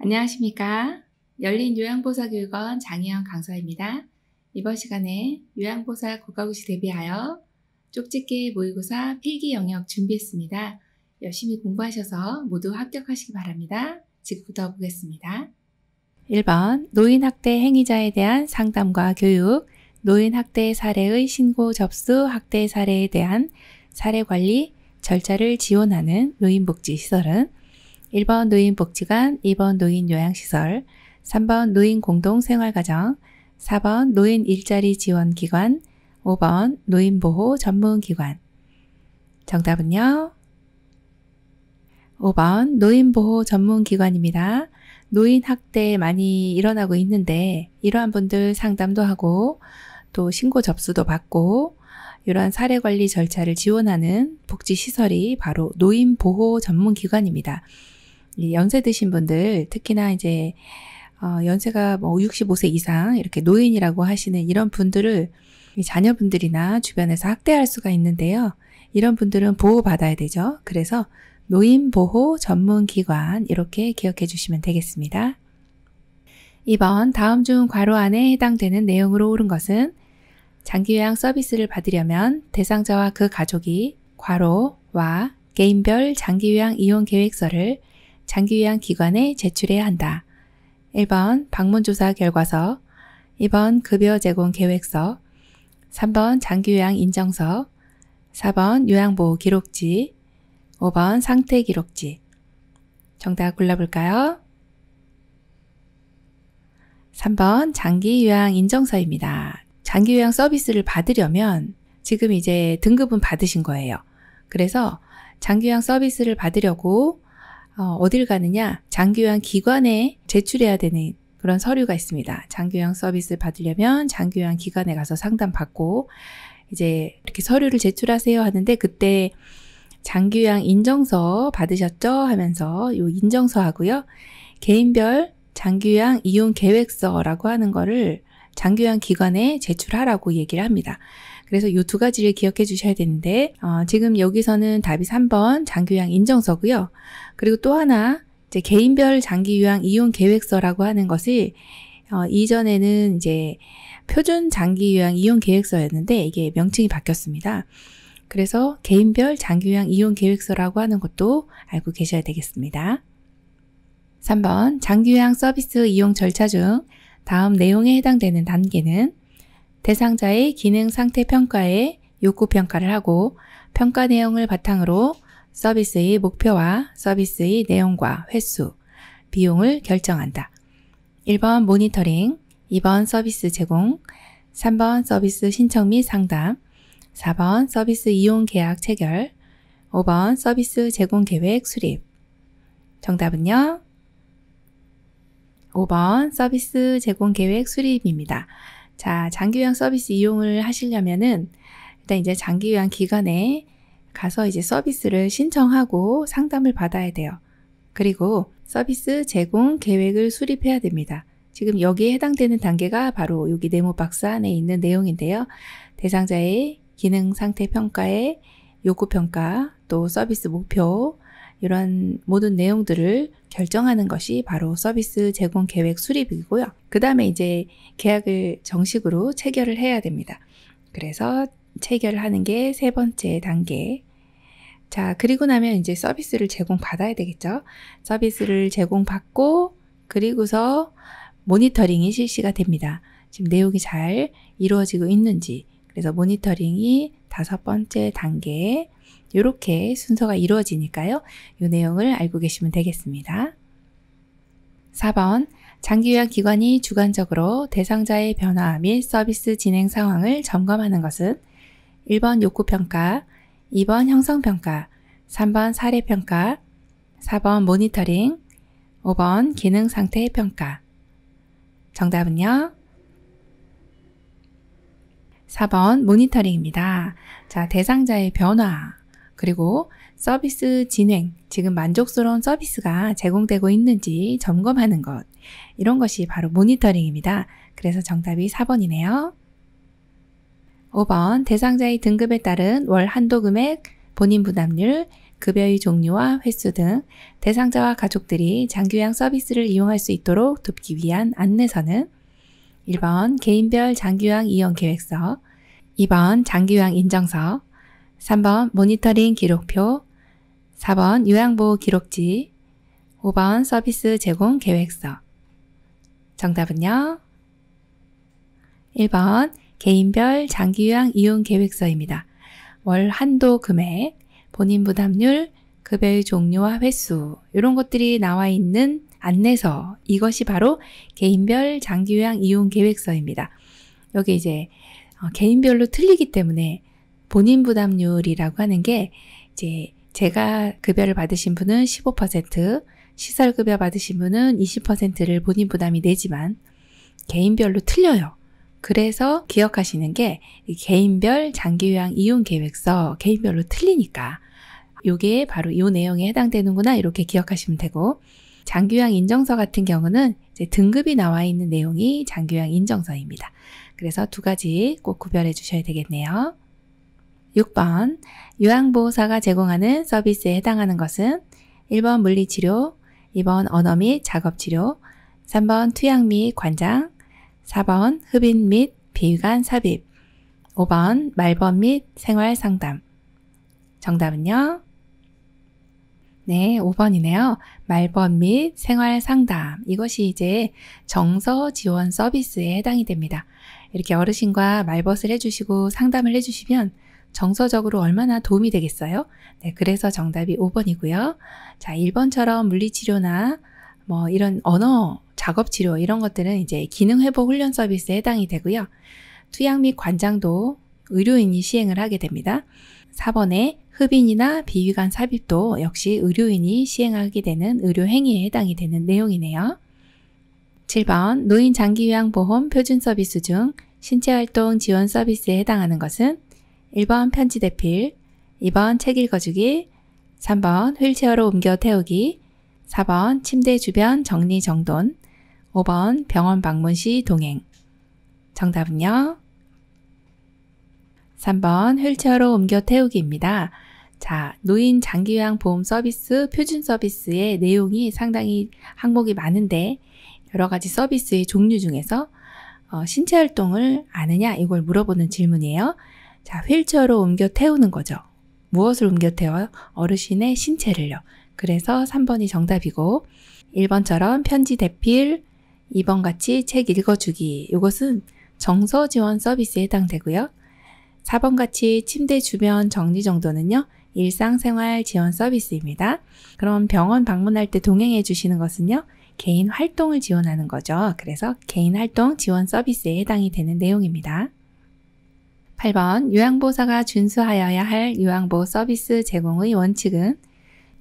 안녕하십니까? 열린요양보살교육원 장혜영 강사입니다. 이번 시간에 요양보살 국가고시 대비하여 쪽집게 모의고사 필기 영역 준비했습니다. 열심히 공부하셔서 모두 합격하시기 바랍니다. 지금부터 보겠습니다. 1번 노인학대 행위자에 대한 상담과 교육, 노인학대 사례의 신고 접수 학대 사례에 대한 사례관리 절차를 지원하는 노인복지시설은 1번 노인복지관, 2번 노인요양시설, 3번 노인공동생활가정, 4번 노인일자리지원기관, 5번 노인보호전문기관. 정답은요? 5번 노인보호전문기관입니다. 노인학대 많이 일어나고 있는데 이러한 분들 상담도 하고 또 신고 접수도 받고 이러한 사례관리 절차를 지원하는 복지시설이 바로 노인보호전문기관입니다. 연세 드신 분들, 특히나 이제 연세가 65세 이상 이렇게 노인이라고 하시는 이런 분들을 자녀분들이나 주변에서 학대할 수가 있는데요. 이런 분들은 보호받아야 되죠. 그래서 노인보호전문기관 이렇게 기억해 주시면 되겠습니다. 2번 다음 중 괄호 안에 해당되는 내용으로 옳은 것은 장기요양 서비스를 받으려면 대상자와 그 가족이 괄호와 개인별 장기요양 이용 계획서를 장기요양 기관에 제출해야 한다. 1번 방문조사 결과서, 2번 급여 제공 계획서, 3번 장기요양 인정서, 4번 요양보호 기록지, 5번 상태 기록지. 정답 골라볼까요? 3번 장기요양 인정서입니다. 장기요양 서비스를 받으려면 지금 이제 등급은 받으신 거예요. 그래서 장기요양 서비스를 받으려고 어딜 가느냐? 장기요양 기관에 제출해야 되는 그런 서류가 있습니다. 장기요양 서비스를 받으려면 장기요양 기관에 가서 상담받고 이제 이렇게 서류를 제출하세요 하는데 그때 장기요양 인정서 받으셨죠? 하면서 요 인정서 하고요. 개인별 장기요양 이용 계획서라고 하는 거를 장기요양 기관에 제출하라고 얘기를 합니다. 그래서 이 두 가지를 기억해 주셔야 되는데 지금 여기서는 답이 3번 장기요양 인정서고요. 그리고 또 하나 이제 개인별 장기요양 이용 계획서라고 하는 것이 이전에는 이제 표준 장기요양 이용 계획서였는데 이게 명칭이 바뀌었습니다. 그래서 개인별 장기요양 이용 계획서라고 하는 것도 알고 계셔야 되겠습니다. 3번 장기요양 서비스 이용 절차 중 다음 내용에 해당되는 단계는 대상자의 기능 상태 평가에 욕구 평가를 하고 평가 내용을 바탕으로 서비스의 목표와 서비스의 내용과 횟수, 비용을 결정한다. 1번 모니터링, 2번 서비스 제공, 3번 서비스 신청 및 상담, 4번 서비스 이용 계약 체결, 5번 서비스 제공 계획 수립. 정답은요? 5번 서비스 제공 계획 수립입니다. 자, 장기요양 서비스 이용을 하시려면은 일단 이제 장기요양 기관에 가서 이제 서비스를 신청하고 상담을 받아야 돼요. 그리고 서비스 제공 계획을 수립해야 됩니다. 지금 여기에 해당되는 단계가 바로 여기 네모 박스 안에 있는 내용인데요. 대상자의 기능 상태 평가에 욕구 평가, 또 서비스 목표 이런 모든 내용들을 결정하는 것이 바로 서비스 제공 계획 수립이고요. 그 다음에 이제 계약을 정식으로 체결을 해야 됩니다. 그래서 체결을 하는 게 세 번째 단계. 자, 그리고 나면 이제 서비스를 제공받아야 되겠죠. 서비스를 제공받고 그리고서 모니터링이 실시가 됩니다. 지금 내용이 잘 이루어지고 있는지. 그래서 모니터링이 5번째 단계. 이렇게 순서가 이루어지니까요. 이 내용을 알고 계시면 되겠습니다. 4번 장기요양 기관이 주관적으로 대상자의 변화 및 서비스 진행 상황을 점검하는 것은 1번 욕구평가, 2번 형성평가, 3번 사례평가, 4번 모니터링, 5번 기능상태평가. 정답은요? 4번 모니터링입니다. 자, 대상자의 변화 그리고 서비스 진행, 지금 만족스러운 서비스가 제공되고 있는지 점검하는 것. 이런 것이 바로 모니터링입니다. 그래서 정답이 4번이네요. 5번 대상자의 등급에 따른 월 한도 금액, 본인 부담률, 급여의 종류와 횟수 등 대상자와 가족들이 장기요양 서비스를 이용할 수 있도록 돕기 위한 안내서는 1번 개인별 장기요양 이용 계획서, 2번 장기요양 인정서, 3번 모니터링 기록표, 4번 요양보호 기록지, 5번 서비스 제공 계획서. 정답은요? 1번 개인별 장기요양 이용 계획서입니다. 월 한도 금액, 본인 부담률, 급여의 종류와 횟수 이런 것들이 나와 있는 안내서, 이것이 바로 개인별 장기요양 이용 계획서입니다. 여기 이제 개인별로 틀리기 때문에 본인 부담률이라고 하는 게 이제 제가 급여를 받으신 분은 15%, 시설급여 받으신 분은 20%를 본인 부담이 내지만 개인별로 틀려요. 그래서 기억하시는 게 개인별 장기요양 이용 계획서, 개인별로 틀리니까 요게 바로 이 내용에 해당되는구나 이렇게 기억하시면 되고, 장기요양 인정서 같은 경우는 이제 등급이 나와 있는 내용이 장기요양 인정서입니다. 그래서 두 가지 꼭 구별해 주셔야 되겠네요. 6번 요양보호사가 제공하는 서비스에 해당하는 것은 1번 물리치료, 2번 언어 및 작업치료, 3번 투약 및 관장, 4번 흡인 및 비위관 삽입, 5번 말벗 및 생활상담. 정답은요? 네, 5번이네요. 말벗 및 생활상담. 이것이 이제 정서 지원 서비스에 해당이 됩니다. 이렇게 어르신과 말벗을 해주시고 상담을 해주시면 정서적으로 얼마나 도움이 되겠어요? 네, 그래서 정답이 5번이고요. 자, 1번처럼 물리치료나 뭐 이런 언어, 작업치료 이런 것들은 이제 기능회복 훈련 서비스에 해당이 되고요. 투약 및 관장도 의료인이 시행을 하게 됩니다. 4번에 흡인이나 비위관 삽입도 역시 의료인이 시행하게 되는 의료행위에 해당이 되는 내용이네요. 7번 노인 장기요양보험 표준 서비스 중 신체활동 지원 서비스에 해당하는 것은 1번 편지 대필, 2번 책 읽어주기, 3번 휠체어로 옮겨 태우기, 4번 침대 주변 정리정돈, 5번 병원 방문 시 동행. 정답은요? 3번 휠체어로 옮겨 태우기입니다. 자, 노인 장기요양 보험 서비스 표준 서비스의 내용이 상당히 항목이 많은데 여러 가지 서비스의 종류 중에서 신체 활동을 아느냐 이걸 물어보는 질문이에요. 자, 휠체어로 옮겨 태우는 거죠. 무엇을 옮겨 태워요? 어르신의 신체를요. 그래서 3번이 정답이고 1번처럼 편지 대필, 2번 같이 책 읽어주기 이것은 정서 지원 서비스에 해당되고요. 4번 같이 침대 주변 정리정돈은요. 일상생활 지원 서비스입니다. 그럼 병원 방문할 때 동행해 주시는 것은요. 개인 활동을 지원하는 거죠. 그래서 개인 활동 지원 서비스에 해당이 되는 내용입니다. 8번 요양보호사가 준수하여야 할 요양보호 서비스 제공의 원칙은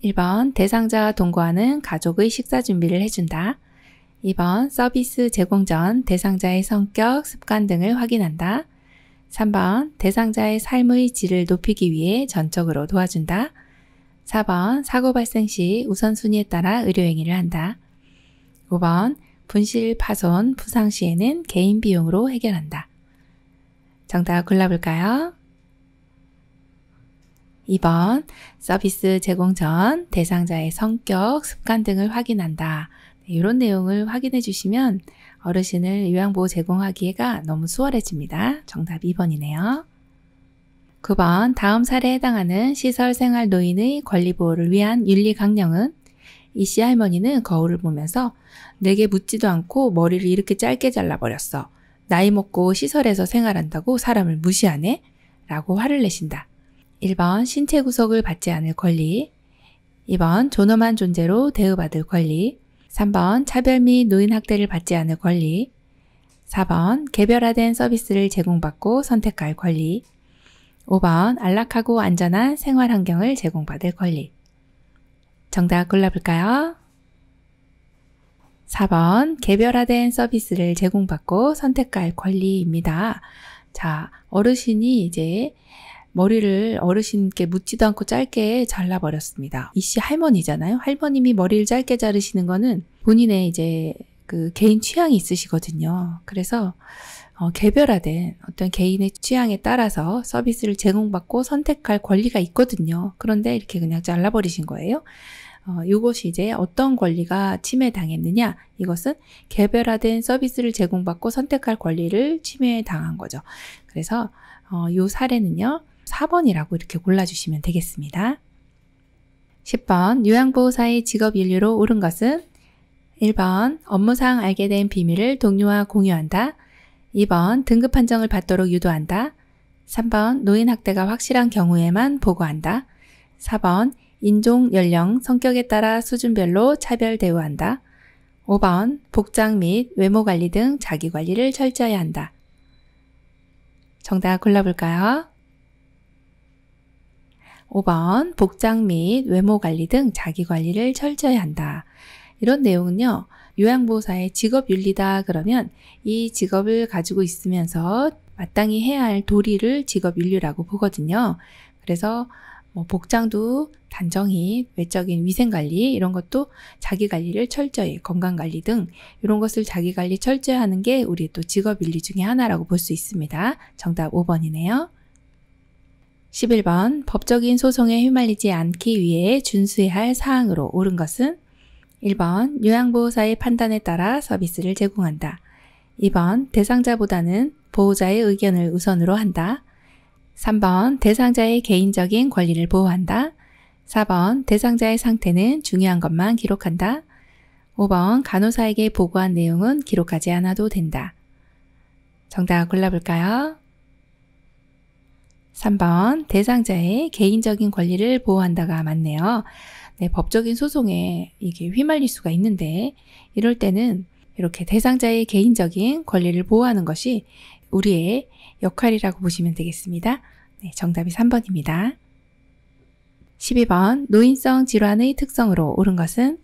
1번 대상자와 동거하는 가족의 식사 준비를 해준다. 2번 서비스 제공 전 대상자의 성격, 습관 등을 확인한다. 3번 대상자의 삶의 질을 높이기 위해 전적으로 도와준다. 4번 사고 발생 시 우선순위에 따라 의료행위를 한다. 5번 분실, 파손, 부상 시에는 개인 비용으로 해결한다. 정답 골라볼까요? 2번 서비스 제공 전 대상자의 성격, 습관 등을 확인한다. 이런 내용을 확인해 주시면 어르신을 요양보호 제공하기가 너무 수월해집니다. 정답 2번이네요. 9번 다음 사례에 해당하는 시설생활 노인의 권리보호를 위한 윤리 강령은 이씨 할머니는 거울을 보면서 내게 묻지도 않고 머리를 이렇게 짧게 잘라버렸어. 나이 먹고 시설에서 생활한다고 사람을 무시하네? 라고 화를 내신다. 1번 신체 구속을 받지 않을 권리, 2번 존엄한 존재로 대우받을 권리, 3번 차별 및 노인 학대를 받지 않을 권리, 4번 개별화된 서비스를 제공받고 선택할 권리, 5번 안락하고 안전한 생활 환경을 제공받을 권리. 정답 골라볼까요? 4번 개별화된 서비스를 제공받고 선택할 권리입니다. 자, 어르신이 이제 머리를 어르신께 묻지도 않고 짧게 잘라버렸습니다. 이씨 할머니잖아요. 할머님이 머리를 짧게 자르시는 거는 본인의 이제 그 개인 취향이 있으시거든요. 그래서 개별화된 어떤 개인의 취향에 따라서 서비스를 제공받고 선택할 권리가 있거든요. 그런데 이렇게 그냥 잘라버리신 거예요. 이것이 이제 어떤 권리가 침해당했느냐? 이것은 개별화된 서비스를 제공받고 선택할 권리를 침해당한 거죠. 그래서 이 사례는요, 4번이라고 이렇게 골라주시면 되겠습니다. 10번, 요양보호사의 직업윤리로 옳은 것은 1번, 업무상 알게 된 비밀을 동료와 공유한다. 2번, 등급 판정을 받도록 유도한다. 3번, 노인 학대가 확실한 경우에만 보고한다. 4번, 인종, 연령, 성격에 따라 수준별로 차별 대우한다. 5번, 복장 및 외모 관리 등 자기 관리를 철저히 한다. 정답 골라볼까요? 5번, 복장 및 외모 관리 등 자기 관리를 철저히 한다. 이런 내용은요, 요양보호사의 직업윤리다 그러면 이 직업을 가지고 있으면서 마땅히 해야 할 도리를 직업윤리라고 보거든요. 그래서 복장도 단정히 외적인 위생관리 이런 것도 자기관리를 철저히 건강관리 등 이런 것을 자기관리 철저히 하는 게 우리 또 직업윤리 중에 하나라고 볼 수 있습니다. 정답 5번이네요. 11번 법적인 소송에 휘말리지 않기 위해 준수해야 할 사항으로 옳은 것은 1번 요양보호사의 판단에 따라 서비스를 제공한다. 2번 대상자보다는 보호자의 의견을 우선으로 한다. 3번 대상자의 개인적인 권리를 보호한다. 4번 대상자의 상태는 중요한 것만 기록한다. 5번 간호사에게 보고한 내용은 기록하지 않아도 된다. 정답 골라볼까요? 3번 대상자의 개인적인 권리를 보호한다가 맞네요. 네, 법적인 소송에 이게 휘말릴 수가 있는데 이럴 때는 이렇게 대상자의 개인적인 권리를 보호하는 것이 우리의 역할이라고 보시면 되겠습니다. 네, 정답이 3번입니다. 12번 노인성 질환의 특성으로 옳은 것은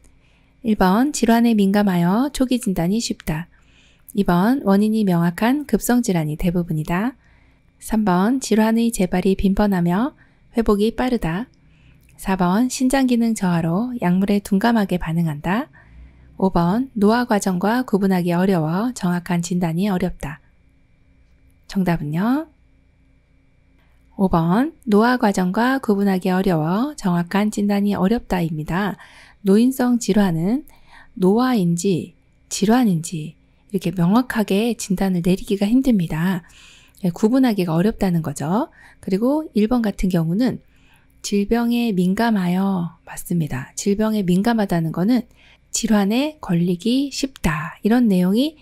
1번 질환에 민감하여 초기 진단이 쉽다. 2번 원인이 명확한 급성질환이 대부분이다. 3번 질환의 재발이 빈번하며 회복이 빠르다. 4번 신장기능 저하로 약물에 둔감하게 반응한다. 5번 노화 과정과 구분하기 어려워 정확한 진단이 어렵다. 정답은요? 5번 노화 과정과 구분하기 어려워 정확한 진단이 어렵다입니다. 노인성 질환은 노화인지 질환인지 이렇게 명확하게 진단을 내리기가 힘듭니다. 구분하기가 어렵다는 거죠. 그리고 1번 같은 경우는 질병에 민감하여 맞습니다. 질병에 민감하다는 거는 질환에 걸리기 쉽다. 이런 내용이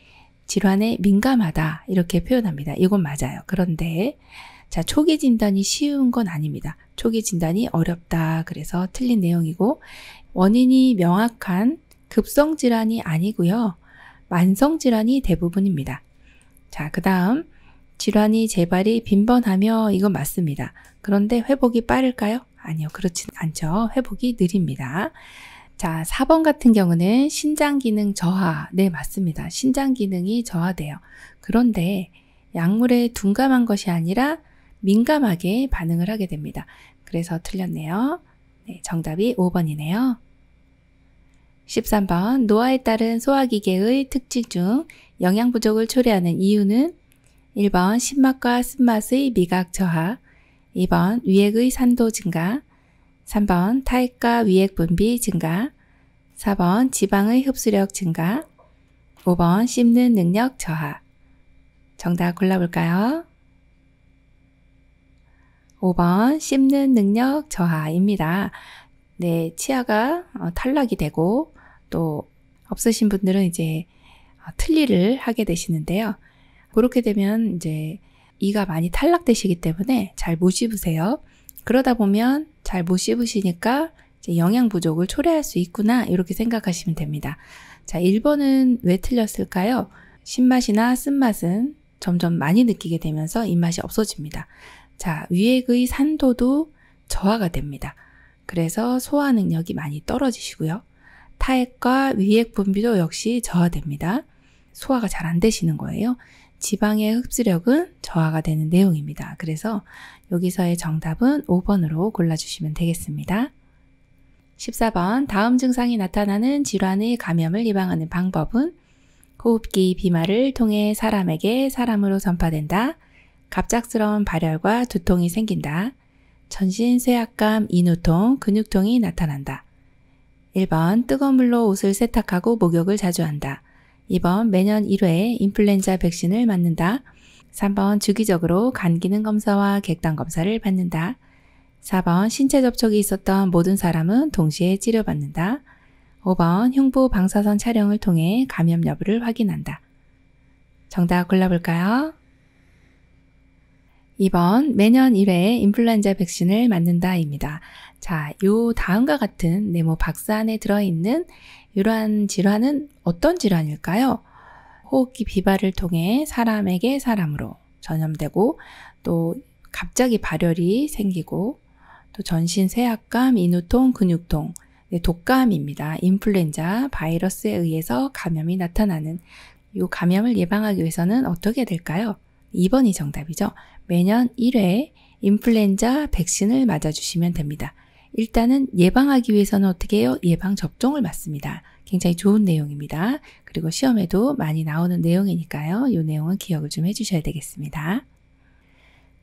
질환에 민감하다. 이렇게 표현합니다. 이건 맞아요. 그런데 자, 초기 진단이 쉬운 건 아닙니다. 초기 진단이 어렵다. 그래서 틀린 내용이고 원인이 명확한 급성 질환이 아니고요. 만성 질환이 대부분입니다. 자, 그 다음 질환이 재발이 빈번하며 이건 맞습니다. 그런데 회복이 빠를까요? 아니요. 그렇진 않죠. 회복이 느립니다. 자, 4번 같은 경우는 신장기능 저하. 네, 맞습니다. 신장기능이 저하돼요. 그런데 약물에 둔감한 것이 아니라 민감하게 반응을 하게 됩니다. 그래서 틀렸네요. 네, 정답이 5번이네요. 13번 노화에 따른 소화기계의 특징 중 영양 부족을 초래하는 이유는 1번 신맛과 쓴맛의 미각 저하, 2번 위액의 산도 증가, 3번 타액과 위액 분비 증가, 4번 지방의 흡수력 증가, 5번 씹는 능력 저하. 정답 골라볼까요? 5번 씹는 능력 저하입니다. 네, 치아가 탈락이 되고 또 없으신 분들은 이제 틀니를 하게 되시는데요. 그렇게 되면 이제 이가 많이 탈락되시기 때문에 잘 못 씹으세요. 그러다 보면 잘 못 씹으시니까 이제 영양 부족을 초래할 수 있구나 이렇게 생각하시면 됩니다. 자, 1번은 왜 틀렸을까요? 신맛이나 쓴맛은 점점 많이 느끼게 되면서 입맛이 없어집니다. 자, 위액의 산도도 저하가 됩니다. 그래서 소화 능력이 많이 떨어지시고요. 타액과 위액 분비도 역시 저하됩니다. 소화가 잘 안 되시는 거예요. 지방의 흡수력은 저하가 되는 내용입니다. 그래서 여기서의 정답은 5번으로 골라주시면 되겠습니다. 14번 다음 증상이 나타나는 질환의 감염을 예방하는 방법은 호흡기 비말을 통해 사람에게 사람으로 전파된다. 갑작스러운 발열과 두통이 생긴다. 전신 쇠약감, 인후통, 근육통이 나타난다. 1번 뜨거운 물로 옷을 세탁하고 목욕을 자주 한다. 2번 매년 1회 인플루엔자 백신을 맞는다. 3번 주기적으로 간 기능 검사와 객단 검사를 받는다. 4번 신체 접촉이 있었던 모든 사람은 동시에 치료받는다. 5번 흉부 방사선 촬영을 통해 감염 여부를 확인한다. 정답 골라볼까요? 2번 매년 1회 인플루엔자 백신을 맞는다입니다. 자, 요 다음과 같은 네모 박스 안에 들어있는 이러한 질환은 어떤 질환일까요? 호흡기 비발을 통해 사람에게 사람으로 전염되고 또 갑자기 발열이 생기고 또 전신 쇠약감, 인후통, 근육통, 독감입니다. 인플루엔자 바이러스에 의해서 감염이 나타나는 이 감염을 예방하기 위해서는 어떻게 될까요? 2번이 정답이죠. 매년 1회 인플루엔자 백신을 맞아주시면 됩니다. 일단은 예방하기 위해서는 어떻게 해요? 예방접종을 맞습니다. 굉장히 좋은 내용입니다. 그리고 시험에도 많이 나오는 내용이니까요. 이 내용은 기억을 좀 해주셔야 되겠습니다.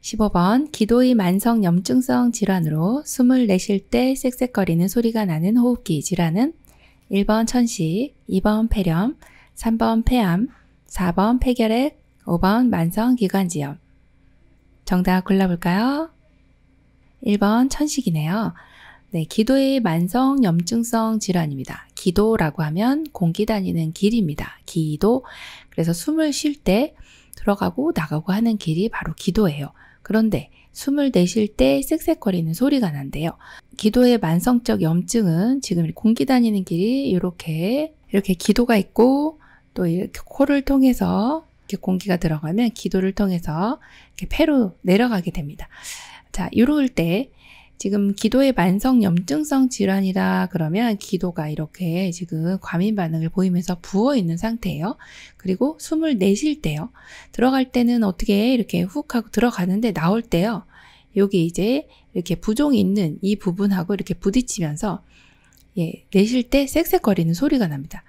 15번 기도의 만성 염증성 질환으로 숨을 내쉴 때 쌕쌕거리는 소리가 나는 호흡기 질환은 1번 천식, 2번 폐렴, 3번 폐암, 4번 폐결핵, 5번 만성기관지염. 정답 골라볼까요? 1번 천식이네요. 네, 기도의 만성 염증성 질환입니다. 기도라고 하면 공기 다니는 길입니다. 기도. 그래서 숨을 쉴 때 들어가고 나가고 하는 길이 바로 기도예요. 그런데 숨을 내쉴 때 쌕쌕거리는 소리가 난대요. 기도의 만성적 염증은 지금 공기 다니는 길이 이렇게 기도가 있고 또 이렇게 코를 통해서 이렇게 공기가 들어가면 기도를 통해서 이렇게 폐로 내려가게 됩니다. 자, 이럴 때 지금 기도의 만성 염증성 질환이라 그러면 기도가 이렇게 지금 과민 반응을 보이면서 부어 있는 상태예요. 그리고 숨을 내쉴 때요. 들어갈 때는 어떻게 이렇게 훅 하고 들어가는데 나올 때요. 여기 이제 이렇게 부종이 있는 이 부분하고 이렇게 부딪히면서 내쉴 때 쌕쌕거리는 소리가 납니다.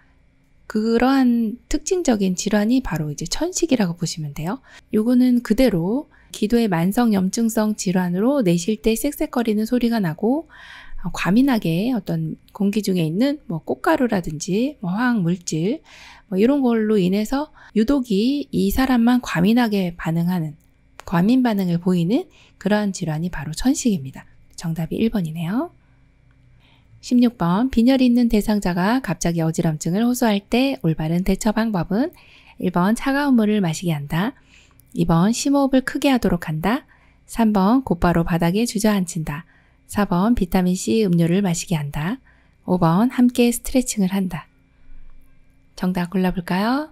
그러한 특징적인 질환이 바로 이제 천식이라고 보시면 돼요. 요거는 그대로 기도의 만성 염증성 질환으로 내쉴 때 쌕쌕거리는 소리가 나고 과민하게 어떤 공기 중에 있는 꽃가루라든지 화학 물질 이런 걸로 인해서 유독이 이 사람만 과민하게 반응하는 과민 반응을 보이는 그러한 질환이 바로 천식입니다. 정답이 1번이네요. 16번 빈혈이 있는 대상자가 갑자기 어지럼증을 호소할 때 올바른 대처 방법은 1번 차가운 물을 마시게 한다. 2번 심호흡을 크게 하도록 한다. 3번 곧바로 바닥에 주저앉힌다. 4번 비타민C 음료를 마시게 한다. 5번 함께 스트레칭을 한다. 정답 골라볼까요?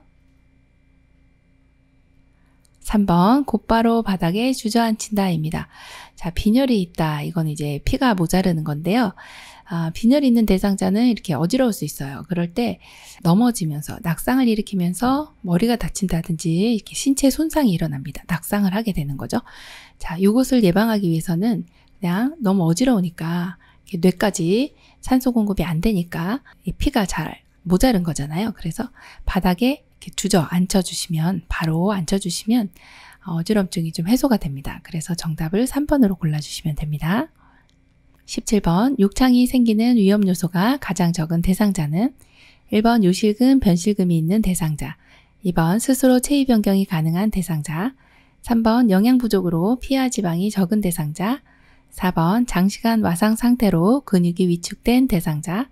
3번 곧바로 바닥에 주저앉힌다입니다. 자, 빈혈이 있다. 이건 이제 피가 모자르는 건데요. 빈혈이 있는 대상자는 이렇게 어지러울 수 있어요. 그럴 때 넘어지면서 낙상을 일으키면서 머리가 다친다든지 이렇게 신체 손상이 일어납니다. 낙상을 하게 되는 거죠. 자, 이것을 예방하기 위해서는 그냥 너무 어지러우니까 뇌까지 산소 공급이 안 되니까 이 피가 잘 모자른 거잖아요. 그래서 바닥에 이렇게 앉혀주시면 바로 앉혀주시면 어지럼증이 좀 해소가 됩니다. 그래서 정답을 3번으로 골라주시면 됩니다. 17번 욕창이 생기는 위험 요소가 가장 적은 대상자는 1번 요실금, 변실금이 있는 대상자, 2번 스스로 체위 변경이 가능한 대상자, 3번 영양 부족으로 피하 지방이 적은 대상자, 4번 장시간 와상 상태로 근육이 위축된 대상자,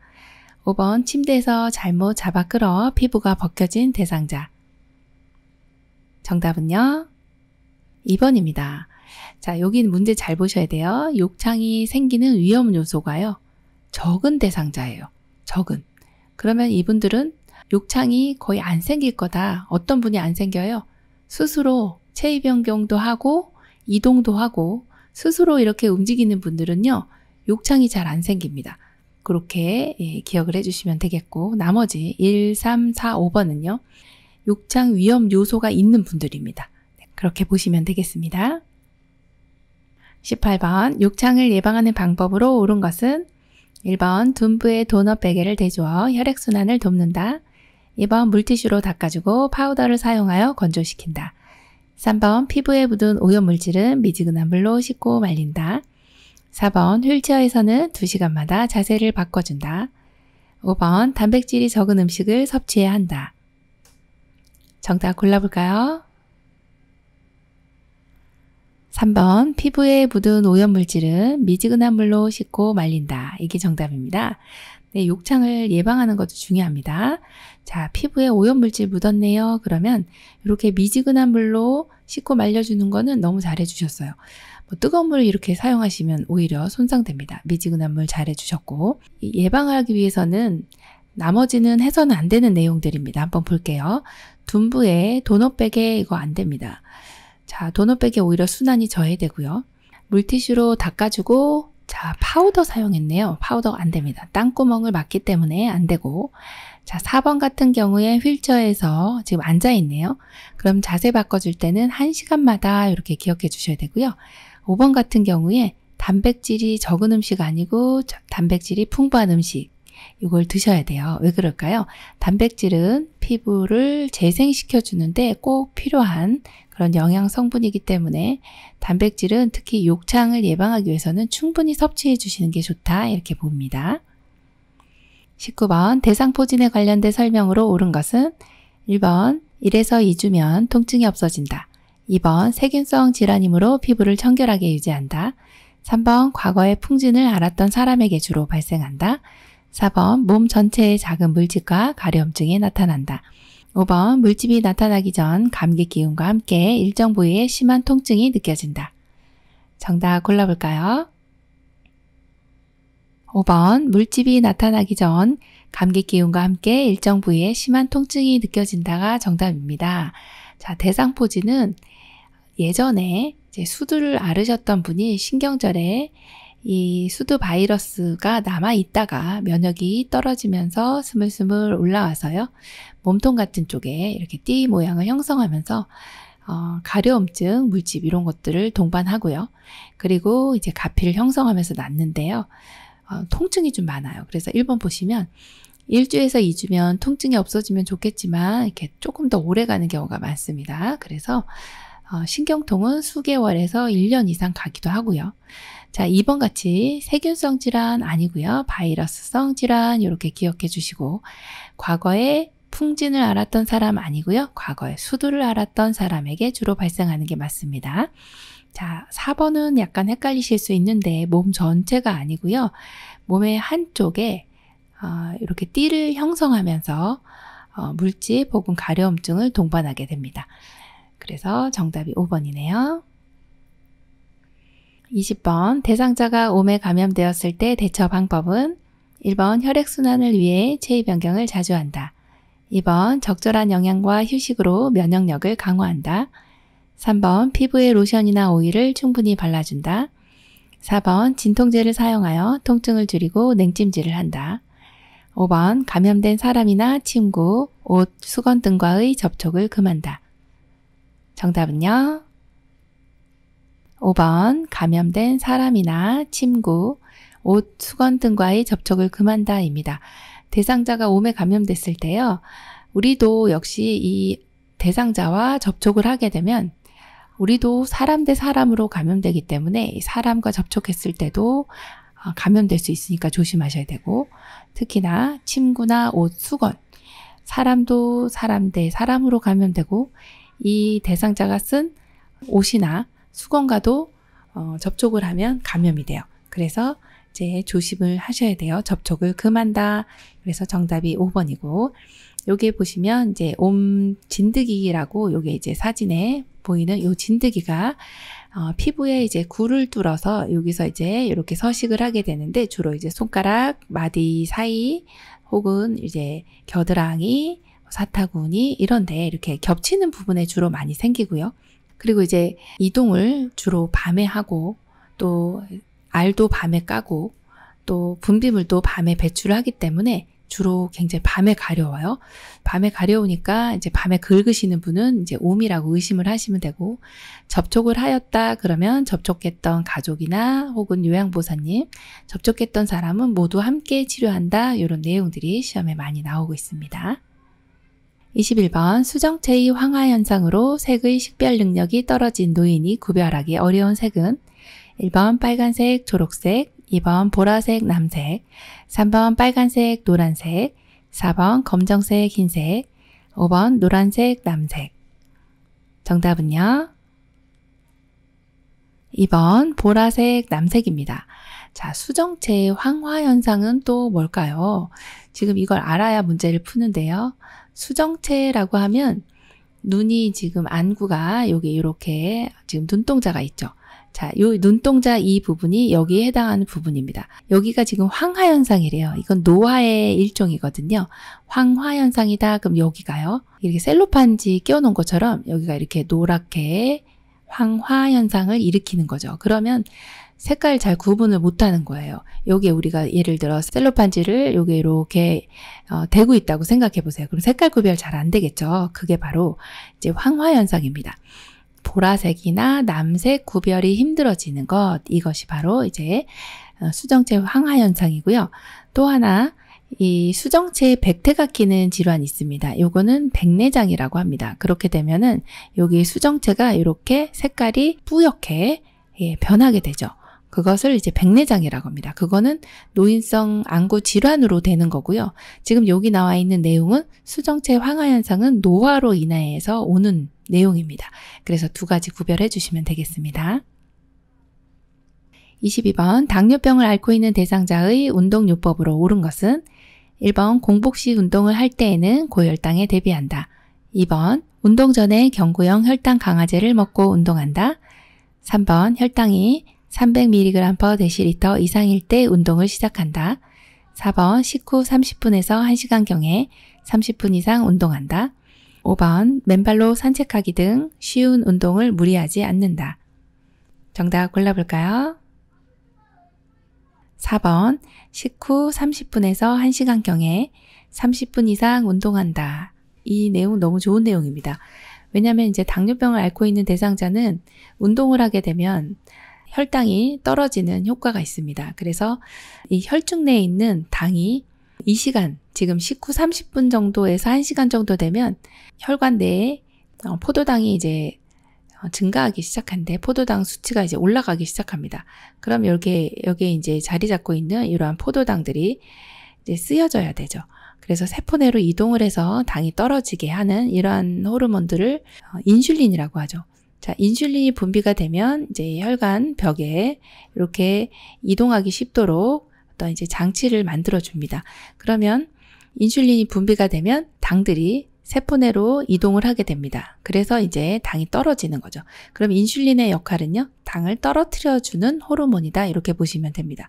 5번 침대에서 잘못 잡아 끌어 피부가 벗겨진 대상자. 정답은요? 2번입니다. 자, 여기 문제 잘 보셔야 돼요. 욕창이 생기는 위험 요소가요. 적은 대상자예요. 적은. 그러면 이분들은 욕창이 거의 안 생길 거다. 어떤 분이 안 생겨요? 스스로 체위 변경도 하고 이동도 하고 스스로 이렇게 움직이는 분들은요. 욕창이 잘 안 생깁니다. 그렇게 기억을 해주시면 되겠고 나머지 1, 3, 4, 5번은요. 욕창 위험 요소가 있는 분들입니다. 그렇게 보시면 되겠습니다. 18번 욕창을 예방하는 방법으로 옳은 것은 1번 둔부에 도넛 베개를 대주어 혈액순환을 돕는다. 2번 물티슈로 닦아주고 파우더를 사용하여 건조시킨다. 3번 피부에 묻은 오염물질은 미지근한 물로 씻고 말린다. 4번 휠체어에서는 2시간마다 자세를 바꿔준다. 5번 단백질이 적은 음식을 섭취해야 한다. 정답 골라볼까요? 3번 피부에 묻은 오염물질은 미지근한 물로 씻고 말린다. 이게 정답입니다. 네, 욕창을 예방하는 것도 중요합니다. 자, 피부에 오염물질 묻었네요. 그러면 이렇게 미지근한 물로 씻고 말려주는 거는 너무 잘해주셨어요. 뜨거운 물 이렇게 사용하시면 오히려 손상됩니다. 미지근한 물 잘해주셨고, 예방하기 위해서는 나머지는 해서는 안 되는 내용들입니다. 한번 볼게요. 둔부에 도넛백에 이거 안 됩니다. 자, 도넛백에 오히려 순환이 저해되고요. 물티슈로 닦아주고, 자, 파우더 사용했네요. 파우더 안 됩니다. 땅구멍을 막기 때문에 안 되고. 자, 4번 같은 경우에 휠체어에서 지금 앉아있네요. 그럼 자세 바꿔줄 때는 1시간마다 이렇게 기억해 주셔야 되고요. 5번 같은 경우에 단백질이 적은 음식 아니고 단백질이 풍부한 음식. 이걸 드셔야 돼요. 왜 그럴까요? 단백질은 피부를 재생시켜 주는데 꼭 필요한 그런 영양 성분이기 때문에 단백질은 특히 욕창을 예방하기 위해서는 충분히 섭취해 주시는 게 좋다. 이렇게 봅니다. 19번 대상포진에 관련된 설명으로 옳은 것은 1번 1에서 2주면 통증이 없어진다. 2번 세균성 질환이므로 피부를 청결하게 유지한다. 3번 과거의 풍진을 앓았던 사람에게 주로 발생한다. 4번 몸 전체의 작은 물집과 가려움증이 나타난다. 5번 물집이 나타나기 전 감기 기운과 함께 일정 부위에 심한 통증이 느껴진다. 정답 골라볼까요? 5번 물집이 나타나기 전 감기 기운과 함께 일정 부위에 심한 통증이 느껴진다가 정답입니다. 자, 대상포진은 예전에 이제 수두를 앓으셨던 분이 신경절에 이 수두 바이러스가 남아있다가 면역이 떨어지면서 스물스물 올라와서요. 몸통 같은 쪽에 이렇게 띠 모양을 형성하면서 가려움증, 물집 이런 것들을 동반하고요. 그리고 이제 가피를 형성하면서 낫는데요. 통증이 좀 많아요. 그래서 1번 보시면 1주에서 2주면 통증이 없어지면 좋겠지만 이렇게 조금 더 오래 가는 경우가 많습니다. 그래서 신경통은 수개월에서 1년 이상 가기도 하고요. 자, 2번 같이 세균성 질환 아니고요. 바이러스성 질환 이렇게 기억해 주시고, 과거에 풍진을 앓았던 사람 아니고요. 과거에 수두를 앓았던 사람에게 주로 발생하는 게 맞습니다. 자, 4번은 약간 헷갈리실 수 있는데 몸 전체가 아니고요. 몸의 한쪽에 이렇게 띠를 형성하면서 물집 혹은 가려움증을 동반하게 됩니다. 그래서 정답이 5번이네요. 20번 대상자가 옴에 감염되었을 때 대처 방법은 1번 혈액순환을 위해 체위 변경을 자주 한다. 2번 적절한 영양과 휴식으로 면역력을 강화한다. 3번 피부에 로션이나 오일을 충분히 발라준다. 4번 진통제를 사용하여 통증을 줄이고 냉찜질을 한다. 5번 감염된 사람이나 침구, 옷, 수건 등과의 접촉을 금한다. 정답은요? 5번 감염된 사람이나 침구, 옷, 수건 등과의 접촉을 금한다 입니다. 대상자가 옴에 감염됐을 때요. 우리도 역시 이 대상자와 접촉을 하게 되면 우리도 사람 대 사람으로 감염되기 때문에 사람과 접촉했을 때도 감염될 수 있으니까 조심하셔야 되고, 특히나 침구나 옷, 수건, 사람도 사람 대 사람으로 감염되고 이 대상자가 쓴 옷이나 수건과도 접촉을 하면 감염이 돼요. 그래서 이제 조심을 하셔야 돼요. 접촉을 금한다. 그래서 정답이 5번이고, 여기에 보시면 이제 옴 진드기라고 요게 이제 사진에 보이는 요 진드기가 피부에 이제 굴을 뚫어서 여기서 이제 이렇게 서식을 하게 되는데, 주로 이제 손가락, 마디 사이 혹은 이제 겨드랑이, 사타구니 이런데 이렇게 겹치는 부분에 주로 많이 생기고요. 그리고 이제 이동을 주로 밤에 하고, 또 알도 밤에 까고, 또 분비물도 밤에 배출을 하기 때문에 주로 굉장히 밤에 가려워요. 밤에 가려우니까 이제 밤에 긁으시는 분은 이제 옴이라고 의심을 하시면 되고, 접촉을 하였다 그러면 접촉했던 가족이나 혹은 요양보호사님, 접촉했던 사람은 모두 함께 치료한다. 이런 내용들이 시험에 많이 나오고 있습니다. 21번 수정체의 황화현상으로 색의 식별 능력이 떨어진 노인이 구별하기 어려운 색은 1번 빨간색, 초록색, 2번 보라색, 남색, 3번 빨간색, 노란색, 4번 검정색, 흰색, 5번 노란색, 남색. 정답은요? 2번 보라색, 남색입니다. 자, 수정체의 황화현상은 또 뭘까요? 지금 이걸 알아야 문제를 푸는데요. 수정체라고 하면 눈이 지금 안구가 여기 이렇게 지금 눈동자가 있죠. 자, 요 눈동자 이 부분이 여기에 해당하는 부분입니다. 여기가 지금 황화현상이래요. 이건 노화의 일종이거든요. 황화현상이다. 그럼 여기가요. 이렇게 셀로판지 끼워놓은 것처럼 여기가 이렇게 노랗게 황화현상을 일으키는 거죠. 그러면 색깔 잘 구분을 못하는 거예요. 여기에 우리가 예를 들어 셀로판지를 여기 이렇게 대고 있다고 생각해 보세요. 그럼 색깔 구별 잘 안 되겠죠. 그게 바로 이제 황화현상입니다. 보라색이나 남색 구별이 힘들어지는 것, 이것이 바로 이제 수정체 황화현상이고요. 또 하나 이 수정체에 백태가 끼는 질환이 있습니다. 요거는 백내장이라고 합니다. 그렇게 되면은 여기 수정체가 이렇게 색깔이 뿌옇게 변하게 되죠. 그것을 이제 백내장이라고 합니다. 그거는 노인성 안구 질환으로 되는 거고요. 지금 여기 나와 있는 내용은 수정체 황화현상은 노화로 인해서 오는 내용입니다. 그래서 두 가지 구별해 주시면 되겠습니다. 22번 당뇨병을 앓고 있는 대상자의 운동요법으로 옳은 것은 1번 공복식 운동을 할 때에는 고혈당에 대비한다. 2번 운동 전에 경구용 혈당 강화제를 먹고 운동한다. 3번 혈당이 300mg/dL 이상일 때 운동을 시작한다. 4번 식후 30분에서 1시간경에 30분 이상 운동한다. 5번 맨발로 산책하기 등 쉬운 운동을 무리하지 않는다. 정답 골라볼까요? 4번 식후 30분에서 1시간경에 30분 이상 운동한다. 이 내용 너무 좋은 내용입니다. 왜냐하면 이제 당뇨병을 앓고 있는 대상자는 운동을 하게 되면 혈당이 떨어지는 효과가 있습니다. 그래서 이 혈중 내에 있는 당이 이 시간, 지금 식후 30분 정도에서 1시간 정도 되면 혈관 내에 포도당이 이제 증가하기 시작한데 포도당 수치가 이제 올라가기 시작합니다. 그럼 여기에 이제 자리 잡고 있는 이러한 포도당들이 이제 쓰여져야 되죠. 그래서 세포 내로 이동을 해서 당이 떨어지게 하는 이러한 호르몬들을 인슐린이라고 하죠. 자, 인슐린이 분비가 되면 이제 혈관 벽에 이렇게 이동하기 쉽도록 어떤 이제 장치를 만들어 줍니다. 그러면 인슐린이 분비가 되면 당들이 세포 내로 이동을 하게 됩니다. 그래서 이제 당이 떨어지는 거죠. 그럼 인슐린의 역할은요, 당을 떨어뜨려주는 호르몬이다. 이렇게 보시면 됩니다.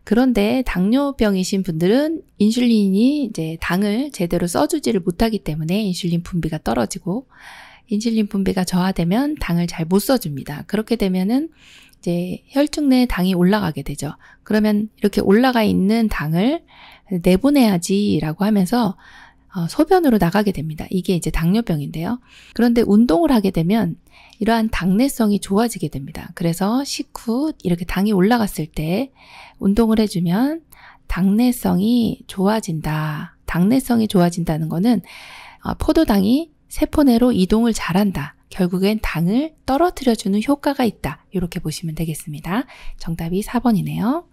그런데 당뇨병이신 분들은 인슐린이 이제 당을 제대로 써주지를 못하기 때문에 인슐린 분비가 떨어지고 인슐린 분비가 저하되면 당을 잘 못 써줍니다. 그렇게 되면은 이제 혈중 내에 당이 올라가게 되죠. 그러면 이렇게 올라가 있는 당을 내보내야지라고 하면서 소변으로 나가게 됩니다. 이게 이제 당뇨병인데요. 그런데 운동을 하게 되면 이러한 당내성이 좋아지게 됩니다. 그래서 식후 이렇게 당이 올라갔을 때 운동을 해주면 당내성이 좋아진다. 당내성이 좋아진다는 거는 포도당이 세포 내로 이동을 잘한다. 결국엔 당을 떨어뜨려주는 효과가 있다. 이렇게 보시면 되겠습니다. 정답이 4번이네요.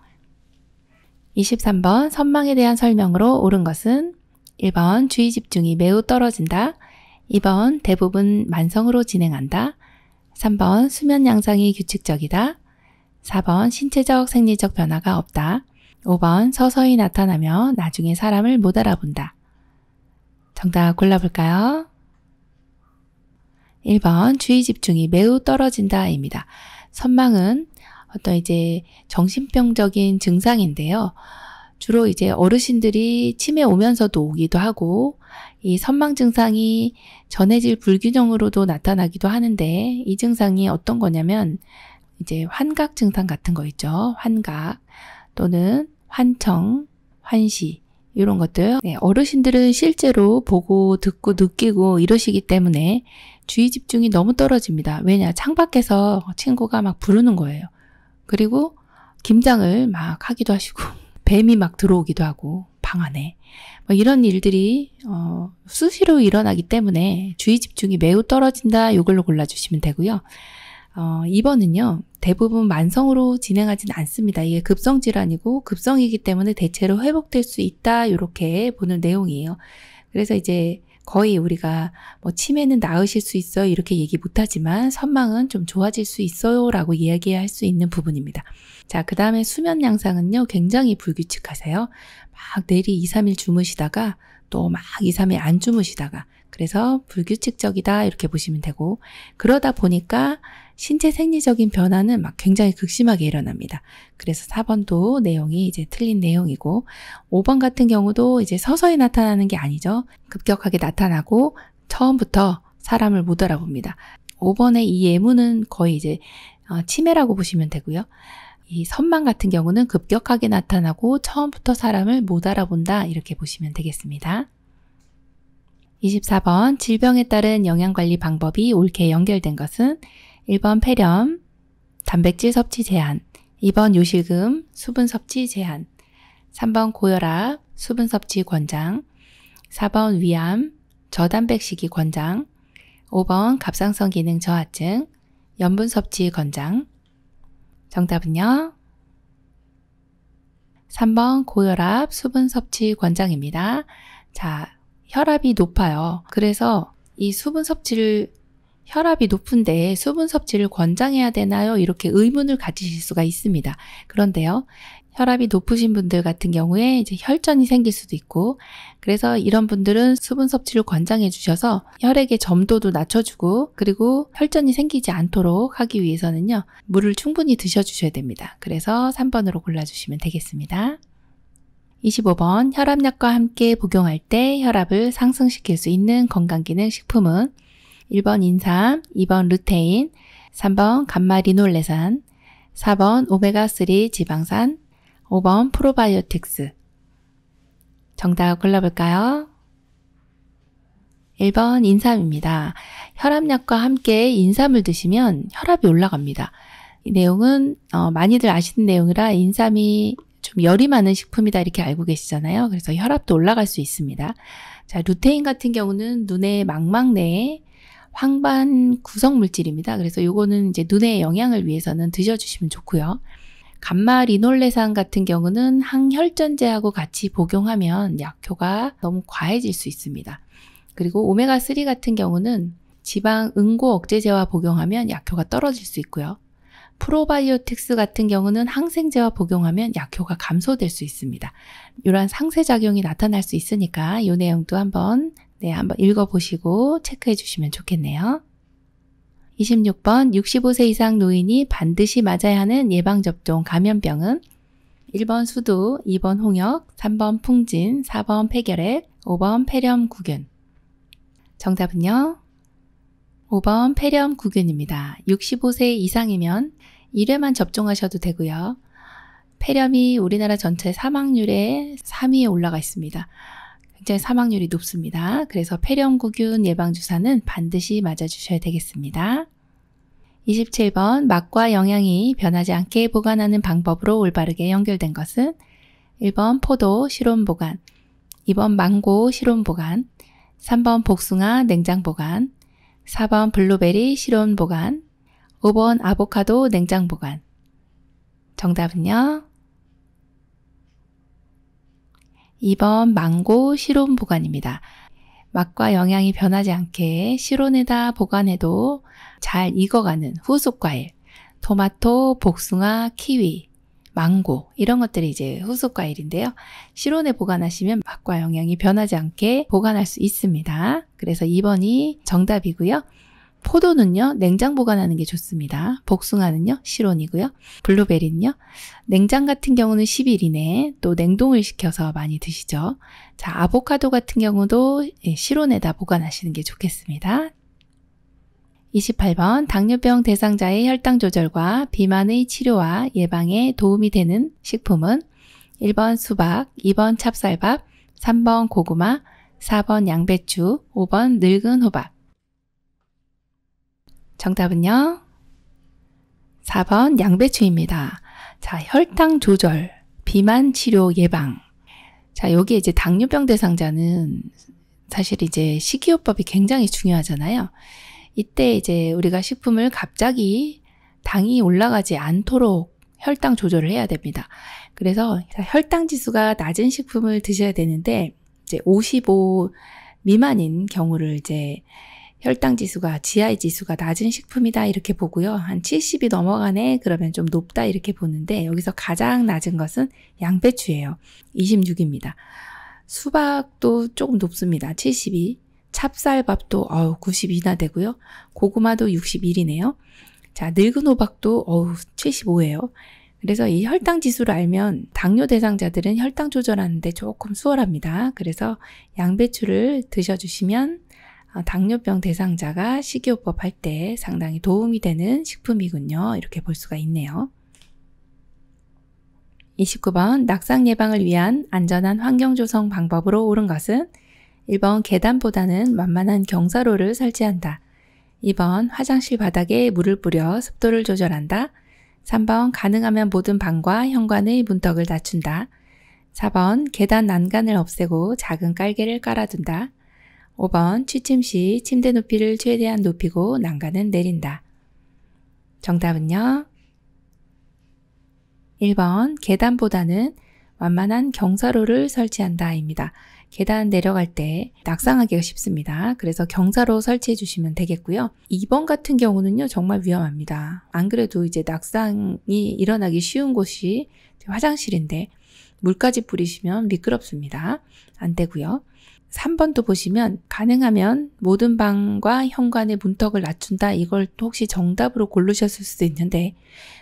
23번 선망에 대한 설명으로 옳은 것은 1번 주의 집중이 매우 떨어진다. 2번 대부분 만성으로 진행한다. 3번 수면 양상이 규칙적이다. 4번 신체적 생리적 변화가 없다. 5번 서서히 나타나며 나중에 사람을 못 알아본다. 정답 골라볼까요? 1번 주의 집중이 매우 떨어진다입니다. 선망은 어떤 이제 정신병적인 증상인데요. 주로 이제 어르신들이 치매 오면서도 오기도 하고 이 선망 증상이 전해질 불균형으로도 나타나기도 하는데 이 증상이 어떤 거냐면 이제 환각 증상 같은 거 있죠. 환각 또는 환청, 환시 이런 것들. 어르신들은 실제로 보고 듣고 느끼고 이러시기 때문에 주의 집중이 너무 떨어집니다. 왜냐? 창밖에서 친구가 막 부르는 거예요. 그리고 김장을 막 하기도 하시고 뱀이 막 들어오기도 하고 강하네. 뭐 이런 일들이 수시로 일어나기 때문에 주의 집중이 매우 떨어진다. 이걸로 골라주시면 되고요. 2번은요. 대부분 만성으로 진행하진 않습니다. 이게 급성질환이고 급성이기 때문에 대체로 회복될 수 있다. 이렇게 보는 내용이에요. 그래서 이제 거의 우리가 뭐 치매는 나으실 수 있어요. 이렇게 얘기 못하지만 선망은 좀 좋아질 수 있어요. 라고 이야기할 수 있는 부분입니다. 자, 그 다음에 수면 양상은요. 굉장히 불규칙하세요. 막 내리 2, 3일 주무시다가 또 막 2, 3일 안 주무시다가 그래서 불규칙적이다 이렇게 보시면 되고 그러다 보니까 신체 생리적인 변화는 막 굉장히 극심하게 일어납니다. 그래서 4번도 내용이 이제 틀린 내용이고 5번 같은 경우도 이제 서서히 나타나는 게 아니죠. 급격하게 나타나고 처음부터 사람을 못 알아봅니다. 5번의 이 예문은 거의 이제 치매라고 보시면 되고요. 이 선망 같은 경우는 급격하게 나타나고 처음부터 사람을 못 알아본다 이렇게 보시면 되겠습니다. 24번 질병에 따른 영양관리 방법이 옳게 연결된 것은 1번 폐렴, 단백질 섭취 제한, 2번 요실금, 수분 섭취 제한, 3번 고혈압, 수분 섭취 권장, 4번 위암, 저단백식이 권장, 5번 갑상선 기능 저하증, 염분 섭취 권장. 정답은요? 3번 고혈압, 수분 섭취 권장입니다. 자, 혈압이 높아요. 그래서 이 수분 섭취를 혈압이 높은데 수분 섭취를 권장해야 되나요? 이렇게 의문을 가지실 수가 있습니다. 그런데요. 혈압이 높으신 분들 같은 경우에 이제 혈전이 생길 수도 있고 그래서 이런 분들은 수분 섭취를 권장해 주셔서 혈액의 점도도 낮춰주고 그리고 혈전이 생기지 않도록 하기 위해서는요. 물을 충분히 드셔주셔야 됩니다. 그래서 3번으로 골라주시면 되겠습니다. 25번 혈압약과 함께 복용할 때 혈압을 상승시킬 수 있는 건강기능식품은 1번 인삼, 2번 루테인, 3번 감마리놀레산, 4번 오메가3 지방산, 5번 프로바이오틱스. 정답 골라볼까요? 1번 인삼입니다. 혈압약과 함께 인삼을 드시면 혈압이 올라갑니다. 이 내용은 많이들 아시는 내용이라 인삼이 좀 열이 많은 식품이다 이렇게 알고 계시잖아요. 그래서 혈압도 올라갈 수 있습니다. 자, 루테인 같은 경우는 눈의 망막 내에 황반 구성 물질입니다. 그래서 요거는 이제 눈의 영양을 위해서는 드셔주시면 좋고요. 감마리놀레산 같은 경우는 항혈전제하고 같이 복용하면 약효가 너무 과해질 수 있습니다. 그리고 오메가3 같은 경우는 지방 응고 억제제와 복용하면 약효가 떨어질 수 있고요. 프로바이오틱스 같은 경우는 항생제와 복용하면 약효가 감소될 수 있습니다. 이러한 상쇄작용이 나타날 수 있으니까 이 내용도 한번 읽어보시고 체크해 주시면 좋겠네요. 26번 65세 이상 노인이 반드시 맞아야 하는 예방접종 감염병은 1번 수두, 2번 홍역, 3번 풍진, 4번 폐결핵, 5번 폐렴구균. 정답은요? 5번 폐렴구균입니다. 65세 이상이면 1회만 접종하셔도 되고요. 폐렴이 우리나라 전체 사망률의 3위에 올라가 있습니다. 굉장히 사망률이 높습니다. 그래서 폐렴구균 예방주사는 반드시 맞아주셔야 되겠습니다. 27번 맛과 영양이 변하지 않게 보관하는 방법으로 올바르게 연결된 것은 1번 포도 실온 보관, 2번 망고 실온 보관, 3번 복숭아 냉장 보관, 4번 블루베리 실온 보관, 5번 아보카도 냉장 보관. 정답은요? 2번 망고 실온 보관입니다. 맛과 영양이 변하지 않게 실온에다 보관해도 잘 익어가는 후속 과일, 토마토, 복숭아, 키위, 망고 이런 것들이 이제 후속 과일인데요. 실온에 보관하시면 맛과 영양이 변하지 않게 보관할 수 있습니다. 그래서 2번이 정답이고요. 포도는요, 냉장 보관하는 게 좋습니다. 복숭아는요, 실온이고요. 블루베리는요, 냉장 같은 경우는 10일 이내에 또 냉동을 시켜서 많이 드시죠. 자, 아보카도 같은 경우도 실온에다 보관하시는 게 좋겠습니다. 28번 당뇨병 대상자의 혈당 조절과 비만의 치료와 예방에 도움이 되는 식품은 1번 수박, 2번 찹쌀밥, 3번 고구마, 4번 양배추, 5번 늙은 호박. 정답은요? 4번 양배추입니다. 자, 혈당 조절, 비만 치료 예방. 자, 여기 이제 당뇨병 대상자는 사실 이제 식이요법이 굉장히 중요하잖아요. 이때 이제 우리가 식품을 갑자기 당이 올라가지 않도록 혈당 조절을 해야 됩니다. 그래서 혈당 지수가 낮은 식품을 드셔야 되는데 이제 55 미만인 경우를 이제 혈당 지수가 GI 지수가 낮은 식품이다 이렇게 보고요. 한 70이 넘어가네 그러면 좀 높다 이렇게 보는데 여기서 가장 낮은 것은 양배추예요. 26입니다. 수박도 조금 높습니다. 72. 찹쌀밥도 92나 되고요. 고구마도 61이네요. 자, 늙은 호박도 75예요. 그래서 이 혈당 지수를 알면 당뇨 대상자들은 혈당 조절하는데 조금 수월합니다. 그래서 양배추를 드셔주시면 당뇨병 대상자가 식이요법 할 때 상당히 도움이 되는 식품이군요. 이렇게 볼 수가 있네요. 29번 낙상 예방을 위한 안전한 환경 조성 방법으로 옳은 것은 1번 계단보다는 완만한 경사로를 설치한다. 2번 화장실 바닥에 물을 뿌려 습도를 조절한다. 3번 가능하면 모든 방과 현관의 문턱을 낮춘다. 4번 계단 난간을 없애고 작은 깔개를 깔아둔다. 5번 취침 시 침대 높이를 최대한 높이고 난간은 내린다. 정답은요? 1번 계단보다는 완만한 경사로를 설치한다 입니다. 계단 내려갈 때 낙상하기가 쉽습니다. 그래서 경사로 설치해 주시면 되겠고요. 2번 같은 경우는요 정말 위험합니다. 안 그래도 이제 낙상이 일어나기 쉬운 곳이 화장실인데 물까지 뿌리시면 미끄럽습니다. 안 되고요. 3번도 보시면 가능하면 모든 방과 현관의 문턱을 낮춘다. 이걸 혹시 정답으로 고르셨을 수도 있는데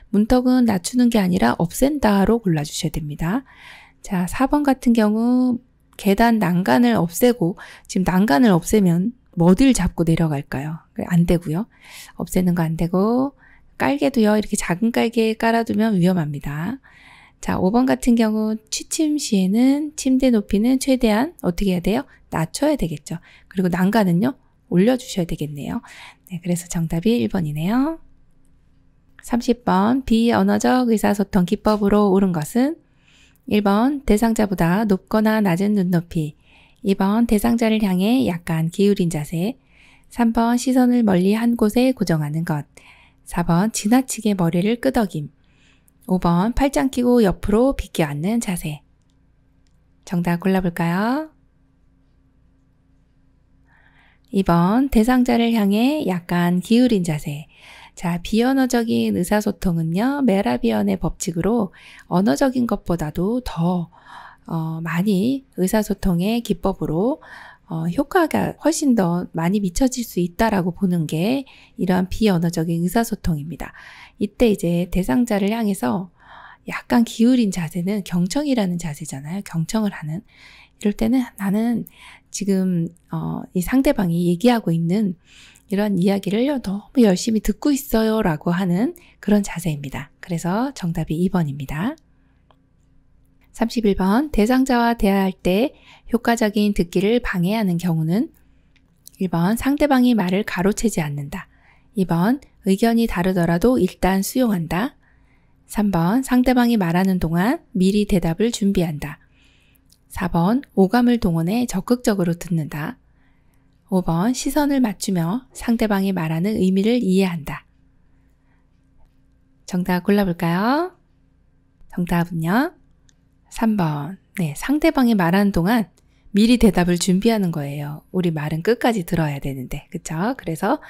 문턱은 낮추는 게 아니라 없앤다로 골라주셔야 됩니다. 자, 4번 같은 경우 계단 난간을 없애고 지금 난간을 없애면 어디를 잡고 내려갈까요? 안 되고요. 없애는 거 안 되고 깔개도요. 이렇게 작은 깔개 깔아두면 위험합니다. 자, 5번 같은 경우 취침 시에는 침대 높이는 최대한 어떻게 해야 돼요? 낮춰야 되겠죠. 그리고 난간은요. 올려주셔야 되겠네요. 네, 그래서 정답이 1번이네요. 30번 비언어적 의사소통 기법으로 옳은 것은 1번 대상자보다 높거나 낮은 눈높이, 2번 대상자를 향해 약간 기울인 자세, 3번 시선을 멀리 한 곳에 고정하는 것, 4번 지나치게 머리를 끄덕임, 5번 팔짱 끼고 옆으로 비껴 앉는 자세. 정답 골라볼까요? 2번 대상자를 향해 약간 기울인 자세. 자, 비언어적인 의사소통은요, 메라비언의 법칙으로 언어적인 것보다도 더 많이 의사소통의 기법으로 효과가 훨씬 더 많이 미쳐질 수 있다라고 보는 게 이러한 비언어적인 의사소통입니다. 이때 이제 대상자를 향해서 약간 기울인 자세는 경청이라는 자세잖아요. 경청을 하는. 이럴 때는 나는 지금 이 상대방이 얘기하고 있는 이런 이야기를 너무 열심히 듣고 있어요 라고 하는 그런 자세입니다. 그래서 정답이 2번입니다. 31번 대상자와 대화할 때 효과적인 듣기를 방해하는 경우는 1번 상대방이 말을 가로채지 않는다. 2번 의견이 다르더라도 일단 수용한다. 3번 상대방이 말하는 동안 미리 대답을 준비한다. 4번 오감을 동원해 적극적으로 듣는다. 5번 시선을 맞추며 상대방이 말하는 의미를 이해한다. 정답 골라볼까요? 정답은요? 3번. 네, 상대방이 말하는 동안 미리 대답을 준비하는 거예요. 우리 말은 끝까지 들어야 되는데, 그쵸? 그래서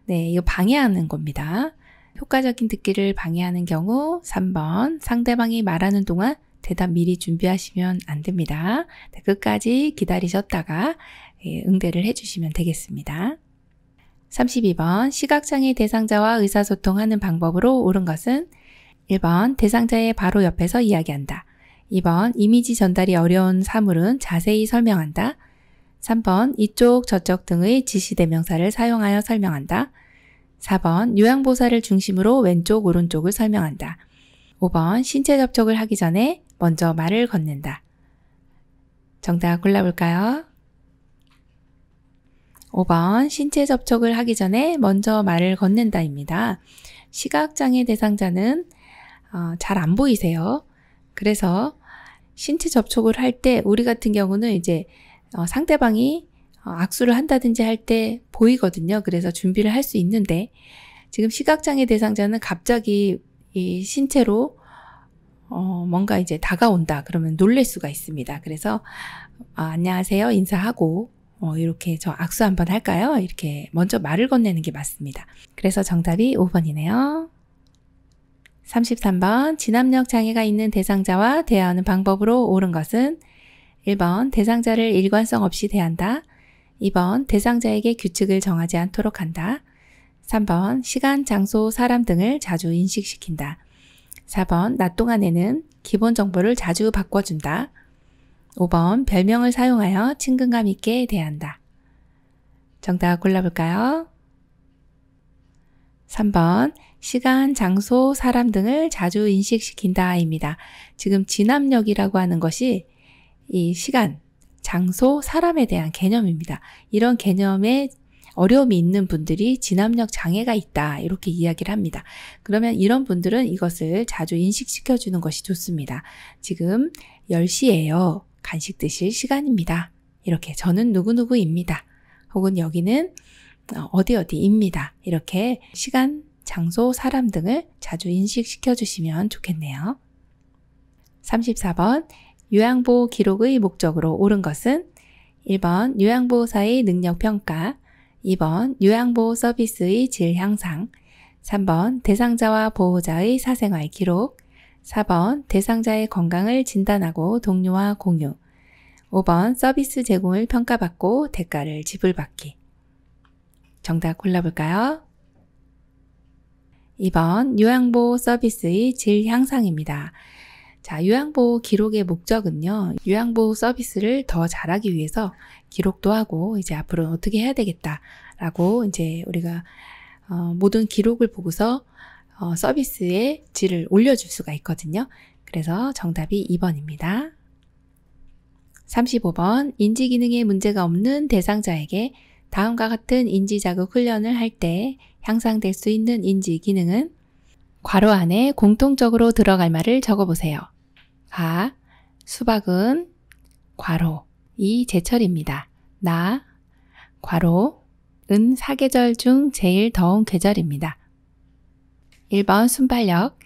네, 이거 방해하는 겁니다. 효과적인 듣기를 방해하는 경우 3번 상대방이 말하는 동안 대답 미리 준비하시면 안 됩니다. 네, 끝까지 기다리셨다가 응대를 해주시면 되겠습니다. 32번 시각장애 대상자와 의사소통하는 방법으로 옳은 것은 1번 대상자의 바로 옆에서 이야기한다. 2번 이미지 전달이 어려운 사물은 자세히 설명한다. 3번 이쪽 저쪽 등의 지시대명사를 사용하여 설명한다. 4번 요양보사를 중심으로 왼쪽 오른쪽을 설명한다. 5번 신체 접촉을 하기 전에 먼저 말을 건넨다. 정답 골라볼까요? 5번 신체 접촉을 하기 전에 먼저 말을 건넨다입니다. 시각장애 대상자는 잘 안 보이세요. 그래서 신체 접촉을 할 때 우리 같은 경우는 이제 상대방이 악수를 한다든지 할 때 보이거든요. 그래서 준비를 할 수 있는데 지금 시각장애 대상자는 갑자기 이 신체로 뭔가 이제 다가온다 그러면 놀랄 수가 있습니다. 그래서 안녕하세요 인사하고 이렇게 저 악수 한번 할까요? 이렇게 먼저 말을 건네는 게 맞습니다. 그래서 정답이 5번이네요. 33번 진압력 장애가 있는 대상자와 대화하는 방법으로 옳은 것은 1번 대상자를 일관성 없이 대한다. 2번 대상자에게 규칙을 정하지 않도록 한다. 3번 시간, 장소, 사람 등을 자주 인식시킨다. 4번 낮 동안에는 기본 정보를 자주 바꿔준다. 5번 별명을 사용하여 친근감 있게 대한다. 정답 골라볼까요? 3번 시간, 장소, 사람 등을 자주 인식시킨다 입니다. 지금 진압력이라고 하는 것이 이 시간, 장소, 사람에 대한 개념입니다. 이런 개념에 어려움이 있는 분들이 진압력 장애가 있다 이렇게 이야기를 합니다. 그러면 이런 분들은 이것을 자주 인식시켜 주는 것이 좋습니다. 지금 10시예요. 간식 드실 시간입니다. 이렇게 저는 누구누구입니다. 혹은 여기는 어디입니다. 이렇게 시간, 장소, 사람 등을 자주 인식시켜 주시면 좋겠네요. 34번 요양보호 기록의 목적으로 옳은 것은 1번 요양보호사의 능력평가, 2번 요양보호 서비스의 질 향상, 3번 대상자와 보호자의 사생활 기록, 4번 대상자의 건강을 진단하고 동료와 공유, 5번 서비스 제공을 평가받고 대가를 지불받기. 정답 골라볼까요? 2번 요양보호 서비스의 질 향상입니다. 자, 요양보호 기록의 목적은요. 요양보호 서비스를 더 잘하기 위해서 기록도 하고 이제 앞으로 어떻게 해야 되겠다라고 이제 우리가 모든 기록을 보고서 서비스의 질을 올려줄 수가 있거든요. 그래서 정답이 2번입니다. 35번 인지기능에 문제가 없는 대상자에게 다음과 같은 인지자극 훈련을 할 때 향상될 수 있는 인지기능은 괄호 안에 공통적으로 들어갈 말을 적어보세요. 아, 수박은 괄호 이 제철입니다. 나 괄호 은 사계절 중 제일 더운 계절입니다. 1번 순발력,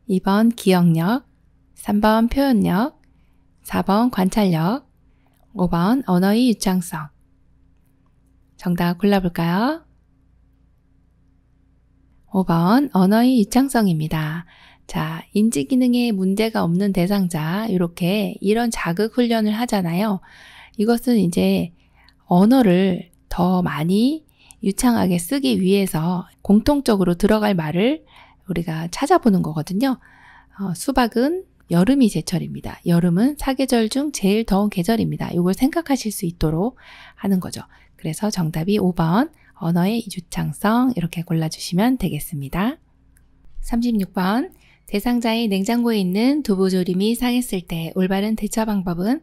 2번 기억력, 3번 표현력, 4번 관찰력, 5번 언어의 유창성. 정답 골라볼까요? 5번 언어의 유창성입니다. 자, 인지기능에 문제가 없는 대상자 이렇게 이런 자극 훈련을 하잖아요. 이것은 이제 언어를 더 많이 유창하게 쓰기 위해서 공통적으로 들어갈 말을 우리가 찾아보는 거거든요. 수박은 여름이 제철입니다. 여름은 사계절 중 제일 더운 계절입니다. 이걸 생각하실 수 있도록 하는 거죠. 그래서 정답이 5번 언어의 유창성 이렇게 골라주시면 되겠습니다. 36번 대상자의 냉장고에 있는 두부조림이 상했을 때 올바른 대처 방법은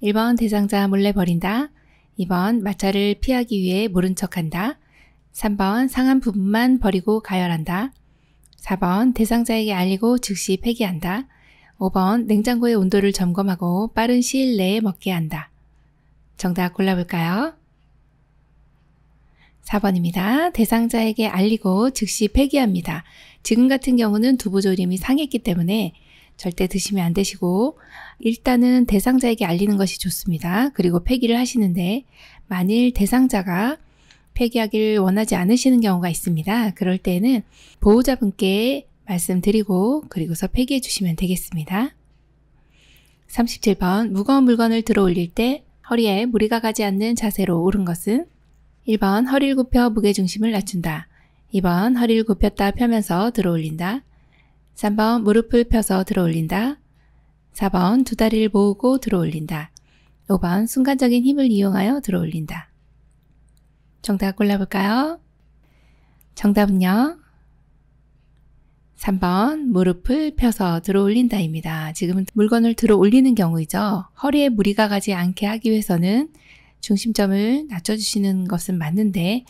1번 대상자 몰래 버린다. 2번 마찰을 피하기 위해 모른 척한다. 3번 상한 부분만 버리고 가열한다. 4번 대상자에게 알리고 즉시 폐기한다. 5번 냉장고의 온도를 점검하고 빠른 시일 내에 먹게 한다. 정답 골라볼까요? 4번입니다. 대상자에게 알리고 즉시 폐기합니다. 지금 같은 경우는 두부조림이 상했기 때문에 절대 드시면 안 되시고 일단은 대상자에게 알리는 것이 좋습니다. 그리고 폐기를 하시는데 만일 대상자가 폐기하기를 원하지 않으시는 경우가 있습니다. 그럴 때는 보호자분께 말씀드리고 그리고서 폐기해 주시면 되겠습니다. 37번 무거운 물건을 들어 올릴 때 허리에 무리가 가지 않는 자세로 옳은 것은 1번 허리를 굽혀 무게중심을 낮춘다. 2번 허리를 굽혔다 펴면서 들어 올린다. 3번 무릎을 펴서 들어 올린다. 4번 두 다리를 모으고 들어 올린다. 5번 순간적인 힘을 이용하여 들어 올린다. 정답 골라볼까요? 정답은요. 3번 무릎을 펴서 들어 올린다입니다. 지금은 물건을 들어 올리는 경우이죠. 허리에 무리가 가지 않게 하기 위해서는 중심점을 낮춰주시는 것은 맞는데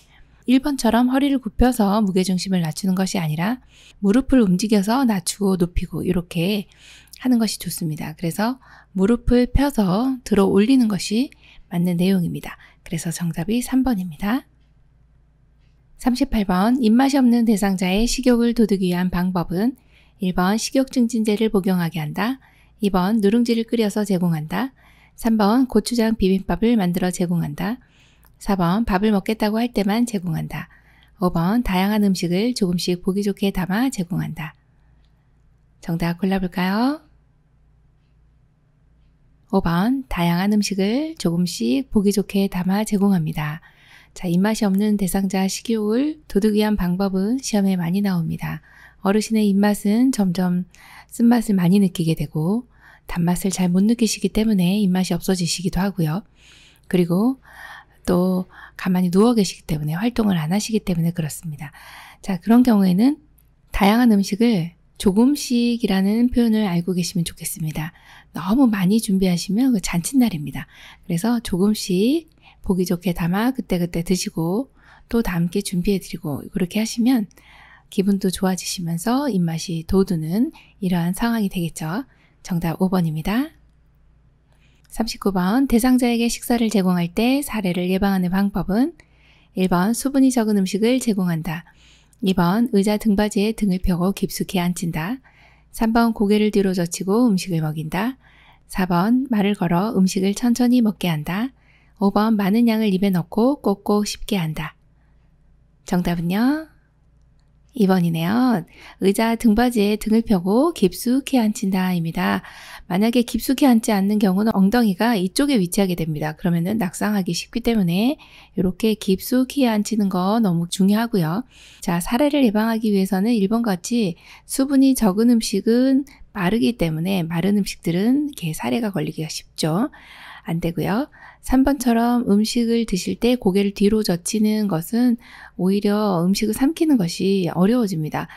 1번처럼 허리를 굽혀서 무게중심을 낮추는 것이 아니라 무릎을 움직여서 낮추고 높이고 이렇게 하는 것이 좋습니다. 그래서 무릎을 펴서 들어 올리는 것이 맞는 내용입니다. 그래서 정답이 3번입니다. 38번 입맛이 없는 대상자의 식욕을 돋우기 위한 방법은 1번 식욕 증진제를 복용하게 한다. 2번 누룽지를 끓여서 제공한다. 3번 고추장 비빔밥을 만들어 제공한다. 4번 밥을 먹겠다고 할 때만 제공한다. 5번 다양한 음식을 조금씩 보기 좋게 담아 제공한다. 정답 골라볼까요? 5번 다양한 음식을 조금씩 보기 좋게 담아 제공합니다. 자, 입맛이 없는 대상자 식욕을 돋우기 위한 방법은 시험에 많이 나옵니다. 어르신의 입맛은 점점 쓴맛을 많이 느끼게 되고 단맛을 잘 못 느끼시기 때문에 입맛이 없어지시기도 하고요. 그리고 또 가만히 누워 계시기 때문에 활동을 안 하시기 때문에 그렇습니다. 자, 그런 경우에는 다양한 음식을 조금씩이라는 표현을 알고 계시면 좋겠습니다. 너무 많이 준비하시면 그 잔칫날입니다. 그래서 조금씩 보기 좋게 담아 그때그때 드시고 또 다음께 준비해드리고 그렇게 하시면 기분도 좋아지시면서 입맛이 돋우는 이러한 상황이 되겠죠. 정답 5번입니다. 39번 대상자에게 식사를 제공할 때 사례를 예방하는 방법은 1번 수분이 적은 음식을 제공한다. 2번 의자 등받이에 등을 펴고 깊숙이 앉힌다. 3번 고개를 뒤로 젖히고 음식을 먹인다. 4번 말을 걸어 음식을 천천히 먹게 한다. 5번 많은 양을 입에 넣고 꼭꼭 씹게 한다. 정답은요? 2번이네요. 의자 등받이에 등을 펴고 깊숙이 앉힌다 입니다. 만약에 깊숙이 앉지 않는 경우는 엉덩이가 이쪽에 위치하게 됩니다. 그러면은 낙상하기 쉽기 때문에 이렇게 깊숙이 앉히는 거 너무 중요하고요. 자, 사례를 예방하기 위해서는 1번 같이 수분이 적은 음식은 마르기 때문에 마른 음식들은 이렇게 사례가 걸리기가 쉽죠. 안 되고요. 3번처럼 음식을 드실 때 고개를 뒤로 젖히는 것은 오히려 음식을 삼키는 것이 어려워집니다.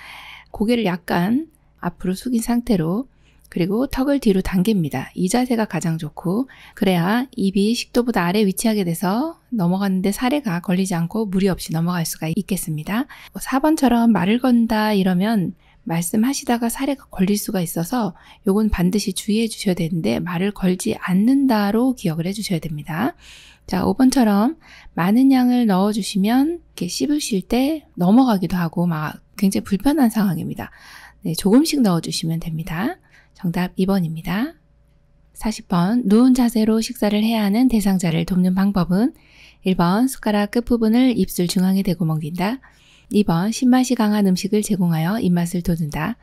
고개를 약간 앞으로 숙인 상태로 그리고 턱을 뒤로 당깁니다. 이 자세가 가장 좋고 그래야 입이 식도보다 아래 위치하게 돼서 넘어가는데 사례가 걸리지 않고 무리 없이 넘어갈 수가 있겠습니다. 4번처럼 말을 건다 이러면 말씀하시다가 사례가 걸릴 수가 있어서 요건 반드시 주의해 주셔야 되는데 말을 걸지 않는다로 기억을 해 주셔야 됩니다. 자, 5번처럼 많은 양을 넣어주시면 이렇게 씹으실 때 넘어가기도 하고 막 굉장히 불편한 상황입니다. 네, 조금씩 넣어주시면 됩니다. 정답 2번입니다. 40번 누운 자세로 식사를 해야 하는 대상자를 돕는 방법은 1번 숟가락 끝부분을 입술 중앙에 대고 먹인다. 2번 신맛이 강한 음식을 제공하여 입맛을 돋운다.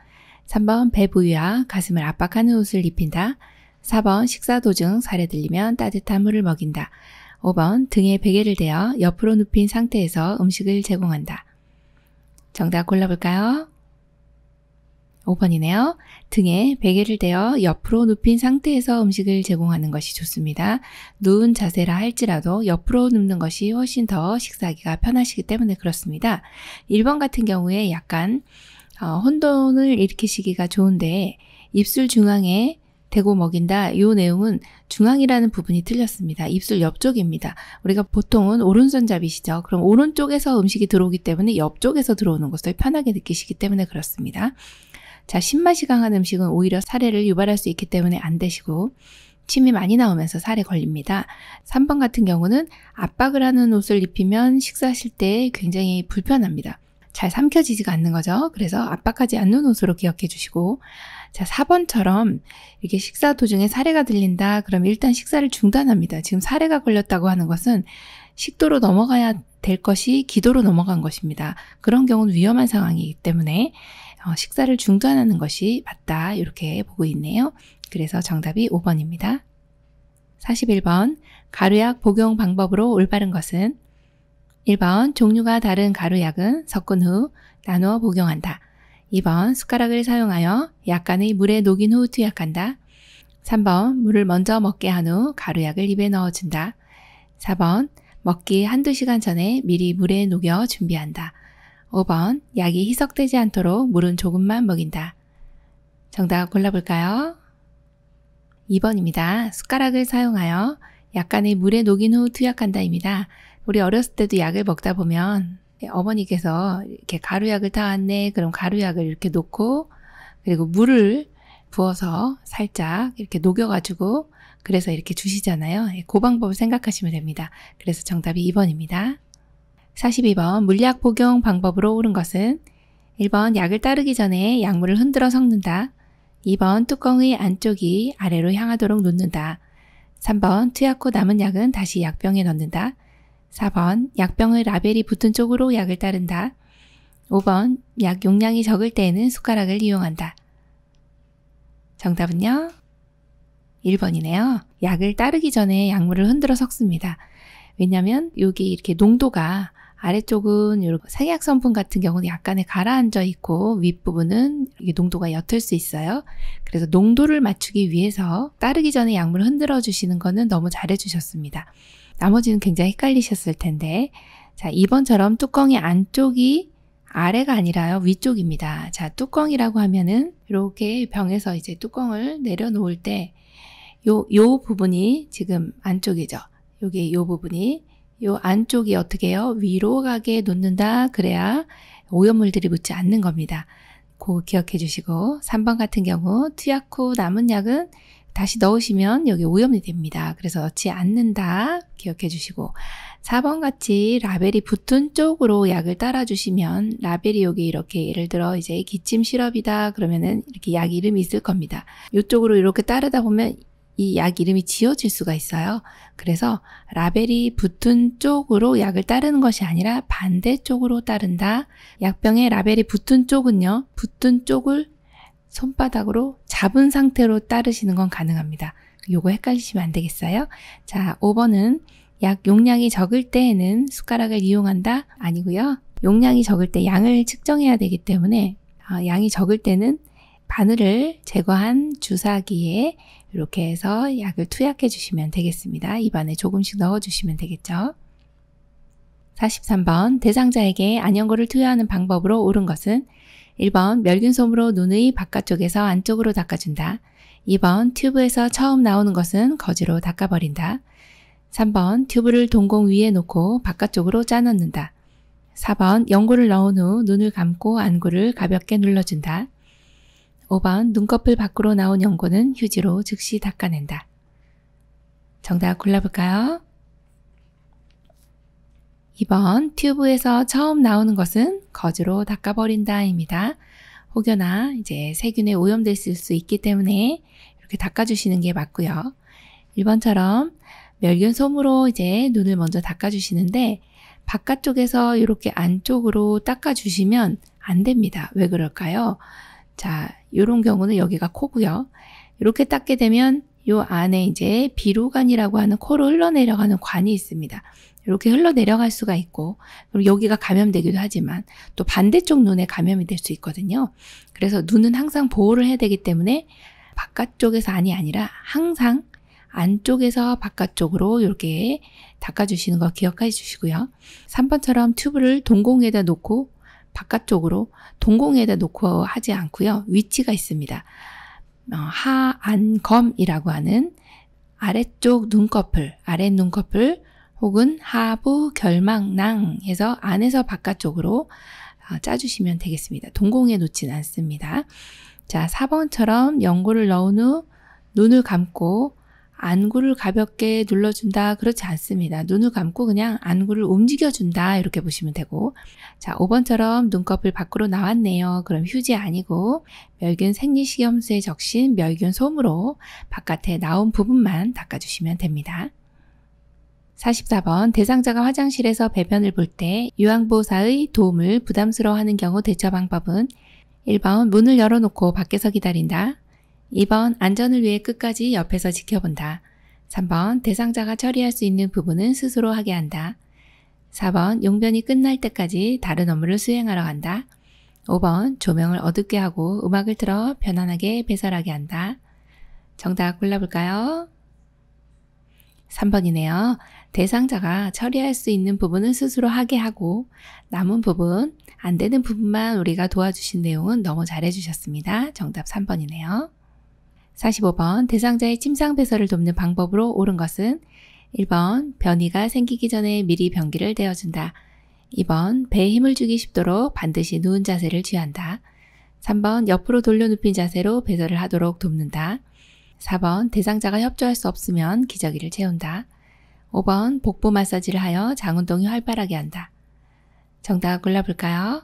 3번 배 부위와 가슴을 압박하는 옷을 입힌다. 4번 식사 도중 살에 들리면 따뜻한 물을 먹인다. 5번 등에 베개를 대어 옆으로 눕힌 상태에서 음식을 제공한다. 정답 골라볼까요? 5번이네요. 등에 베개를 대어 옆으로 눕힌 상태에서 음식을 제공하는 것이 좋습니다. 누운 자세라 할지라도 옆으로 눕는 것이 훨씬 더 식사하기가 편하시기 때문에 그렇습니다. 1번 같은 경우에 약간 혼돈을 일으키시기가 좋은데 입술 중앙에 대고 먹인다. 이 내용은 중앙이라는 부분이 틀렸습니다. 입술 옆쪽입니다. 우리가 보통은 오른손잡이시죠. 그럼 오른쪽에서 음식이 들어오기 때문에 옆쪽에서 들어오는 것을 편하게 느끼시기 때문에 그렇습니다. 자, 신맛이 강한 음식은 오히려 사례를 유발할 수 있기 때문에 안 드시고 침이 많이 나오면서 살에 걸립니다. 3번 같은 경우는 압박을 하는 옷을 입히면 식사하실 때 굉장히 불편합니다. 잘 삼켜지지가 않는 거죠. 그래서 압박하지 않는 옷으로 기억해 주시고 자, 4번처럼 이렇게 식사 도중에 사례가 들린다. 그럼 일단 식사를 중단합니다. 지금 사례가 걸렸다고 하는 것은 식도로 넘어가야 될 것이 기도로 넘어간 것입니다. 그런 경우는 위험한 상황이기 때문에 식사를 중단하는 것이 맞다 이렇게 보고 있네요. 그래서 정답이 5번입니다. 41번 가루약 복용 방법으로 올바른 것은 1번 종류가 다른 가루약은 섞은 후 나누어 복용한다. 2번 숟가락을 사용하여 약간의 물에 녹인 후 투약한다. 3번 물을 먼저 먹게 한 후 가루약을 입에 넣어준다. 4번 먹기 한두 시간 전에 미리 물에 녹여 준비한다. 5번 약이 희석되지 않도록 물은 조금만 먹인다. 정답 골라볼까요? 2번입니다. 숟가락을 사용하여 약간의 물에 녹인 후 투약한다입니다. 우리 어렸을 때도 약을 먹다 보면 어머니께서 이렇게 가루약을 타왔네. 그럼 가루약을 이렇게 놓고 그리고 물을 부어서 살짝 이렇게 녹여가지고 그래서 이렇게 주시잖아요. 그 방법을 생각하시면 됩니다. 그래서 정답이 2번입니다. 42번 물약 복용 방법으로 옳은 것은 1번 약을 따르기 전에 약물을 흔들어 섞는다. 2번 뚜껑의 안쪽이 아래로 향하도록 놓는다. 3번 투약 후 남은 약은 다시 약병에 넣는다. 4번 약병의 라벨이 붙은 쪽으로 약을 따른다. 5번 약 용량이 적을 때에는 숟가락을 이용한다. 정답은요? 1번이네요. 약을 따르기 전에 약물을 흔들어 섞습니다. 왜냐하면 여기 이렇게 농도가 아래쪽은 이렇게 생약 성분 같은 경우는 약간의 가라앉아 있고 윗부분은 이게 농도가 옅을 수 있어요. 그래서 농도를 맞추기 위해서 따르기 전에 약물을 흔들어 주시는 거는 너무 잘해 주셨습니다. 나머지는 굉장히 헷갈리셨을 텐데 자 2번처럼 뚜껑의 안쪽이 아래가 아니라요 위쪽입니다. 자 뚜껑이라고 하면은 이렇게 병에서 이제 뚜껑을 내려놓을 때 요 부분이 지금 안쪽이죠. 여기 요 부분이 요 안쪽이 어떻게 해요? 위로 가게 놓는다. 그래야 오염물들이 묻지 않는 겁니다. 그거 기억해 주시고 3번 같은 경우 투약 후 남은 약은 다시 넣으시면 여기 오염이 됩니다. 그래서 넣지 않는다. 기억해 주시고 4번 같이 라벨이 붙은 쪽으로 약을 따라 주시면 라벨이 여기 이렇게 예를 들어 이제 기침 시럽이다 그러면은 이렇게 약 이름이 있을 겁니다. 이쪽으로 이렇게 따르다 보면 이 약 이름이 지워질 수가 있어요. 그래서 라벨이 붙은 쪽으로 약을 따르는 것이 아니라 반대쪽으로 따른다. 약병에 라벨이 붙은 쪽은요. 붙은 쪽을 손바닥으로 잡은 상태로 따르시는 건 가능합니다. 요거 헷갈리시면 안 되겠어요? 자, 5번은 약 용량이 적을 때에는 숟가락을 이용한다? 아니고요. 용량이 적을 때 양을 측정해야 되기 때문에 양이 적을 때는 바늘을 제거한 주사기에 이렇게 해서 약을 투약해 주시면 되겠습니다. 입안에 조금씩 넣어 주시면 되겠죠. 43번 대상자에게 안연고를 투여하는 방법으로 옳은 것은 1번 멸균솜으로 눈의 바깥쪽에서 안쪽으로 닦아준다. 2번 튜브에서 처음 나오는 것은 거즈로 닦아버린다. 3번 튜브를 동공 위에 놓고 바깥쪽으로 짜넣는다. 4번 연고를 넣은 후 눈을 감고 안구를 가볍게 눌러준다. 5번 눈꺼풀 밖으로 나온 연고는 휴지로 즉시 닦아낸다. 정답 골라볼까요? 2번 튜브에서 처음 나오는 것은 거즈로 닦아버린다 입니다. 혹여나 이제 세균에 오염됐을 수 있기 때문에 이렇게 닦아주시는 게 맞고요. 1번처럼 멸균솜으로 이제 눈을 먼저 닦아주시는데 바깥쪽에서 이렇게 안쪽으로 닦아주시면 안 됩니다. 왜 그럴까요? 자, 이런 경우는 여기가 코고요. 이렇게 닦게 되면 요 안에 이제 비루관이라고 하는 코로 흘러내려가는 관이 있습니다. 이렇게 흘러내려갈 수가 있고 그리고 여기가 감염되기도 하지만 또 반대쪽 눈에 감염이 될 수 있거든요. 그래서 눈은 항상 보호를 해야 되기 때문에 바깥쪽에서 안이 아니라 항상 안쪽에서 바깥쪽으로 이렇게 닦아주시는 거 기억해 주시고요. 3번처럼 튜브를 동공에다 놓고 바깥쪽으로 동공에다 놓고 하지 않고요. 위치가 있습니다. 하안검이라고 하는 아래쪽 눈꺼풀, 아랫 눈꺼풀 혹은 하부 결막낭 해서 안에서 바깥쪽으로 짜주시면 되겠습니다. 동공에 놓지는 않습니다. 자, 4번처럼 연고를 넣은 후 눈을 감고 안구를 가볍게 눌러준다. 그렇지 않습니다. 눈을 감고 그냥 안구를 움직여준다. 이렇게 보시면 되고 자 5번처럼 눈꺼풀 밖으로 나왔네요. 그럼 휴지 아니고 멸균 생리식염수에 적신 멸균솜으로 바깥에 나온 부분만 닦아주시면 됩니다. 44번 대상자가 화장실에서 배변을 볼 때 유황보호사의 도움을 부담스러워하는 경우 대처 방법은 1번 문을 열어놓고 밖에서 기다린다. 2번 안전을 위해 끝까지 옆에서 지켜본다. 3번 대상자가 처리할 수 있는 부분은 스스로 하게 한다. 4번 용변이 끝날 때까지 다른 업무를 수행하러 간다. 5번 조명을 어둡게 하고 음악을 틀어 편안하게 배설하게 한다. 정답 골라볼까요? 3번이네요. 대상자가 처리할 수 있는 부분은 스스로 하게 하고 남은 부분, 안 되는 부분만 우리가 도와주신 내용은 너무 잘해주셨습니다. 정답 3번이네요. 45번 대상자의 침상 배설을 돕는 방법으로 옳은 것은 1번 변이가 생기기 전에 미리 변기를 대어준다. 2번 배에 힘을 주기 쉽도록 반드시 누운 자세를 취한다. 3번 옆으로 돌려눕힌 자세로 배설을 하도록 돕는다. 4번 대상자가 협조할 수 없으면 기저귀를 채운다. 5번 복부 마사지를 하여 장운동이 활발하게 한다. 정답 골라볼까요?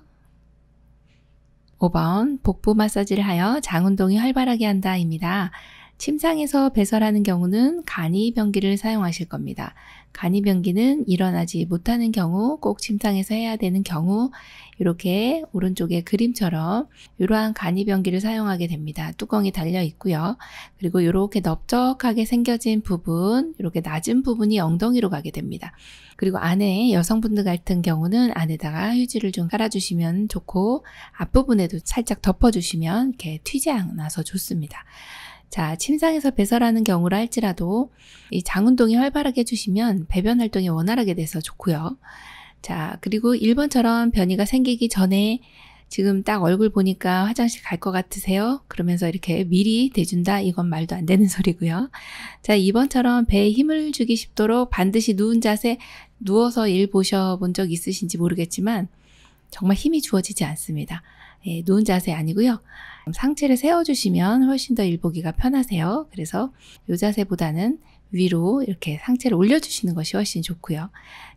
5번 복부 마사지를 하여 장운동이 활발하게 한다 입니다. 침상에서 배설하는 경우는 간이변기를 사용하실 겁니다. 간이변기는 일어나지 못하는 경우, 꼭 침상에서 해야 되는 경우 이렇게 오른쪽에 그림처럼 이러한 간이변기를 사용하게 됩니다. 뚜껑이 달려 있고요. 그리고 이렇게 넓적하게 생겨진 부분, 이렇게 낮은 부분이 엉덩이로 가게 됩니다. 그리고 안에 여성분들 같은 경우는 안에다가 휴지를 좀 깔아주시면 좋고 앞부분에도 살짝 덮어주시면 이렇게 튀지 않아서 좋습니다. 자, 침상에서 배설하는 경우라 할지라도 이 장운동이 활발하게 해주시면 배변 활동이 원활하게 돼서 좋고요. 자, 그리고 1번처럼 변이가 생기기 전에 지금 딱 얼굴 보니까 화장실 갈 것 같으세요? 그러면서 이렇게 미리 대준다? 이건 말도 안 되는 소리고요. 자, 2번처럼 배에 힘을 주기 쉽도록 반드시 누운 자세, 누워서 일 보셔본 적 있으신지 모르겠지만 정말 힘이 주어지지 않습니다. 예, 누운 자세 아니고요. 상체를 세워주시면 훨씬 더 일 보기가 편하세요. 그래서 이 자세보다는 위로 이렇게 상체를 올려주시는 것이 훨씬 좋고요.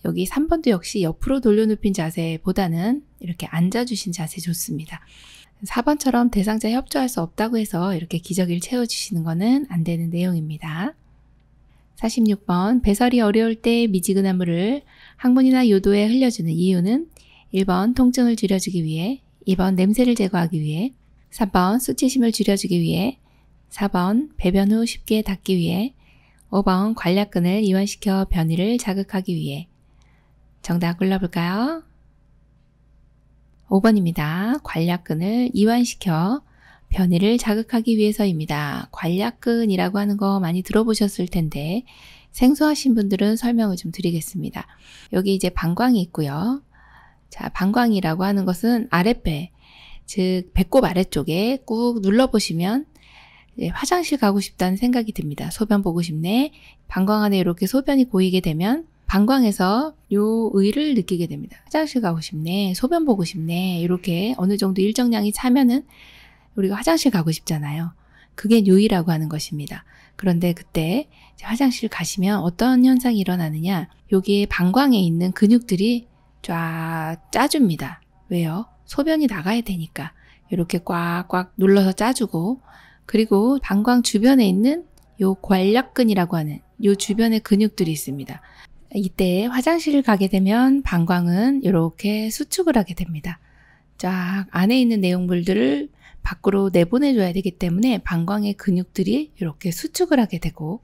여기 3번도 역시 옆으로 돌려눕힌 자세보다는 이렇게 앉아주신 자세 좋습니다. 4번처럼 대상자 협조할 수 없다고 해서 이렇게 기저귀를 채워주시는 것은 안 되는 내용입니다. 46번 배설이 어려울 때 미지근한 물을 항문이나 요도에 흘려주는 이유는 1번 통증을 줄여주기 위해, 2번 냄새를 제거하기 위해, 3번 수치심을 줄여주기 위해, 4번 배변 후 쉽게 닦기 위해, 5번 관략근을 이완시켜 변이를 자극하기 위해. 정답 골라볼까요? 5번입니다. 관략근을 이완시켜 변이를 자극하기 위해서입니다. 관략근이라고 하는 거 많이 들어보셨을 텐데 생소하신 분들은 설명을 좀 드리겠습니다. 여기 이제 방광이 있고요. 자, 방광이라고 하는 것은 아랫배, 즉 배꼽 아래쪽에 꾹 눌러보시면 화장실 가고 싶다는 생각이 듭니다. 소변 보고 싶네. 방광 안에 이렇게 소변이 고이게 되면 방광에서 요 의를 느끼게 됩니다. 화장실 가고 싶네. 소변 보고 싶네. 이렇게 어느 정도 일정량이 차면은 우리가 화장실 가고 싶잖아요. 그게 요의라고 하는 것입니다. 그런데 그때 화장실 가시면 어떤 현상이 일어나느냐. 여기에 방광에 있는 근육들이 쫙 짜줍니다. 왜요? 소변이 나가야 되니까. 이렇게 꽉꽉 눌러서 짜주고, 그리고 방광 주변에 있는 요 관략근이라고 하는 요 주변에 근육들이 있습니다. 이때 화장실을 가게 되면 방광은 이렇게 수축을 하게 됩니다. 쫙 안에 있는 내용물들을 밖으로 내보내줘야 되기 때문에 방광의 근육들이 이렇게 수축을 하게 되고,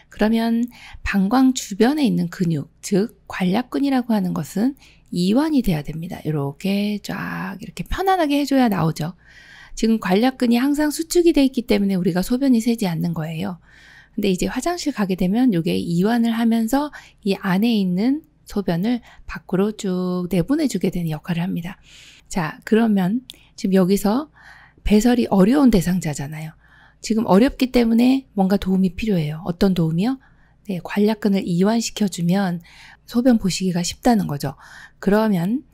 그러면 방광 주변에 있는 근육, 즉 관략근이라고 하는 것은 이완이 돼야 됩니다. 이렇게 쫙 이렇게 편안하게 해줘야 나오죠. 지금 관략근이 항상 수축이 돼 있기 때문에 우리가 소변이 새지 않는 거예요. 근데 이제 화장실 가게 되면 이게 이완을 하면서 이 안에 있는 소변을 밖으로 쭉 내보내주게 되는 역할을 합니다. 자, 그러면 지금 여기서 배설이 어려운 대상자잖아요. 지금 어렵기 때문에 뭔가 도움이 필요해요. 어떤 도움이요? 네, 관략근을 이완시켜주면 소변 보시기가 쉽다는 거죠. 그러면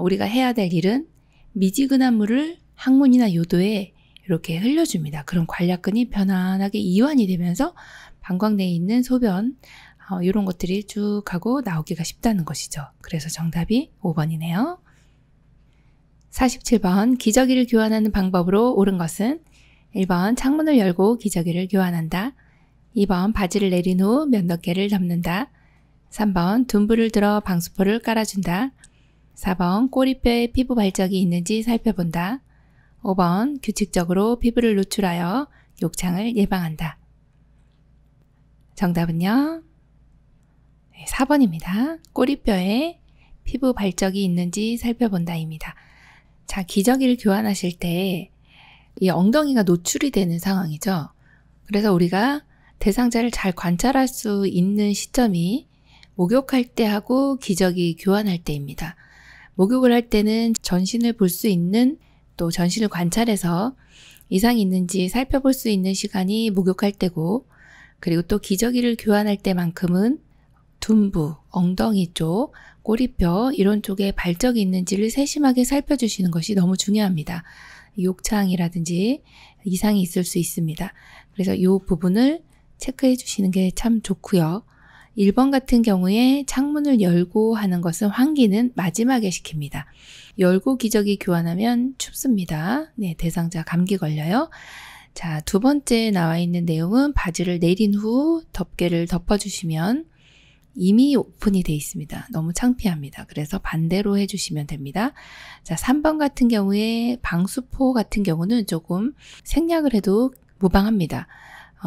우리가 해야 될 일은 미지근한 물을 항문이나 요도에 이렇게 흘려줍니다. 그럼 관략근이 편안하게 이완이 되면서 방광 내에 있는 소변 이런 것들이 쭉 하고 나오기가 쉽다는 것이죠. 그래서 정답이 5번이네요. 47번 기저귀를 교환하는 방법으로 옳은 것은 1번 창문을 열고 기저귀를 교환한다. 2번 바지를 내린 후 면도개를 덮는다. 3번 둔부를 들어 방수포를 깔아준다. 4번 꼬리뼈에 피부 발적이 있는지 살펴본다. 5번 규칙적으로 피부를 노출하여 욕창을 예방한다. 정답은요? 4번입니다. 꼬리뼈에 피부 발적이 있는지 살펴본다입니다. 자, 기저귀를 교환하실 때 이 엉덩이가 노출이 되는 상황이죠. 그래서 우리가 대상자를 잘 관찰할 수 있는 시점이 목욕할 때 하고 기저귀 교환할 때입니다. 목욕을 할 때는 전신을 볼 수 있는, 또 전신을 관찰해서 이상이 있는지 살펴볼 수 있는 시간이 목욕할 때고, 그리고 또 기저귀를 교환할 때만큼은 둔부, 엉덩이 쪽, 꼬리뼈 이런 쪽에 발적이 있는지를 세심하게 살펴주시는 것이 너무 중요합니다. 욕창이라든지 이상이 있을 수 있습니다. 그래서 이 부분을 체크해 주시는 게 참 좋고요. 1번 같은 경우에 창문을 열고 하는 것은 환기는 마지막에 시킵니다. 열고 기저귀 교환하면 춥습니다. 네, 대상자 감기 걸려요. 자, 두 번째 나와 있는 내용은 바지를 내린 후 덮개를 덮어주시면 이미 오픈이 되어 있습니다. 너무 창피합니다. 그래서 반대로 해주시면 됩니다. 자, 3번 같은 경우에 방수포 같은 경우는 조금 생략을 해도 무방합니다.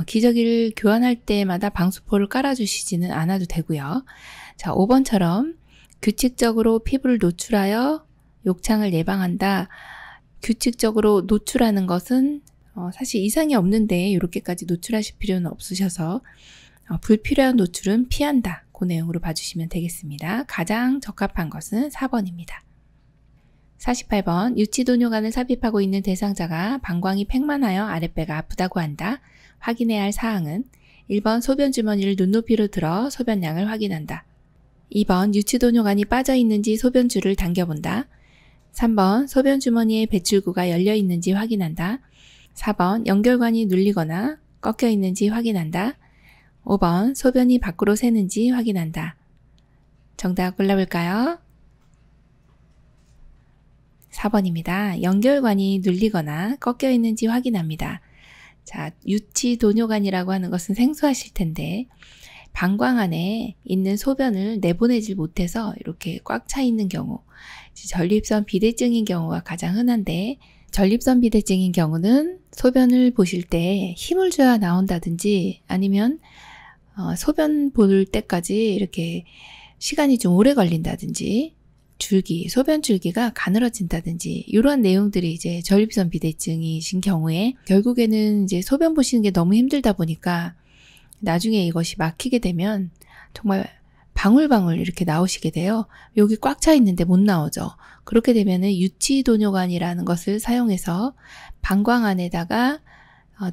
기저귀를 교환할 때마다 방수포를 깔아주시지는 않아도 되고요. 자, 5번처럼 규칙적으로 피부를 노출하여 욕창을 예방한다. 규칙적으로 노출하는 것은 사실 이상이 없는데 이렇게까지 노출하실 필요는 없으셔서 불필요한 노출은 피한다. 그 내용으로 봐주시면 되겠습니다. 가장 적합한 것은 4번입니다. 48번 유치도뇨관을 삽입하고 있는 대상자가 방광이 팽만하여 아랫배가 아프다고 한다. 확인해야 할 사항은 1번 소변 주머니를 눈높이로 들어 소변량을 확인한다. 2번 유치도뇨관이 빠져 있는지 소변줄을 당겨본다. 3번 소변 주머니의 배출구가 열려 있는지 확인한다. 4번 연결관이 눌리거나 꺾여 있는지 확인한다. 5번 소변이 밖으로 새는지 확인한다. 정답 골라볼까요? 4번입니다. 연결관이 눌리거나 꺾여 있는지 확인합니다. 자, 유치도뇨관이라고 하는 것은 생소하실 텐데 방광 안에 있는 소변을 내보내질 못해서 이렇게 꽉 차 있는 경우, 전립선 비대증인 경우가 가장 흔한데 전립선 비대증인 경우는 소변을 보실 때 힘을 줘야 나온다든지 아니면 소변 볼 때까지 이렇게 시간이 좀 오래 걸린다든지 소변 줄기가 가늘어진다든지 이러한 내용들이 이제 전립선 비대증이신 경우에 결국에는 이제 소변 보시는 게 너무 힘들다 보니까 나중에 이것이 막히게 되면 정말 방울방울 이렇게 나오시게 돼요. 여기 꽉 차 있는데 못 나오죠. 그렇게 되면은 유치도뇨관이라는 것을 사용해서 방광 안에다가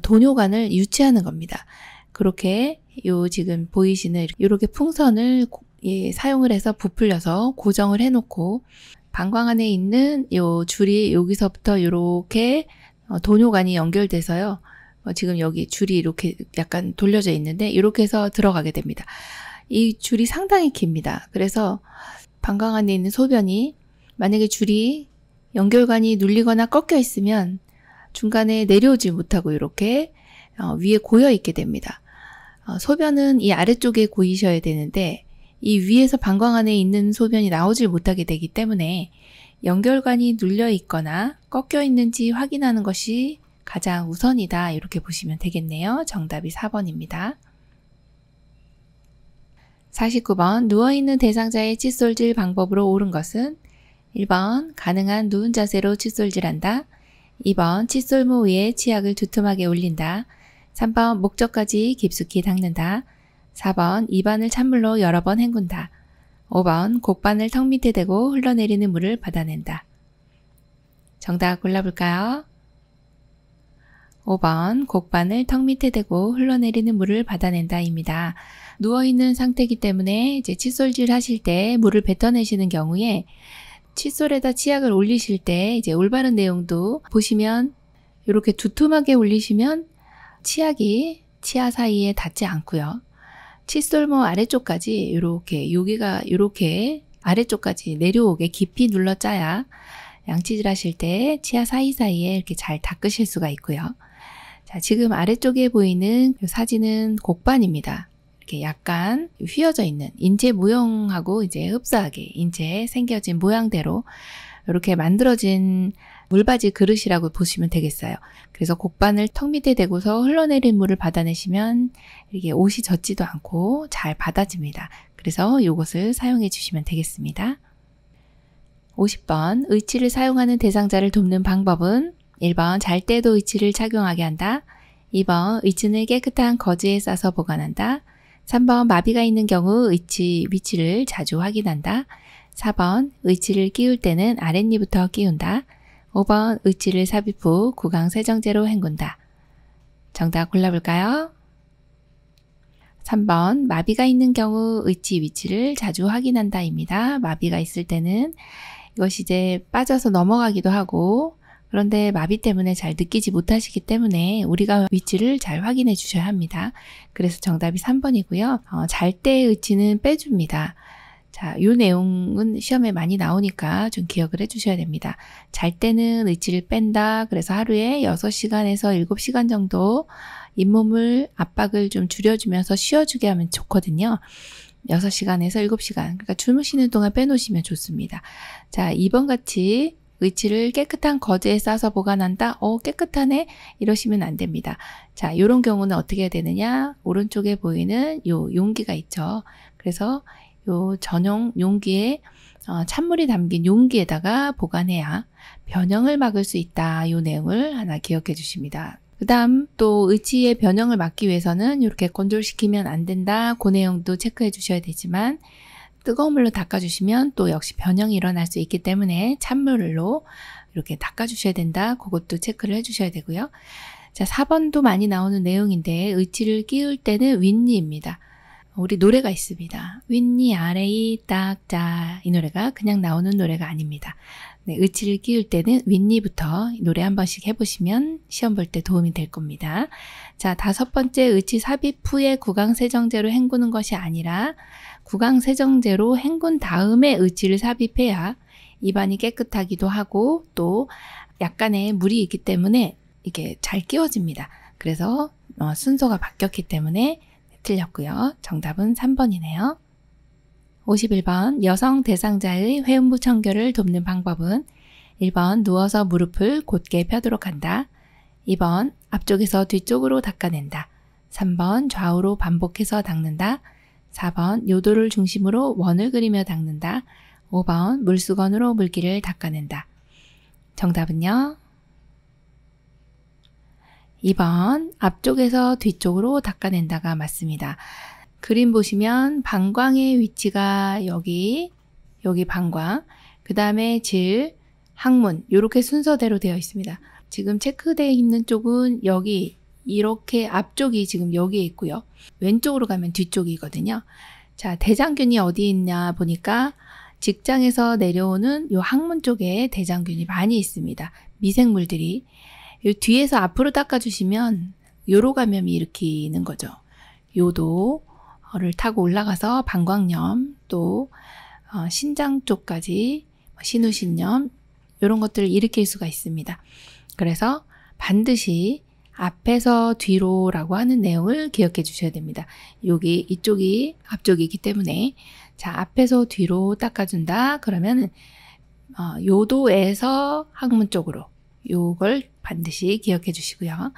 도뇨관을 유치하는 겁니다. 그렇게 지금 보이시는 이렇게 풍선을 사용을 해서 부풀려서 고정을 해놓고 방광 안에 있는 요 줄이 여기서부터 이렇게 도뇨관이 연결돼서요. 지금 여기 줄이 이렇게 약간 돌려져 있는데 이렇게 해서 들어가게 됩니다. 이 줄이 상당히 깁니다. 그래서 방광 안에 있는 소변이 만약에 줄이 연결관이 눌리거나 꺾여 있으면 중간에 내려오지 못하고 이렇게 위에 고여 있게 됩니다. 소변은 이 아래쪽에 고이셔야 되는데 이 위에서 방광 안에 있는 소변이 나오질 못하게 되기 때문에 연결관이 눌려 있거나 꺾여 있는지 확인하는 것이 가장 우선이다. 이렇게 보시면 되겠네요. 정답이 4번입니다. 49번 누워있는 대상자의 칫솔질 방법으로 옳은 것은 1번 가능한 누운 자세로 칫솔질한다. 2번 칫솔모 위에 치약을 두툼하게 올린다. 3번 목젖까지 깊숙이 닦는다. 4번 입안을 찬물로 여러 번 헹군다. 5번 곡반을 턱 밑에 대고 흘러내리는 물을 받아낸다. 정답 골라볼까요? 5번 곡반을 턱 밑에 대고 흘러내리는 물을 받아낸다입니다. 누워있는 상태이기 때문에 이제 칫솔질 하실 때 물을 뱉어내시는 경우에 칫솔에다 치약을 올리실 때 이제 올바른 내용도 보시면 이렇게 두툼하게 올리시면 치약이 치아 사이에 닿지 않고요. 칫솔모 아래쪽까지 이렇게 여기가 이렇게 아래쪽까지 내려오게 깊이 눌러 짜야 양치질 하실 때 치아 사이사이에 이렇게 잘 닦으실 수가 있고요. 자, 지금 아래쪽에 보이는 이 사진은 곡반입니다. 이렇게 약간 휘어져 있는 인체 모형하고 이제 흡사하게 인체에 생겨진 모양대로 이렇게 만들어진 물받이 그릇이라고 보시면 되겠어요. 그래서 곡반을 턱 밑에 대고서 흘러내린 물을 받아내시면 이게 옷이 젖지도 않고 잘 받아집니다. 그래서 이것을 사용해 주시면 되겠습니다. 50번 의치를 사용하는 대상자를 돕는 방법은 1번 잘 때도 의치를 착용하게 한다. 2번 의치는 깨끗한 거즈에 싸서 보관한다. 3번 마비가 있는 경우 의치 위치를 자주 확인한다. 4번 의치를 끼울 때는 아랫니부터 끼운다. 5번 의치를 삽입 후 구강 세정제로 헹군다. 정답 골라볼까요? 3번 마비가 있는 경우 의치 위치를 자주 확인한다입니다. 마비가 있을 때는 이것이 이제 빠져서 넘어가기도 하고 그런데 마비 때문에 잘 느끼지 못하시기 때문에 우리가 위치를 잘 확인해 주셔야 합니다. 그래서 정답이 3번이고요. 잘 때의 의치는 빼줍니다. 자, 이 내용은 시험에 많이 나오니까 좀 기억을 해 주셔야 됩니다. 잘 때는 의치를 뺀다. 그래서 하루에 6시간에서 7시간 정도 잇몸을 압박을 좀 줄여주면서 쉬어주게 하면 좋거든요. 6시간에서 7시간. 그러니까 주무시는 동안 빼놓으시면 좋습니다. 자, 2번 같이 의치를 깨끗한 거즈에 싸서 보관한다. 깨끗하네. 이러시면 안 됩니다. 자, 이런 경우는 어떻게 해야 되느냐? 오른쪽에 보이는 요 용기가 있죠. 그래서 요 전용 용기에 찬물이 담긴 용기에다가 보관해야 변형을 막을 수 있다. 요 내용을 하나 기억해 주십니다. 그 다음 또 의치의 변형을 막기 위해서는 이렇게 건조시키면 안 된다. 그 내용도 체크해 주셔야 되지만 뜨거운 물로 닦아주시면 또 역시 변형이 일어날 수 있기 때문에 찬물로 이렇게 닦아주셔야 된다. 그것도 체크를 해주셔야 되고요. 자, 4번도 많이 나오는 내용인데 의치를 끼울 때는 윗니입니다. 우리 노래가 있습니다. 윗니 아래이 딱자. 이 노래가 그냥 나오는 노래가 아닙니다. 네, 의치를 끼울 때는 윗니부터 노래 한 번씩 해보시면 시험 볼 때 도움이 될 겁니다. 자, 5번째 의치 삽입 후에 구강세정제로 헹구는 것이 아니라 구강세정제로 헹군 다음에 의치를 삽입해야 입안이 깨끗하기도 하고 또 약간의 물이 있기 때문에 이게 잘 끼워집니다. 그래서 순서가 바뀌었기 때문에 틀렸고요. 정답은 3번이네요. 51번 여성 대상자의 회음부 청결을 돕는 방법은 1번 누워서 무릎을 곧게 펴도록 한다. 2번 앞쪽에서 뒤쪽으로 닦아낸다. 3번 좌우로 반복해서 닦는다. 4번 요도를 중심으로 원을 그리며 닦는다. 5번 물수건으로 물기를 닦아낸다. 정답은요? 2번 앞쪽에서 뒤쪽으로 닦아낸다가 맞습니다. 그림 보시면 방광의 위치가 여기 방광, 그 다음에 질, 항문 이렇게 순서대로 되어 있습니다. 지금 체크되어 있는 쪽은 여기 이렇게 앞쪽이 지금 여기에 있고요. 왼쪽으로 가면 뒤쪽이거든요. 자, 대장균이 어디에 있냐 보니까 직장에서 내려오는 요 항문 쪽에 대장균이 많이 있습니다. 미생물들이. 요 뒤에서 앞으로 닦아주시면 요로 감염이 일으키는 거죠. 요도를 타고 올라가서 방광염 또 신장 쪽까지 신우신염 이런 것들을 일으킬 수가 있습니다. 그래서 반드시 앞에서 뒤로라고 하는 내용을 기억해 주셔야 됩니다. 여기 이쪽이 앞쪽이기 때문에 자 앞에서 뒤로 닦아준다 그러면 요도에서 항문 쪽으로 요걸 반드시 기억해 주시고요.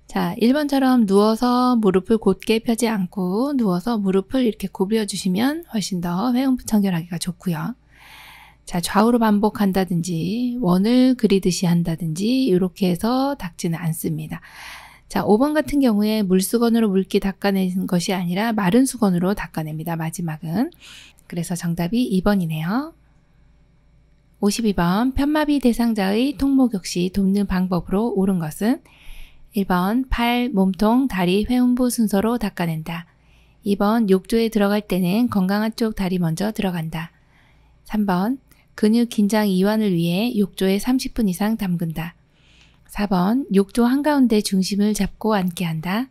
자 1번처럼 누워서 무릎을 곧게 펴지 않고 누워서 무릎을 이렇게 구부려 주시면 훨씬 더 회음부 청결하기가 좋고요. 자 좌우로 반복한다든지 원을 그리듯이 한다든지 이렇게 해서 닦지는 않습니다. 자 5번 같은 경우에 물수건으로 물기 닦아내는 것이 아니라 마른 수건으로 닦아냅니다. 마지막은. 그래서 정답이 2번이네요. 52번 편마비 대상자의 통목욕시 돕는 방법으로 옳은 것은 1번 팔, 몸통, 다리, 회음부 순서로 닦아낸다. 2번 욕조에 들어갈 때는 건강한 쪽 다리 먼저 들어간다. 3번 근육 긴장 이완을 위해 욕조에 30분 이상 담근다. 4번 욕조 한가운데 중심을 잡고 앉게 한다.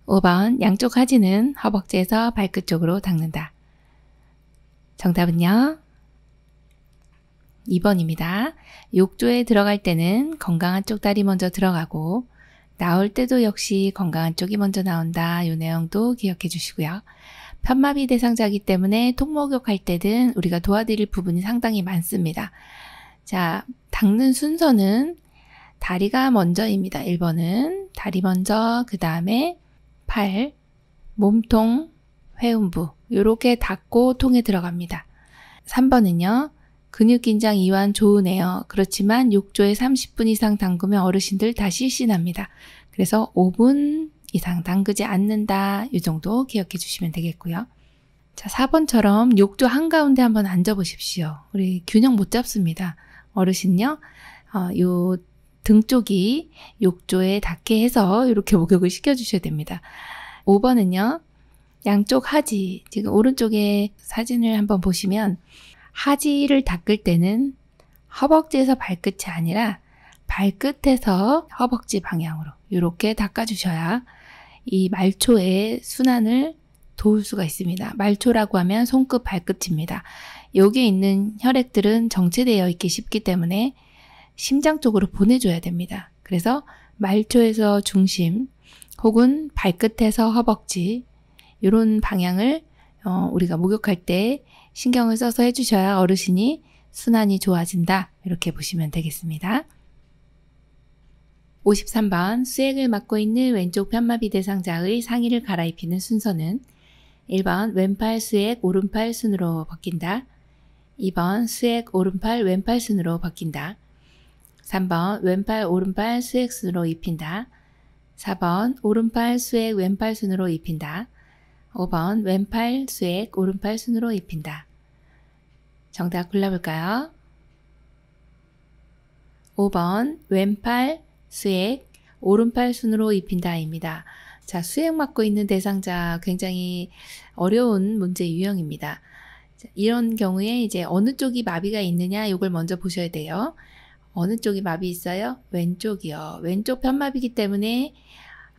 5번 양쪽 하지는 허벅지에서 발끝 쪽으로 닦는다. 정답은요? 2번입니다. 욕조에 들어갈 때는 건강한 쪽 다리 먼저 들어가고 나올 때도 역시 건강한 쪽이 먼저 나온다. 이 내용도 기억해 주시고요. 편마비 대상자이기 때문에 통목욕 할 때든 우리가 도와드릴 부분이 상당히 많습니다. 자, 닦는 순서는 다리가 먼저입니다. 1번은 다리 먼저, 그 다음에 팔, 몸통, 회음부 이렇게 닦고 통에 들어갑니다. 3번은요. 근육 긴장 이완 좋으네요. 그렇지만 욕조에 30분 이상 담그면 어르신들 다 실신합니다. 그래서 5분 이상 담그지 않는다. 이 정도 기억해 주시면 되겠고요. 자, 4번처럼 욕조 한가운데 한번 앉아 보십시오. 우리 균형 못 잡습니다. 어르신요. 요 등 쪽이 욕조에 닿게 해서 이렇게 목욕을 시켜주셔야 됩니다. 5번은요. 양쪽 하지. 지금 오른쪽에 사진을 한번 보시면 하지를 닦을 때는 허벅지에서 발끝이 아니라 발끝에서 허벅지 방향으로 이렇게 닦아주셔야 이 말초의 순환을 도울 수가 있습니다. 말초라고 하면 손끝, 발끝입니다. 여기에 있는 혈액들은 정체되어 있기 쉽기 때문에 심장 쪽으로 보내줘야 됩니다. 그래서 말초에서 중심 혹은 발끝에서 허벅지 이런 방향을 우리가 목욕할 때 신경을 써서 해주셔야 어르신이 순환이 좋아진다. 이렇게 보시면 되겠습니다. 53번 수액을 맡고 있는 왼쪽 편마비 대상자의 상의를 갈아입히는 순서는 1번 왼팔 수액 오른팔 순으로 벗긴다. 2번 수액 오른팔 왼팔 순으로 벗긴다. 3번 왼팔 오른팔 수액 순으로 입힌다. 4번 오른팔 수액 왼팔 순으로 입힌다. 5번 왼팔 수액 오른팔 순으로 입힌다. 정답 골라볼까요? 5번 왼팔 수액 오른팔 순으로 입힌다입니다. 자, 수액 맡고 있는 대상자 굉장히 어려운 문제 유형입니다. 이런 경우에 이제 어느 쪽이 마비가 있느냐 이걸 먼저 보셔야 돼요. 어느 쪽이 마비 있어요? 왼쪽이요. 왼쪽 편마비이기 때문에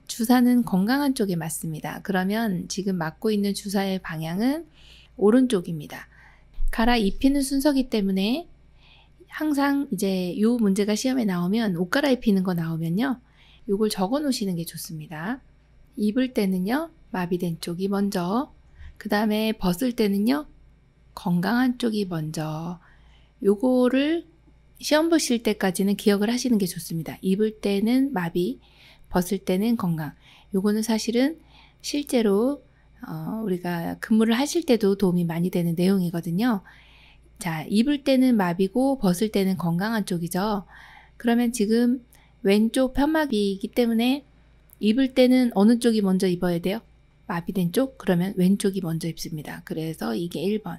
주사는 건강한 쪽에 맞습니다. 그러면 지금 맞고 있는 주사의 방향은 오른쪽입니다. 갈아입히는 순서기 때문에 항상 이제 이 문제가 시험에 나오면 옷 갈아입히는 거 나오면요. 이걸 적어 놓으시는 게 좋습니다. 입을 때는요. 마비된 쪽이 먼저, 그 다음에 벗을 때는요. 건강한 쪽이 먼저. 요거를 시험 보실 때까지는 기억을 하시는 게 좋습니다. 입을 때는 마비, 벗을 때는 건강. 요거는 사실은 실제로 우리가 근무를 하실 때도 도움이 많이 되는 내용이거든요. 자, 입을 때는 마비고 벗을 때는 건강한 쪽이죠. 그러면 지금 왼쪽 편마비이기 때문에 입을 때는 어느 쪽이 먼저 입어야 돼요? 마비된 쪽? 그러면 왼쪽이 먼저 입습니다. 그래서 이게 1번.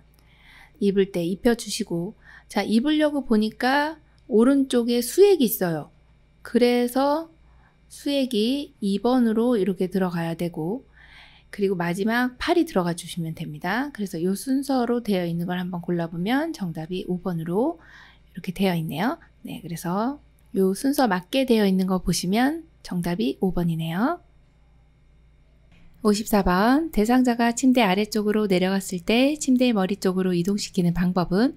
입을 때 입혀주시고, 자, 입으려고 보니까 오른쪽에 수액이 있어요. 그래서 수액이 2번으로 이렇게 들어가야 되고, 그리고 마지막 팔이 들어가 주시면 됩니다. 그래서 이 순서로 되어 있는 걸 한번 골라보면 정답이 5번으로 이렇게 되어 있네요. 네, 그래서 이 순서 맞게 되어 있는 거 보시면 정답이 5번이네요. 54번 대상자가 침대 아래쪽으로 내려갔을 때 침대의 머리 쪽으로 이동시키는 방법은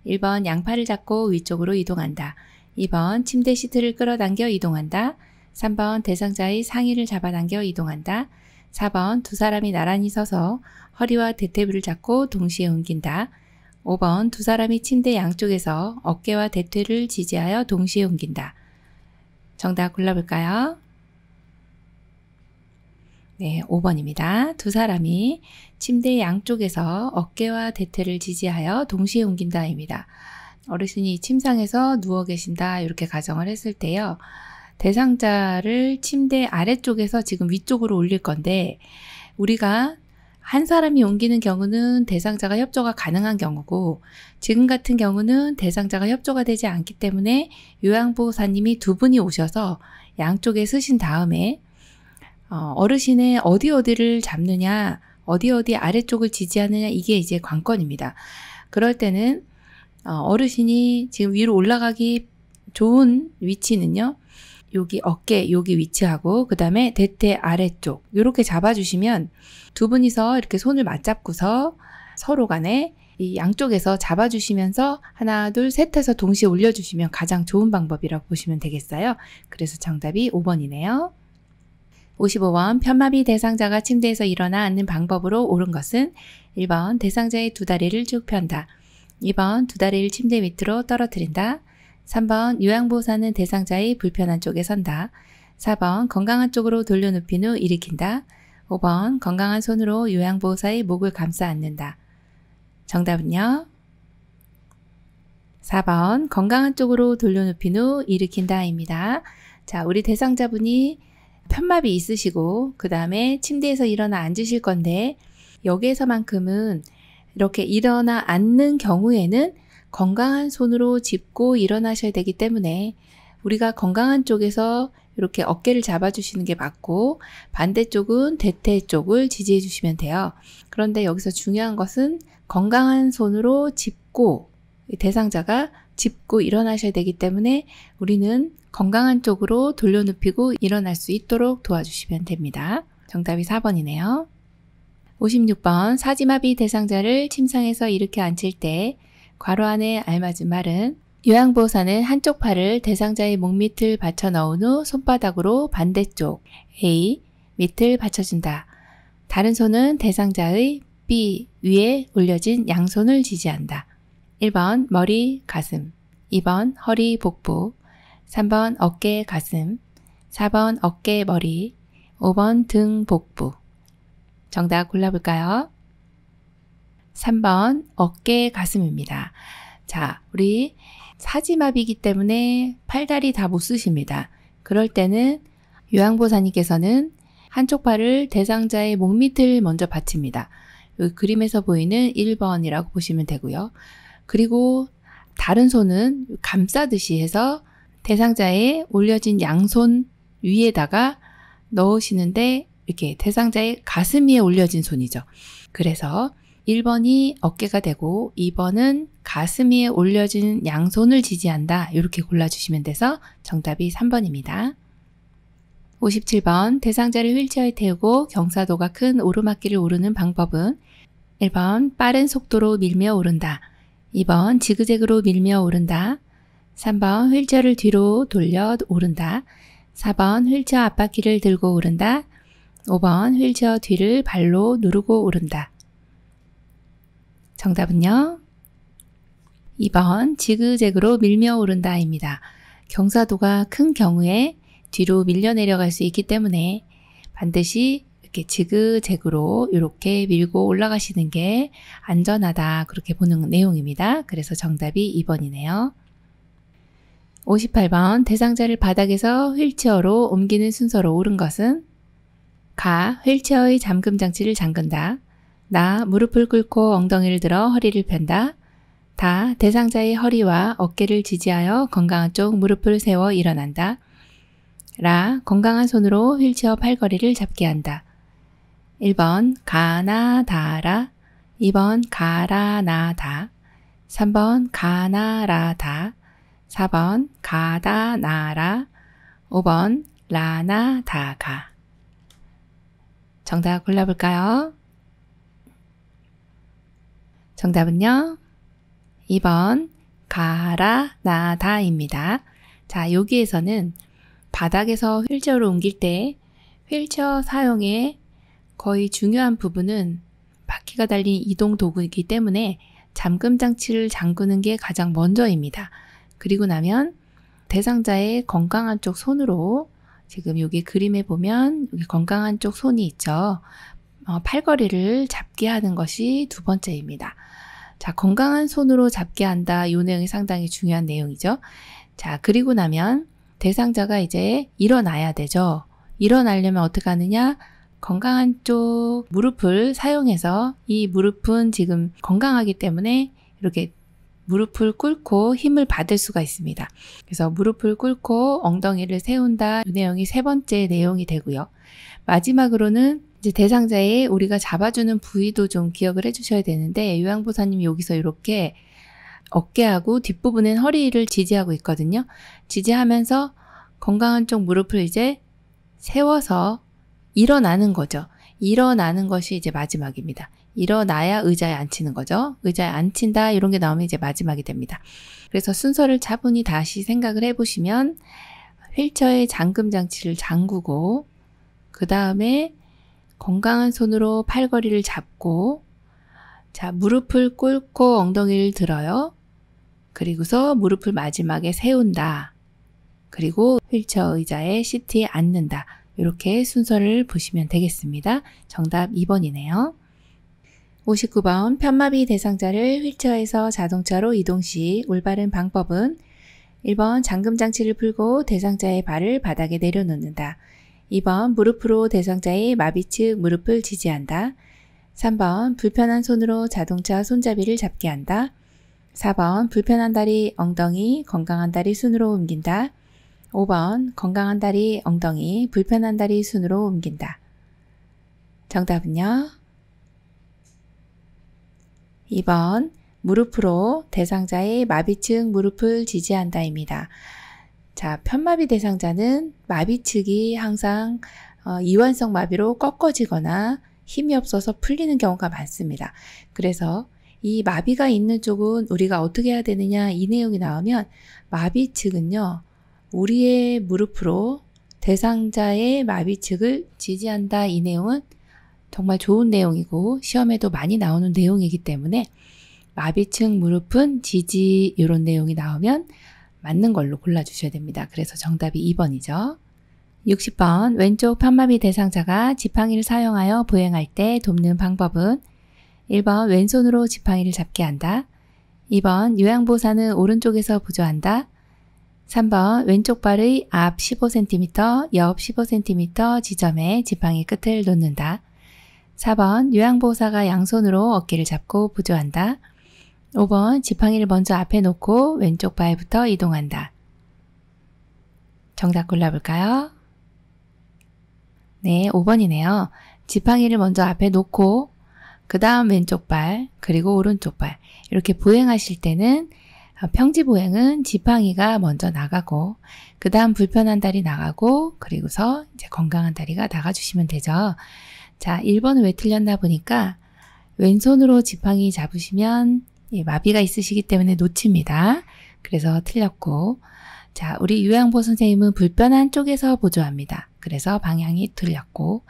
1번 양팔을 잡고 위쪽으로 이동한다. 2번 침대 시트를 끌어당겨 이동한다. 3번 대상자의 상의를 잡아당겨 이동한다. 4번 두 사람이 나란히 서서 허리와 대퇴부를 잡고 동시에 옮긴다. 5번 두 사람이 침대 양쪽에서 어깨와 대퇴를 지지하여 동시에 옮긴다. 정답 골라볼까요? 네, 5번입니다. 두 사람이 침대 양쪽에서 어깨와 대퇴를 지지하여 동시에 옮긴다입니다. 어르신이 침상에서 누워 계신다 이렇게 가정을 했을 때요. 대상자를 침대 아래쪽에서 지금 위쪽으로 올릴 건데 우리가 한 사람이 옮기는 경우는 대상자가 협조가 가능한 경우고 지금 같은 경우는 대상자가 협조가 되지 않기 때문에 요양보호사님이 두 분이 오셔서 양쪽에 서신 다음에 어르신의 어디를 잡느냐, 어디 아래쪽을 지지하느냐 이게 이제 관건입니다. 그럴 때는 어르신이 지금 위로 올라가기 좋은 위치는요. 여기 어깨 여기 위치하고 그 다음에 대퇴 아래쪽 이렇게 잡아주시면 두 분이서 이렇게 손을 맞잡고서 서로 간에 이 양쪽에서 잡아주시면서 하나 둘 셋 해서 동시에 올려주시면 가장 좋은 방법이라고 보시면 되겠어요. 그래서 정답이 5번이네요. 55번 편마비 대상자가 침대에서 일어나 앉는 방법으로 옳은 것은 1번 대상자의 두 다리를 쭉 편다. 2번 두 다리를 침대 밑으로 떨어뜨린다. 3번 요양보호사는 대상자의 불편한 쪽에 선다. 4번 건강한 쪽으로 돌려눕힌 후 일으킨다. 5번 건강한 손으로 요양보호사의 목을 감싸 안는다. 정답은요? 4번 건강한 쪽으로 돌려눕힌 후 일으킨다입니다. 자, 우리 대상자분이 편마비 있으시고 그 다음에 침대에서 일어나 앉으실 건데 여기에서만큼은 이렇게 일어나 앉는 경우에는 건강한 손으로 짚고 일어나셔야 되기 때문에 우리가 건강한 쪽에서 이렇게 어깨를 잡아주시는 게 맞고 반대쪽은 대퇴 쪽을 지지해 주시면 돼요. 그런데 여기서 중요한 것은 건강한 손으로 짚고 대상자가 짚고 일어나셔야 되기 때문에 우리는 건강한 쪽으로 돌려눕히고 일어날 수 있도록 도와주시면 됩니다. 정답이 4번이네요. 56번 사지마비 대상자를 침상에서 일으켜 앉힐 때 괄호 안에 알맞은 말은 요양보호사는 한쪽 팔을 대상자의 목 밑을 받쳐 넣은 후 손바닥으로 반대쪽 A 밑을 받쳐준다. 다른 손은 대상자의 B 위에 올려진 양손을 지지한다. 1번 머리, 가슴, 2번 허리, 복부, 3번 어깨, 가슴, 4번 어깨, 머리, 5번 등, 복부. 정답 골라볼까요? 3번 어깨, 가슴입니다. 자, 우리 사지마비이기 때문에 팔다리 다 못 쓰십니다. 그럴 때는 요양보호사님께서는 한쪽 팔을 대상자의 목 밑을 먼저 받칩니다. 여기 그림에서 보이는 1번이라고 보시면 되고요. 그리고 다른 손은 감싸듯이 해서 대상자의 올려진 양손 위에다가 넣으시는데 이렇게 대상자의 가슴 위에 올려진 손이죠. 그래서 1번이 어깨가 되고 2번은 가슴 위에 올려진 양손을 지지한다. 이렇게 골라주시면 돼서 정답이 3번입니다. 57번 대상자를 휠체어에 태우고 경사도가 큰 오르막길을 오르는 방법은 1번 빠른 속도로 밀며 오른다. 2번 지그재그로 밀며 오른다. 3번 휠체어를 뒤로 돌려 오른다. 4번 휠체어 앞바퀴를 들고 오른다. 5번 휠체어 뒤를 발로 누르고 오른다. 정답은요? 2번 지그재그로 밀며 오른다입니다. 경사도가 큰 경우에 뒤로 밀려 내려갈 수 있기 때문에 반드시 이렇게 지그재그로 이렇게 밀고 올라가시는 게 안전하다 그렇게 보는 내용입니다. 그래서 정답이 2번이네요. 58번 대상자를 바닥에서 휠체어로 옮기는 순서로 옳은 것은 가. 휠체어의 잠금 장치를 잠근다. 나. 무릎을 꿇고 엉덩이를 들어 허리를 편다. 다. 대상자의 허리와 어깨를 지지하여 건강한 쪽 무릎을 세워 일어난다. 라. 건강한 손으로 휠체어 팔걸이를 잡게 한다. 1번 가나 다라. 2번 가라 나 다. 3번 가나 라 다. 4번 가다 나라. 5번 라나 다가. 정답 골라볼까요? 정답은요? 2번 가라 나다입니다. 자, 여기에서는 바닥에서 휠체어를 옮길 때 휠체어 사용의 거의 중요한 부분은 바퀴가 달린 이동 도구이기 때문에 잠금 장치를 잠그는 게 가장 먼저입니다. 그리고 나면 대상자의 건강한 쪽 손으로 지금 여기 그림에 보면 여기 건강한 쪽 손이 있죠. 팔걸이를 잡게 하는 것이 두 번째입니다. 자, 건강한 손으로 잡게 한다. 이 내용이 상당히 중요한 내용이죠. 자, 그리고 나면 대상자가 이제 일어나야 되죠. 일어나려면 어떻게 하느냐? 건강한 쪽 무릎을 사용해서 이 무릎은 지금 건강하기 때문에 이렇게 무릎을 꿇고 힘을 받을 수가 있습니다. 그래서 무릎을 꿇고 엉덩이를 세운다. 이 내용이 세 번째 내용이 되고요. 마지막으로는 이제 대상자의 우리가 잡아주는 부위도 좀 기억을 해주셔야 되는데 요양보호사님이 여기서 이렇게 어깨하고 뒷부분엔 허리를 지지하고 있거든요. 지지하면서 건강한 쪽 무릎을 이제 세워서 일어나는 거죠. 일어나는 것이 이제 마지막입니다. 일어나야 의자에 앉히는 거죠. 의자에 앉힌다 이런 게 나오면 이제 마지막이 됩니다. 그래서 순서를 차분히 다시 생각을 해보시면 휠체어의 잠금 장치를 잠그고 그 다음에 건강한 손으로 팔걸이를 잡고 자 무릎을 꿇고 엉덩이를 들어요. 그리고서 무릎을 마지막에 세운다. 그리고 휠체어 의자에 시트에 앉는다. 이렇게 순서를 보시면 되겠습니다. 정답 2번이네요. 59번 편마비 대상자를 휠체어에서 자동차로 이동 시 올바른 방법은 1번 잠금 장치를 풀고 대상자의 발을 바닥에 내려놓는다. 2번 무릎으로 대상자의 마비 측 무릎을 지지한다. 3번 불편한 손으로 자동차 손잡이를 잡게 한다. 4번 불편한 다리 엉덩이 건강한 다리 순으로 옮긴다. 5번 건강한 다리 엉덩이 불편한 다리 순으로 옮긴다. 정답은요? 2번 무릎으로 대상자의 마비측 무릎을 지지한다입니다. 자, 편마비 대상자는 마비측이 항상 이완성 마비로 꺾어지거나 힘이 없어서 풀리는 경우가 많습니다. 그래서 이 마비가 있는 쪽은 우리가 어떻게 해야 되느냐 이 내용이 나오면 마비측은요, 우리의 무릎으로 대상자의 마비측을 지지한다. 이 내용은 정말 좋은 내용이고 시험에도 많이 나오는 내용이기 때문에 마비측 무릎은 지지 이런 내용이 나오면 맞는 걸로 골라주셔야 됩니다. 그래서 정답이 2번이죠. 60번 왼쪽 편마비 대상자가 지팡이를 사용하여 보행할 때 돕는 방법은 1번 왼손으로 지팡이를 잡게 한다. 2번 요양보사는 오른쪽에서 보조한다. 3번 왼쪽 발의 앞 15cm, 옆 15cm 지점에 지팡이 끝을 놓는다. 4번 요양보호사가 양손으로 어깨를 잡고 보조한다. 5번 지팡이를 먼저 앞에 놓고 왼쪽 발부터 이동한다. 정답 골라볼까요? 네, 5번이네요. 지팡이를 먼저 앞에 놓고 그 다음 왼쪽 발 그리고 오른쪽 발 이렇게 보행하실 때는 평지보행은 지팡이가 먼저 나가고 그 다음 불편한 다리 나가고 그리고서 이제 건강한 다리가 나가주시면 되죠. 자, 1번은 왜 틀렸나 보니까 왼손으로 지팡이 잡으시면 마비가 있으시기 때문에 놓칩니다. 그래서 틀렸고, 자, 우리 요양보 선생님은 불편한 쪽에서 보조합니다. 그래서 방향이 틀렸고,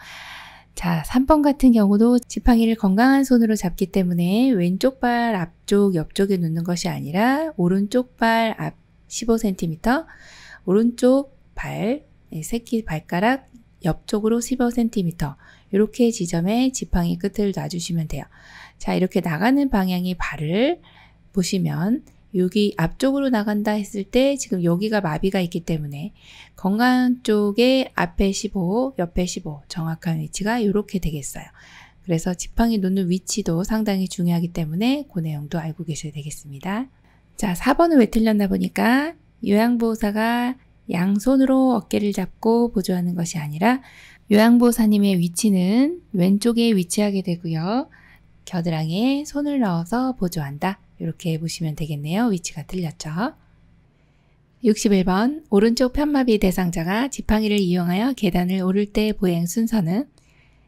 자, 3번 같은 경우도 지팡이를 건강한 손으로 잡기 때문에 왼쪽 발 앞쪽 옆쪽에 놓는 것이 아니라 오른쪽 발 앞 15cm, 오른쪽 발 새끼 발가락 옆쪽으로 15cm 이렇게 지점에 지팡이 끝을 놔주시면 돼요. 자, 이렇게 나가는 방향의 발을 보시면 여기 앞쪽으로 나간다 했을 때 지금 여기가 마비가 있기 때문에 건강 쪽에 앞에 15, 옆에 15 정확한 위치가 이렇게 되겠어요. 그래서 지팡이 놓는 위치도 상당히 중요하기 때문에 그 내용도 알고 계셔야 되겠습니다. 자, 4번은 왜 틀렸나 보니까 요양보호사가 양손으로 어깨를 잡고 보조하는 것이 아니라 요양보호사님의 위치는 왼쪽에 위치하게 되고요. 겨드랑이에 손을 넣어서 보조한다. 이렇게 보시면 되겠네요. 위치가 틀렸죠. 61번 오른쪽 편마비 대상자가 지팡이를 이용하여 계단을 오를 때 보행 순서는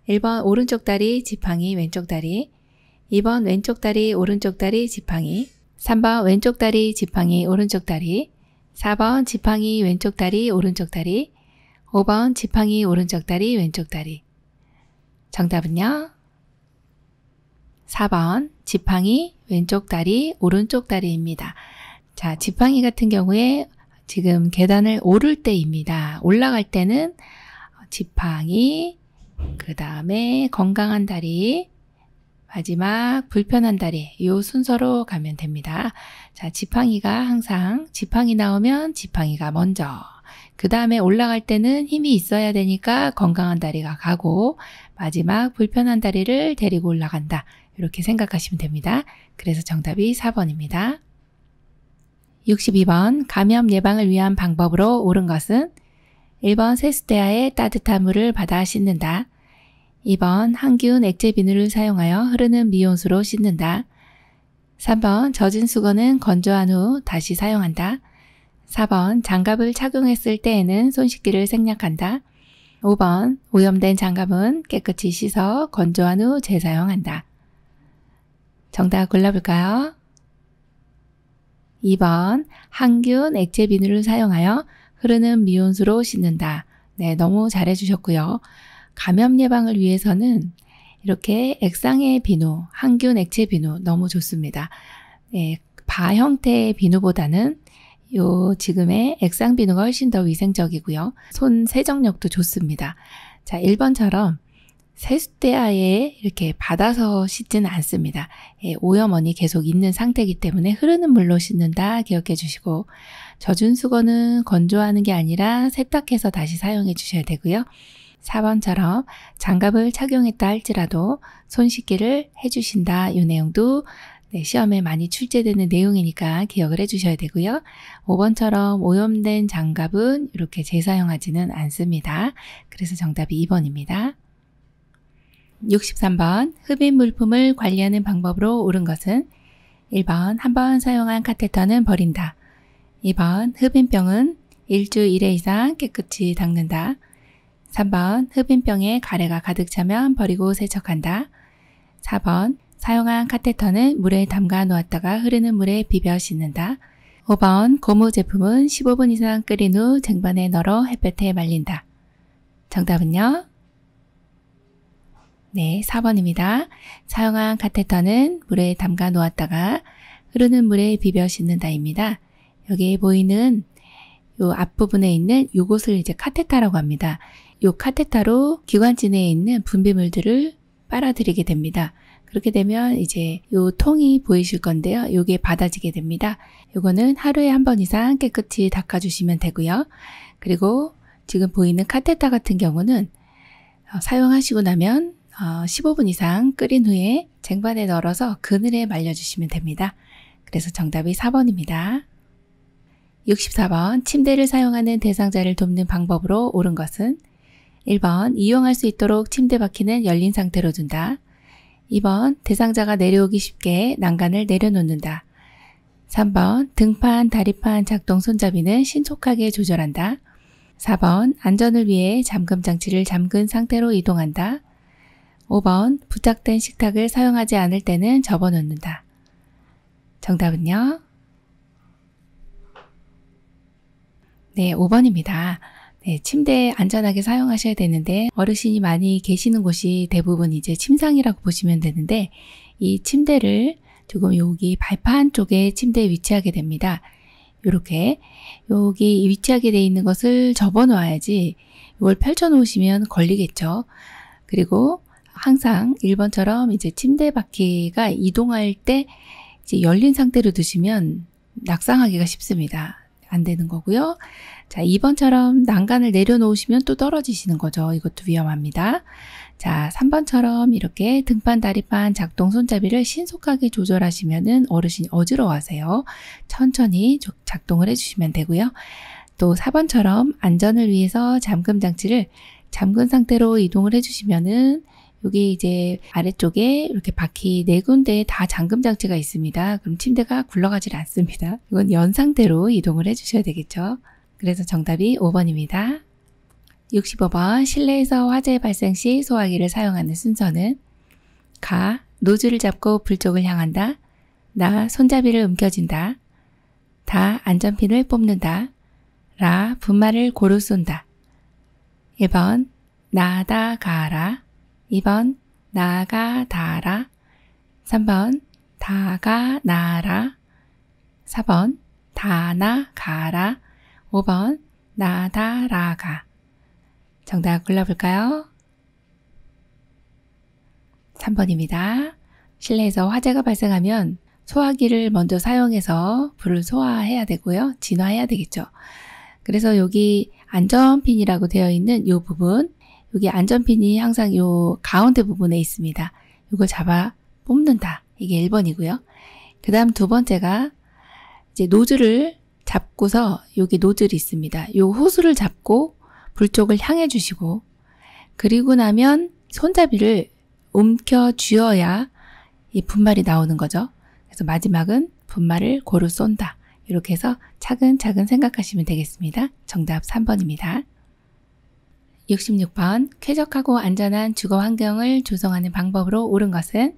1번 오른쪽 다리 지팡이 왼쪽 다리 2번 왼쪽 다리 오른쪽 다리 지팡이 3번 왼쪽 다리 지팡이 오른쪽 다리 4번 지팡이 왼쪽 다리 오른쪽 다리 5번 지팡이 오른쪽 다리 왼쪽 다리. 정답은요? 4번 지팡이 왼쪽 다리 오른쪽 다리입니다. 자, 지팡이 같은 경우에 지금 계단을 오를 때입니다. 올라갈 때는 지팡이, 그 다음에 건강한 다리, 마지막 불편한 다리 이 순서로 가면 됩니다. 자, 지팡이가 항상 지팡이 나오면 지팡이가 먼저 그 다음에 올라갈 때는 힘이 있어야 되니까 건강한 다리가 가고 마지막 불편한 다리를 데리고 올라간다. 이렇게 생각하시면 됩니다. 그래서 정답이 4번입니다. 62번 감염 예방을 위한 방법으로 옳은 것은 1번 세수대야에 따뜻한 물을 받아 씻는다. 2번 항균 액체 비누를 사용하여 흐르는 미온수로 씻는다. 3번 젖은 수건은 건조한 후 다시 사용한다. 4번 장갑을 착용했을 때에는 손 씻기를 생략한다. 5번 오염된 장갑은 깨끗이 씻어 건조한 후 재사용한다. 정답 골라볼까요? 2번 항균 액체 비누를 사용하여 흐르는 미온수로 씻는다. 네, 너무 잘해주셨고요. 감염 예방을 위해서는 이렇게 액상의 비누, 항균 액체 비누 너무 좋습니다. 네, 바 형태의 비누보다는 요 지금의 액상 비누가 훨씬 더 위생적이고요. 손 세정력도 좋습니다. 자, 1번처럼 세수대야에 이렇게 받아서 씻지는 않습니다. 예, 오염원이 계속 있는 상태이기 때문에 흐르는 물로 씻는다 기억해 주시고 젖은 수건은 건조하는 게 아니라 세탁해서 다시 사용해 주셔야 되고요. 4번처럼 장갑을 착용했다 할지라도 손 씻기를 해주신다. 이 내용도 시험에 많이 출제되는 내용이니까 기억을 해주셔야 되고요. 5번처럼 오염된 장갑은 이렇게 재사용하지는 않습니다. 그래서 정답이 2번입니다. 63번 흡입 물품을 관리하는 방법으로 옳은 것은 1번 한 번 사용한 카테터는 버린다. 2번 흡인병은 일주 1회 이상 깨끗이 닦는다. 3번 흡인병에 가래가 가득 차면 버리고 세척한다. 4번 사용한 카테터는 물에 담가 놓았다가 흐르는 물에 비벼 씻는다. 5번 고무 제품은 15분 이상 끓인 후 쟁반에 널어 햇볕에 말린다. 정답은요? 네, 4번입니다. 사용한 카테터는 물에 담가 놓았다가 흐르는 물에 비벼 씻는다입니다. 여기에 보이는 요 앞부분에 있는 요것을 이제 카테터라고 합니다. 요 카테터로 기관지 내에 있는 분비물들을 빨아들이게 됩니다. 그렇게 되면 이제 요 통이 보이실 건데요. 요게 받아지게 됩니다. 요거는 하루에 한 번 이상 깨끗이 닦아주시면 되고요. 그리고 지금 보이는 카테터 같은 경우는 사용하시고 나면 15분 이상 끓인 후에 쟁반에 널어서 그늘에 말려주시면 됩니다. 그래서 정답이 4번입니다. 64번 침대를 사용하는 대상자를 돕는 방법으로 옳은 것은 1번 이용할 수 있도록 침대 바퀴는 열린 상태로 둔다. 2번 대상자가 내려오기 쉽게 난간을 내려놓는다. 3번 등판, 다리판 작동 손잡이는 신속하게 조절한다. 4번 안전을 위해 잠금 장치를 잠근 상태로 이동한다. 5번 부착된 식탁을 사용하지 않을 때는 접어놓는다. 정답은요? 네, 5번입니다. 네, 침대 안전하게 사용하셔야 되는데 어르신이 많이 계시는 곳이 대부분 이제 침상이라고 보시면 되는데 이 침대를 조금 여기 발판 쪽에 침대에 위치하게 됩니다. 이렇게 여기 위치하게 돼 있는 것을 접어 놓아야지 이걸 펼쳐 놓으시면 걸리겠죠. 그리고 항상 1번처럼 이제 침대 바퀴가 이동할 때 이제 열린 상태로 두시면 낙상하기가 쉽습니다. 안 되는 거고요. 자, 2번처럼 난간을 내려놓으시면 또 떨어지시는 거죠. 이것도 위험합니다. 자, 3번처럼 이렇게 등판, 다리판, 작동 손잡이를 신속하게 조절하시면은 어르신이 어지러워하세요. 천천히 작동을 해주시면 되고요. 또 4번처럼 안전을 위해서 잠금 장치를 잠근 상태로 이동을 해주시면은 여기 이제 아래쪽에 이렇게 바퀴 4군데에 다 잠금 장치가 있습니다. 그럼 침대가 굴러가질 않습니다. 이건 연 상태로 이동을 해주셔야 되겠죠. 그래서 정답이 5번입니다. 65번 실내에서 화재 발생 시 소화기를 사용하는 순서는 가. 노즐을 잡고 불 쪽을 향한다. 나. 손잡이를 움켜쥔다. 다. 안전핀을 뽑는다. 라. 분말을 고루 쏜다. 1번 나다 가라. 2번 나가 다라. 3번 다가 나라. 4번 다나 가라. 5번 나다라가. 정답 골라볼까요? 3번입니다. 실내에서 화재가 발생하면 소화기를 먼저 사용해서 불을 소화해야 되고요. 진화해야 되겠죠. 그래서 여기 안전핀이라고 되어 있는 이 부분, 여기 안전핀이 항상 이 가운데 부분에 있습니다. 이걸 잡아 뽑는다. 이게 1번이고요. 그 다음 두 번째가 이제 노즐을 잡고서 여기 노즐이 있습니다. 이 호스를 잡고 불 쪽을 향해 주시고 그리고 나면 손잡이를 움켜 쥐어야 이 분말이 나오는 거죠. 그래서 마지막은 분말을 고루 쏜다. 이렇게 해서 차근차근 생각하시면 되겠습니다. 정답 3번입니다. 66번 쾌적하고 안전한 주거 환경을 조성하는 방법으로 옳은 것은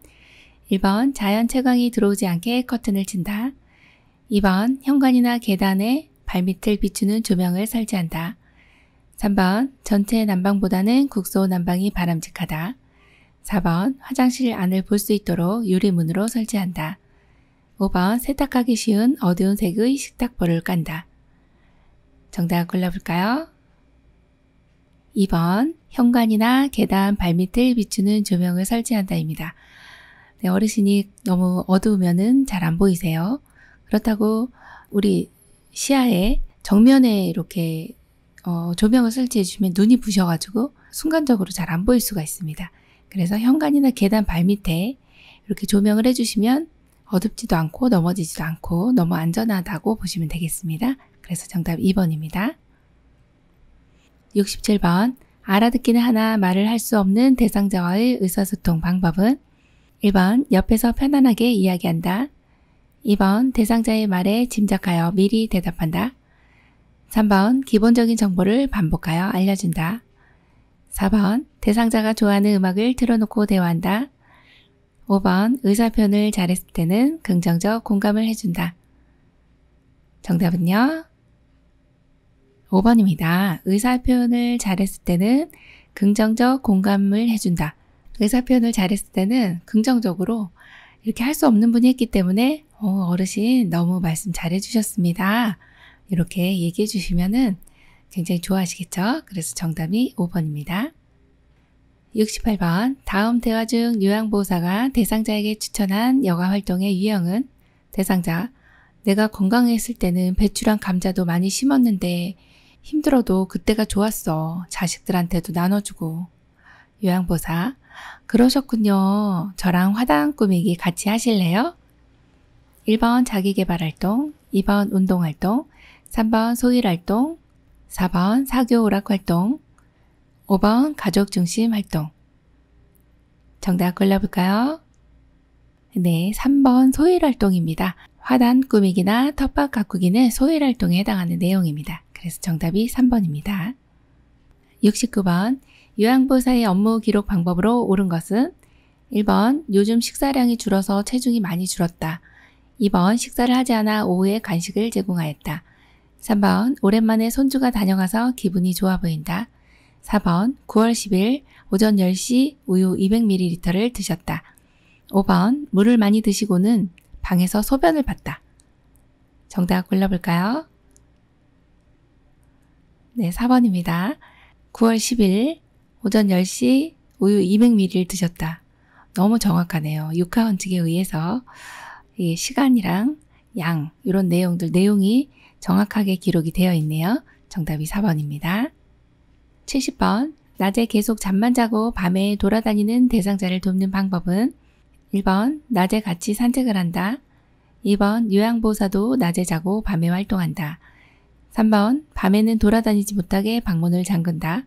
1번 자연 채광이 들어오지 않게 커튼을 친다. 2번 현관이나 계단에 발밑을 비추는 조명을 설치한다. 3번 전체 난방보다는 국소 난방이 바람직하다. 4번 화장실 안을 볼 수 있도록 유리문으로 설치한다. 5번 세탁하기 쉬운 어두운 색의 식탁볼을 깐다. 정답 골라볼까요? 2번 현관이나 계단 발밑을 비추는 조명을 설치한다입니다. 네, 어르신이 너무 어두우면은 잘 안 보이세요. 그렇다고 우리 시야에 정면에 이렇게 조명을 설치해 주시면 눈이 부셔가지고 순간적으로 잘 안 보일 수가 있습니다. 그래서 현관이나 계단 발밑에 이렇게 조명을 해주시면 어둡지도 않고 넘어지지도 않고 너무 안전하다고 보시면 되겠습니다. 그래서 정답 2번입니다. 67번 알아듣기는 하나 말을 할 수 없는 대상자와의 의사소통 방법은 1번 옆에서 편안하게 이야기한다. 2번 대상자의 말에 짐작하여 미리 대답한다. 3번 기본적인 정보를 반복하여 알려준다. 4번 대상자가 좋아하는 음악을 틀어놓고 대화한다. 5번 의사표현을 잘했을 때는 긍정적 공감을 해준다. 정답은요? 5번입니다. 의사표현을 잘했을 때는 긍정적 공감을 해준다. 의사표현을 잘했을 때는 긍정적으로 이렇게 할 수 없는 분이 했기 때문에 어르신 너무 말씀 잘해주셨습니다. 이렇게 얘기해 주시면은 굉장히 좋아하시겠죠? 그래서 정답이 5번입니다. 68번 다음 대화 중 요양보호사가 대상자에게 추천한 여가 활동의 유형은 대상자 내가 건강했을 때는 배추랑 감자도 많이 심었는데 힘들어도 그때가 좋았어. 자식들한테도 나눠주고. 요양보호사 그러셨군요. 저랑 화단 꾸미기 같이 하실래요? 1번 자기계발활동, 2번 운동활동, 3번 소일활동, 4번 사교오락활동, 5번 가족중심 활동. 정답 골라볼까요? 네, 3번 소일활동입니다. 화단 꾸미기나 텃밭 가꾸기는 소일활동에 해당하는 내용입니다. 그래서 정답이 3번입니다. 69번 요양보호사의 업무 기록 방법으로 옳은 것은 1번 요즘 식사량이 줄어서 체중이 많이 줄었다. 2번 식사를 하지 않아 오후에 간식을 제공하였다. 3번 오랜만에 손주가 다녀가서 기분이 좋아 보인다. 4번 9월 10일 오전 10시 우유 200ml를 드셨다. 5번 물을 많이 드시고는 방에서 소변을 봤다. 정답 골라볼까요? 네, 4번입니다. 9월 10일 오전 10시 우유 200ml를 드셨다. 너무 정확하네요. 육하원칙에 의해서 이 시간이랑 양 이런 내용이 정확하게 기록이 되어 있네요. 정답이 4번입니다. 70번 낮에 계속 잠만 자고 밤에 돌아다니는 대상자를 돕는 방법은 1번 낮에 같이 산책을 한다. 2번 요양보호사도 낮에 자고 밤에 활동한다. 3번 밤에는 돌아다니지 못하게 방문을 잠근다.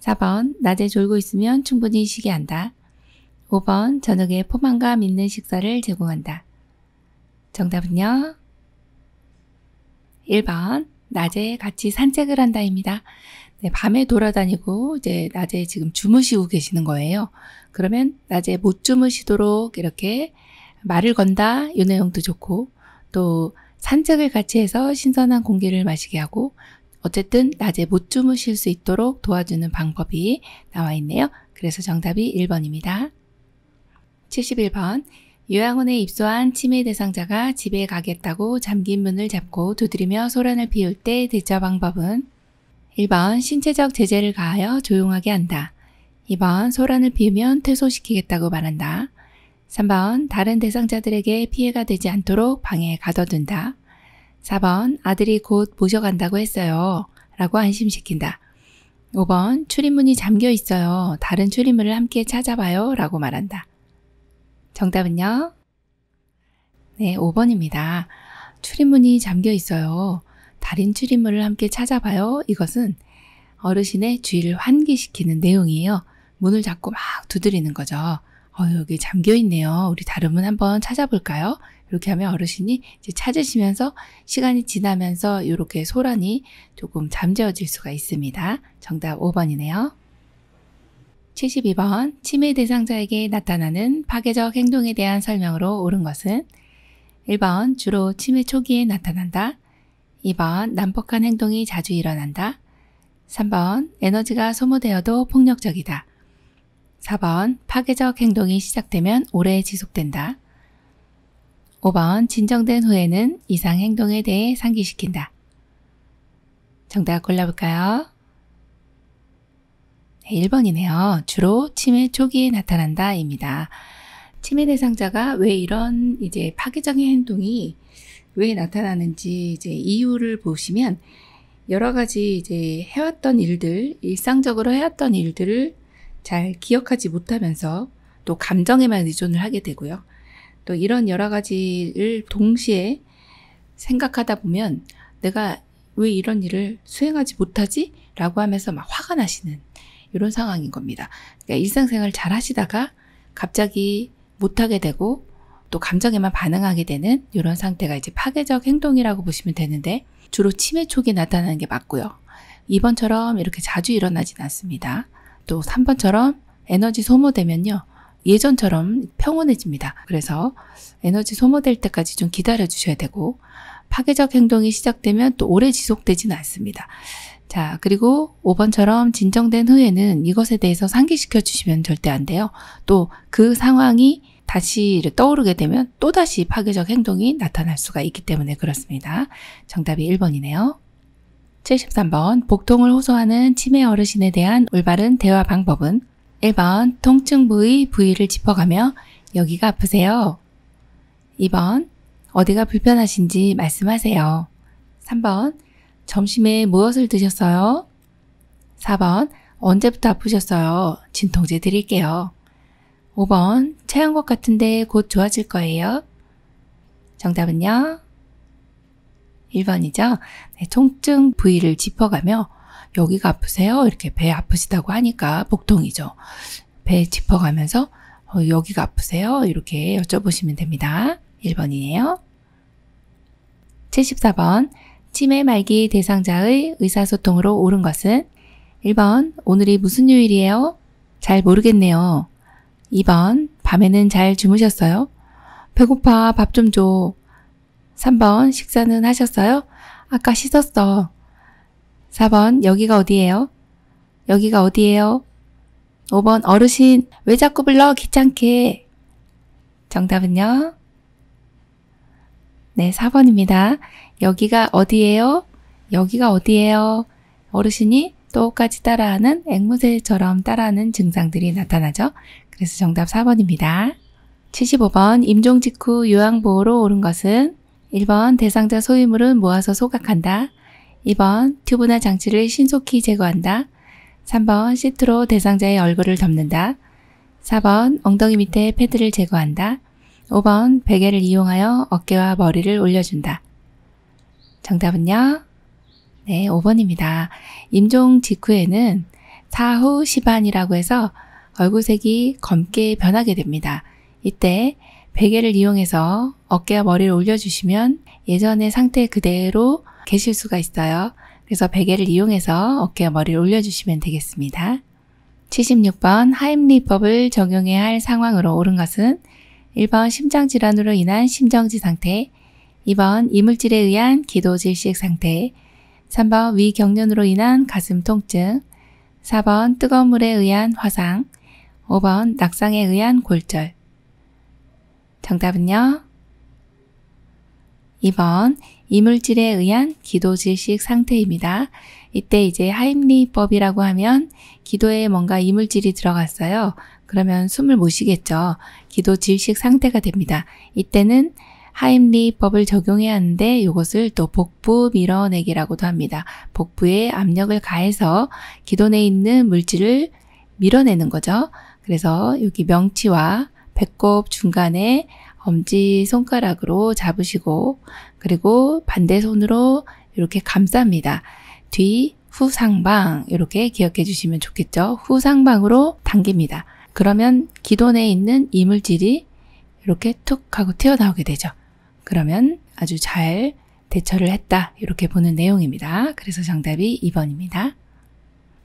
4번 낮에 졸고 있으면 충분히 쉬게 한다. 5번 저녁에 포만감 있는 식사를 제공한다. 정답은요? 1번 낮에 같이 산책을 한다입니다. 네, 밤에 돌아다니고 이제 낮에 지금 주무시고 계시는 거예요. 그러면 낮에 못 주무시도록 이렇게 말을 건다 이 내용도 좋고 또 산책을 같이 해서 신선한 공기를 마시게 하고 어쨌든 낮에 못 주무실 수 있도록 도와주는 방법이 나와 있네요. 그래서 정답이 1번입니다. 71번 요양원에 입소한 치매 대상자가 집에 가겠다고 잠긴 문을 잡고 두드리며 소란을 피울 때 대처 방법은 1번 신체적 제재를 가하여 조용하게 한다. 2번 소란을 피우면 퇴소시키겠다고 말한다. 3번 다른 대상자들에게 피해가 되지 않도록 방에 가둬둔다. 4번 아들이 곧 모셔간다고 했어요. 라고 안심시킨다. 5번 출입문이 잠겨 있어요. 다른 출입문을 함께 찾아봐요. 라고 말한다. 정답은요? 네, 5번입니다. 출입문이 잠겨 있어요. 다른 출입문을 함께 찾아봐요. 이것은 어르신의 주의를 환기시키는 내용이에요. 문을 잡고 막 두드리는 거죠. 여기 잠겨 있네요. 우리 다른 문 한번 찾아볼까요? 이렇게 하면 어르신이 이제 찾으시면서 시간이 지나면서 이렇게 소란이 조금 잠재워질 수가 있습니다. 정답 5번이네요. 72번 치매 대상자에게 나타나는 파괴적 행동에 대한 설명으로 옳은 것은 1번 주로 치매 초기에 나타난다. 2번 난폭한 행동이 자주 일어난다. 3번 에너지가 소모되어도 폭력적이다. 4번 파괴적 행동이 시작되면 오래 지속된다. 5번 진정된 후에는 이상 행동에 대해 상기시킨다. 정답 골라볼까요? 네, 1번이네요. 주로 치매 초기에 나타난다 입니다. 치매 대상자가 왜 이런 이제 파괴적인 행동이 왜 나타나는지 이제 이유를 보시면 여러 가지 이제 해왔던 일들, 일상적으로 해왔던 일들을 잘 기억하지 못하면서 또 감정에만 의존을 하게 되고요. 또 이런 여러 가지를 동시에 생각하다 보면 내가 왜 이런 일을 수행하지 못하지? 라고 하면서 막 화가 나시는 이런 상황인 겁니다. 그러니까 일상생활 잘 하시다가 갑자기 못하게 되고 또 감정에만 반응하게 되는 이런 상태가 이제 파괴적 행동이라고 보시면 되는데 주로 치매 초기에 나타나는 게 맞고요. 2번처럼 이렇게 자주 일어나진 않습니다. 또 3번처럼 에너지 소모되면요. 예전처럼 평온해집니다. 그래서 에너지 소모될 때까지 좀 기다려 주셔야 되고 파괴적 행동이 시작되면 또 오래 지속되지는 않습니다. 자, 그리고 5번처럼 진정된 후에는 이것에 대해서 상기시켜 주시면 절대 안 돼요. 또 그 상황이 다시 떠오르게 되면 또다시 파괴적 행동이 나타날 수가 있기 때문에 그렇습니다. 정답이 1번이네요. 73번 복통을 호소하는 치매 어르신에 대한 올바른 대화 방법은 1번 통증 부위를 짚어가며 여기가 아프세요. 2번 어디가 불편하신지 말씀하세요. 3번 점심에 무엇을 드셨어요? 4번 언제부터 아프셨어요? 진통제 드릴게요. 5번 체한 것 같은데 곧 좋아질 거예요. 정답은요? 1번이죠. 네, 통증 부위를 짚어가며 여기가 아프세요? 이렇게 배 아프시다고 하니까 복통이죠. 배 짚어가면서 여기가 아프세요? 이렇게 여쭤보시면 됩니다. 1번이에요. 74번 치매 말기 대상자의 의사소통으로 옳은 것은 1번 오늘이 무슨 요일이에요? 잘 모르겠네요. 2번 밤에는 잘 주무셨어요? 배고파 밥 좀 줘. 3번 식사는 하셨어요? 아까 씻었어. 4번 여기가 어디예요? 여기가 어디예요? 5번 어르신 왜 자꾸 불러 귀찮게. 정답은요? 네, 4번입니다. 여기가 어디예요? 여기가 어디예요? 어르신이 똑같이 따라하는 앵무새처럼 따라하는 증상들이 나타나죠. 그래서 정답 4번입니다. 75번 임종 직후 요양보호로 옳은 것은 1번 대상자 소유물은 모아서 소각한다. 2번 튜브나 장치를 신속히 제거한다. 3번 시트로 대상자의 얼굴을 덮는다. 4번 엉덩이 밑에 패드를 제거한다. 5번 베개를 이용하여 어깨와 머리를 올려준다. 정답은요? 네, 5번입니다. 임종 직후에는 사후 시반이라고 해서 얼굴색이 검게 변하게 됩니다. 이때 베개를 이용해서 어깨와 머리를 올려주시면 예전의 상태 그대로 계실 수가 있어요. 그래서 베개를 이용해서 어깨와 머리를 올려주시면 되겠습니다. 76번 하임리법을 적용해야 할 상황으로 옳은 것은 1번 심장질환으로 인한 심정지 상태, 2번 이물질에 의한 기도질식 상태, 3번 위경련으로 인한 가슴 통증, 4번 뜨거운 물에 의한 화상, 5번 낙상에 의한 골절. 정답은요? 2번 이물질에 의한 기도질식 상태입니다. 이때 이제 하임리법이라고 하면 기도에 뭔가 이물질이 들어갔어요. 그러면 숨을 못 쉬겠죠. 기도질식 상태가 됩니다. 이때는 하임리법을 적용해야 하는데 이것을 또 복부 밀어내기라고도 합니다. 복부에 압력을 가해서 기도 내에 있는 물질을 밀어내는 거죠. 그래서 여기 명치와 배꼽 중간에 엄지손가락으로 잡으시고 그리고 반대 손으로 이렇게 감쌉니다. 뒤, 후 상방 이렇게 기억해 주시면 좋겠죠. 후 상방으로 당깁니다. 그러면 기도 내에 있는 이물질이 이렇게 툭 하고 튀어나오게 되죠. 그러면 아주 잘 대처를 했다 이렇게 보는 내용입니다. 그래서 정답이 2번입니다.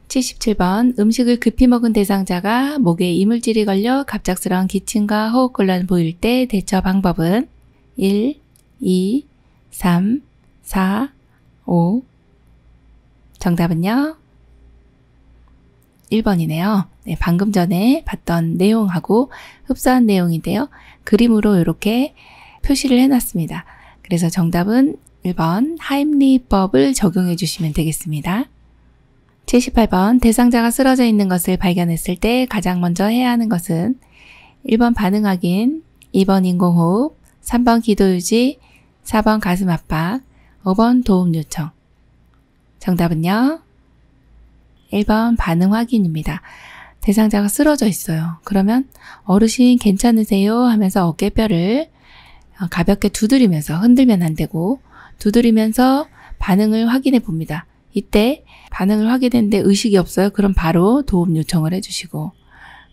77번 음식을 급히 먹은 대상자가 목에 이물질이 걸려 갑작스러운 기침과 호흡곤란을 보일 때 대처 방법은 1, 2, 3, 4, 5. 정답은요? 1번이네요. 네, 방금 전에 봤던 내용하고 흡사한 내용인데요. 그림으로 이렇게 표시를 해놨습니다. 그래서 정답은 1번 하임리법을 적용해 주시면 되겠습니다. 78번 대상자가 쓰러져 있는 것을 발견했을 때 가장 먼저 해야 하는 것은 1번 반응 확인, 2번 인공호흡, 3번 기도유지, 4번 가슴 압박, 5번 도움 요청. 정답은요? 1번 반응 확인입니다. 대상자가 쓰러져 있어요. 그러면 어르신 괜찮으세요? 하면서 어깨뼈를 가볍게 두드리면서 흔들면 안 되고 두드리면서 반응을 확인해 봅니다. 이때 반응을 확인했는데 의식이 없어요. 그럼 바로 도움 요청을 해주시고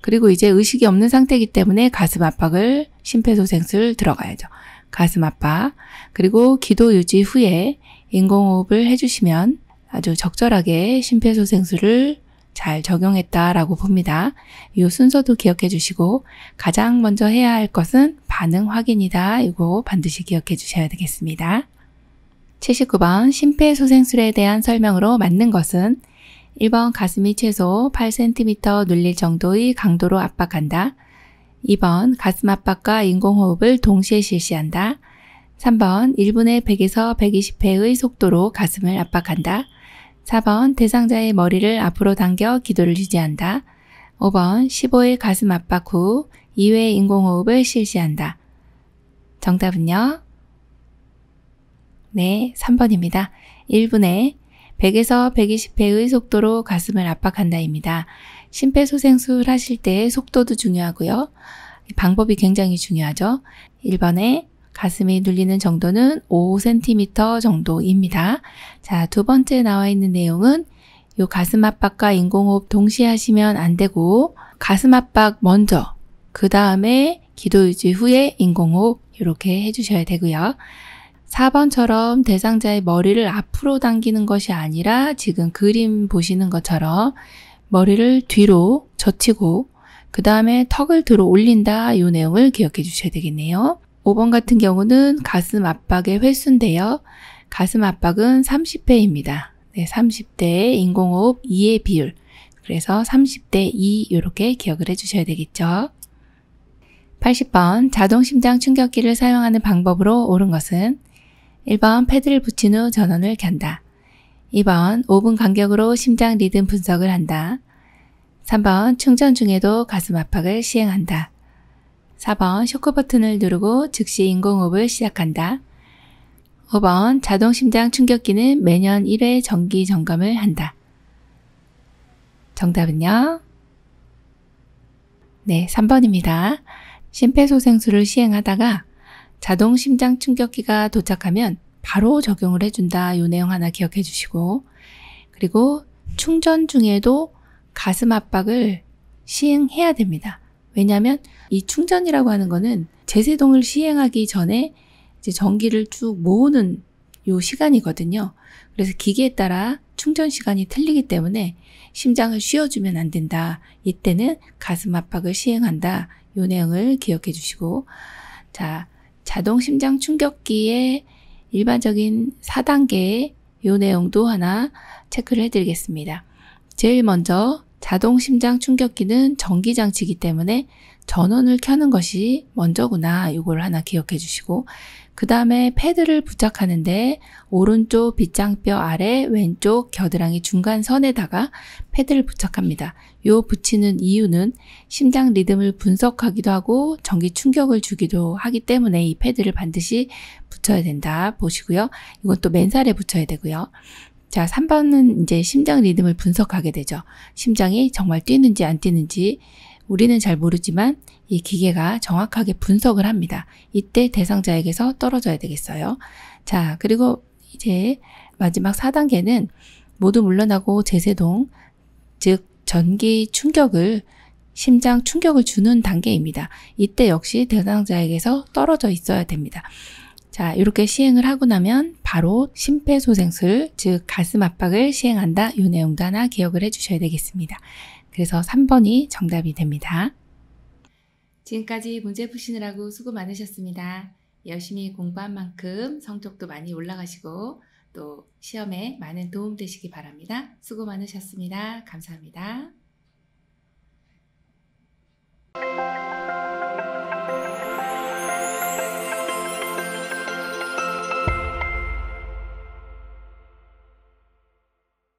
그리고 이제 의식이 없는 상태이기 때문에 가슴 압박을 심폐소생술 들어가야죠. 가슴 압박. 그리고 기도 유지 후에 인공호흡을 해주시면 아주 적절하게 심폐소생술을 잘 적용했다라고 봅니다. 이 순서도 기억해 주시고 가장 먼저 해야 할 것은 반응 확인이다. 이거 반드시 기억해 주셔야 되겠습니다. 79번 심폐소생술에 대한 설명으로 맞는 것은 1번 가슴이 최소 8cm 눌릴 정도의 강도로 압박한다. 2번 가슴 압박과 인공호흡을 동시에 실시한다. 3번 1분에 100에서 120회의 속도로 가슴을 압박한다. 4번 대상자의 머리를 앞으로 당겨 기도를 유지한다. 5번 15회 가슴 압박 후 2회 인공호흡을 실시한다. 정답은요? 네, 3번입니다. 1분에 100에서 120회의 속도로 가슴을 압박한다입니다. 심폐소생술 하실 때 속도도 중요하고요. 방법이 굉장히 중요하죠. 1번에 가슴이 눌리는 정도는 5cm 정도입니다. 자, 두 번째 나와 있는 내용은 요 가슴 압박과 인공호흡 동시에 하시면 안 되고 가슴 압박 먼저, 그 다음에 기도 유지 후에 인공호흡 이렇게 해주셔야 되고요. 4번처럼 대상자의 머리를 앞으로 당기는 것이 아니라 지금 그림 보시는 것처럼 머리를 뒤로 젖히고 그 다음에 턱을 들어 올린다. 이 내용을 기억해 주셔야 되겠네요. 5번 같은 경우는 가슴 압박의 횟수인데요. 가슴 압박은 30회입니다. 네, 30대 인공호흡 2의 비율. 그래서 30대 2 이렇게 기억을 해주셔야 되겠죠. 80번 자동심장 충격기를 사용하는 방법으로 옳은 것은 1번 패드를 붙인 후 전원을 켠다. 2번 5분 간격으로 심장 리듬 분석을 한다. 3번 충전 중에도 가슴 압박을 시행한다. 4번 쇼크 버튼을 누르고 즉시 인공호흡을 시작한다. 5번 자동심장 충격기는 매년 1회 정기 점검을 한다. 정답은요? 네, 3번입니다. 심폐소생술을 시행하다가 자동심장 충격기가 도착하면 바로 적용을 해준다. 이 내용 하나 기억해 주시고, 그리고 충전 중에도 가슴 압박을 시행해야 됩니다. 왜냐하면 이 충전이라고 하는 거는 제세동을 시행하기 전에 이제 전기를 쭉 모으는 요 시간이거든요. 그래서 기계에 따라 충전 시간이 틀리기 때문에 심장을 쉬어주면 안 된다. 이때는 가슴 압박을 시행한다. 요 내용을 기억해 주시고, 자, 자동 심장 충격기의 일반적인 4단계 요 내용도 하나 체크를 해드리겠습니다. 제일 먼저 자동 심장 충격기는 전기 장치이기 때문에 전원을 켜는 것이 먼저구나. 요걸 하나 기억해 주시고, 그 다음에 패드를 부착하는데 오른쪽 빗장뼈 아래 왼쪽 겨드랑이 중간선에다가 패드를 부착합니다. 요 붙이는 이유는 심장 리듬을 분석하기도 하고 전기 충격을 주기도 하기 때문에 이 패드를 반드시 붙여야 된다 보시고요. 이건 또 맨살에 붙여야 되고요. 자, 3번은 이제 심장 리듬을 분석하게 되죠. 심장이 정말 뛰는지 안 뛰는지 우리는 잘 모르지만 이 기계가 정확하게 분석을 합니다. 이때 대상자에게서 떨어져야 되겠어요. 자, 그리고 이제 마지막 4단계는 모두 물러나고 제세동, 즉 전기 충격을 심장 충격을 주는 단계입니다. 이때 역시 대상자에게서 떨어져 있어야 됩니다. 자, 이렇게 시행을 하고 나면 바로 심폐소생술, 즉 가슴 압박을 시행한다. 이 내용도 하나 기억을 해주셔야 되겠습니다. 그래서 3번이 정답이 됩니다. 지금까지 문제 푸시느라고 수고 많으셨습니다. 열심히 공부한 만큼 성적도 많이 올라가시고 또 시험에 많은 도움 되시기 바랍니다. 수고 많으셨습니다. 감사합니다.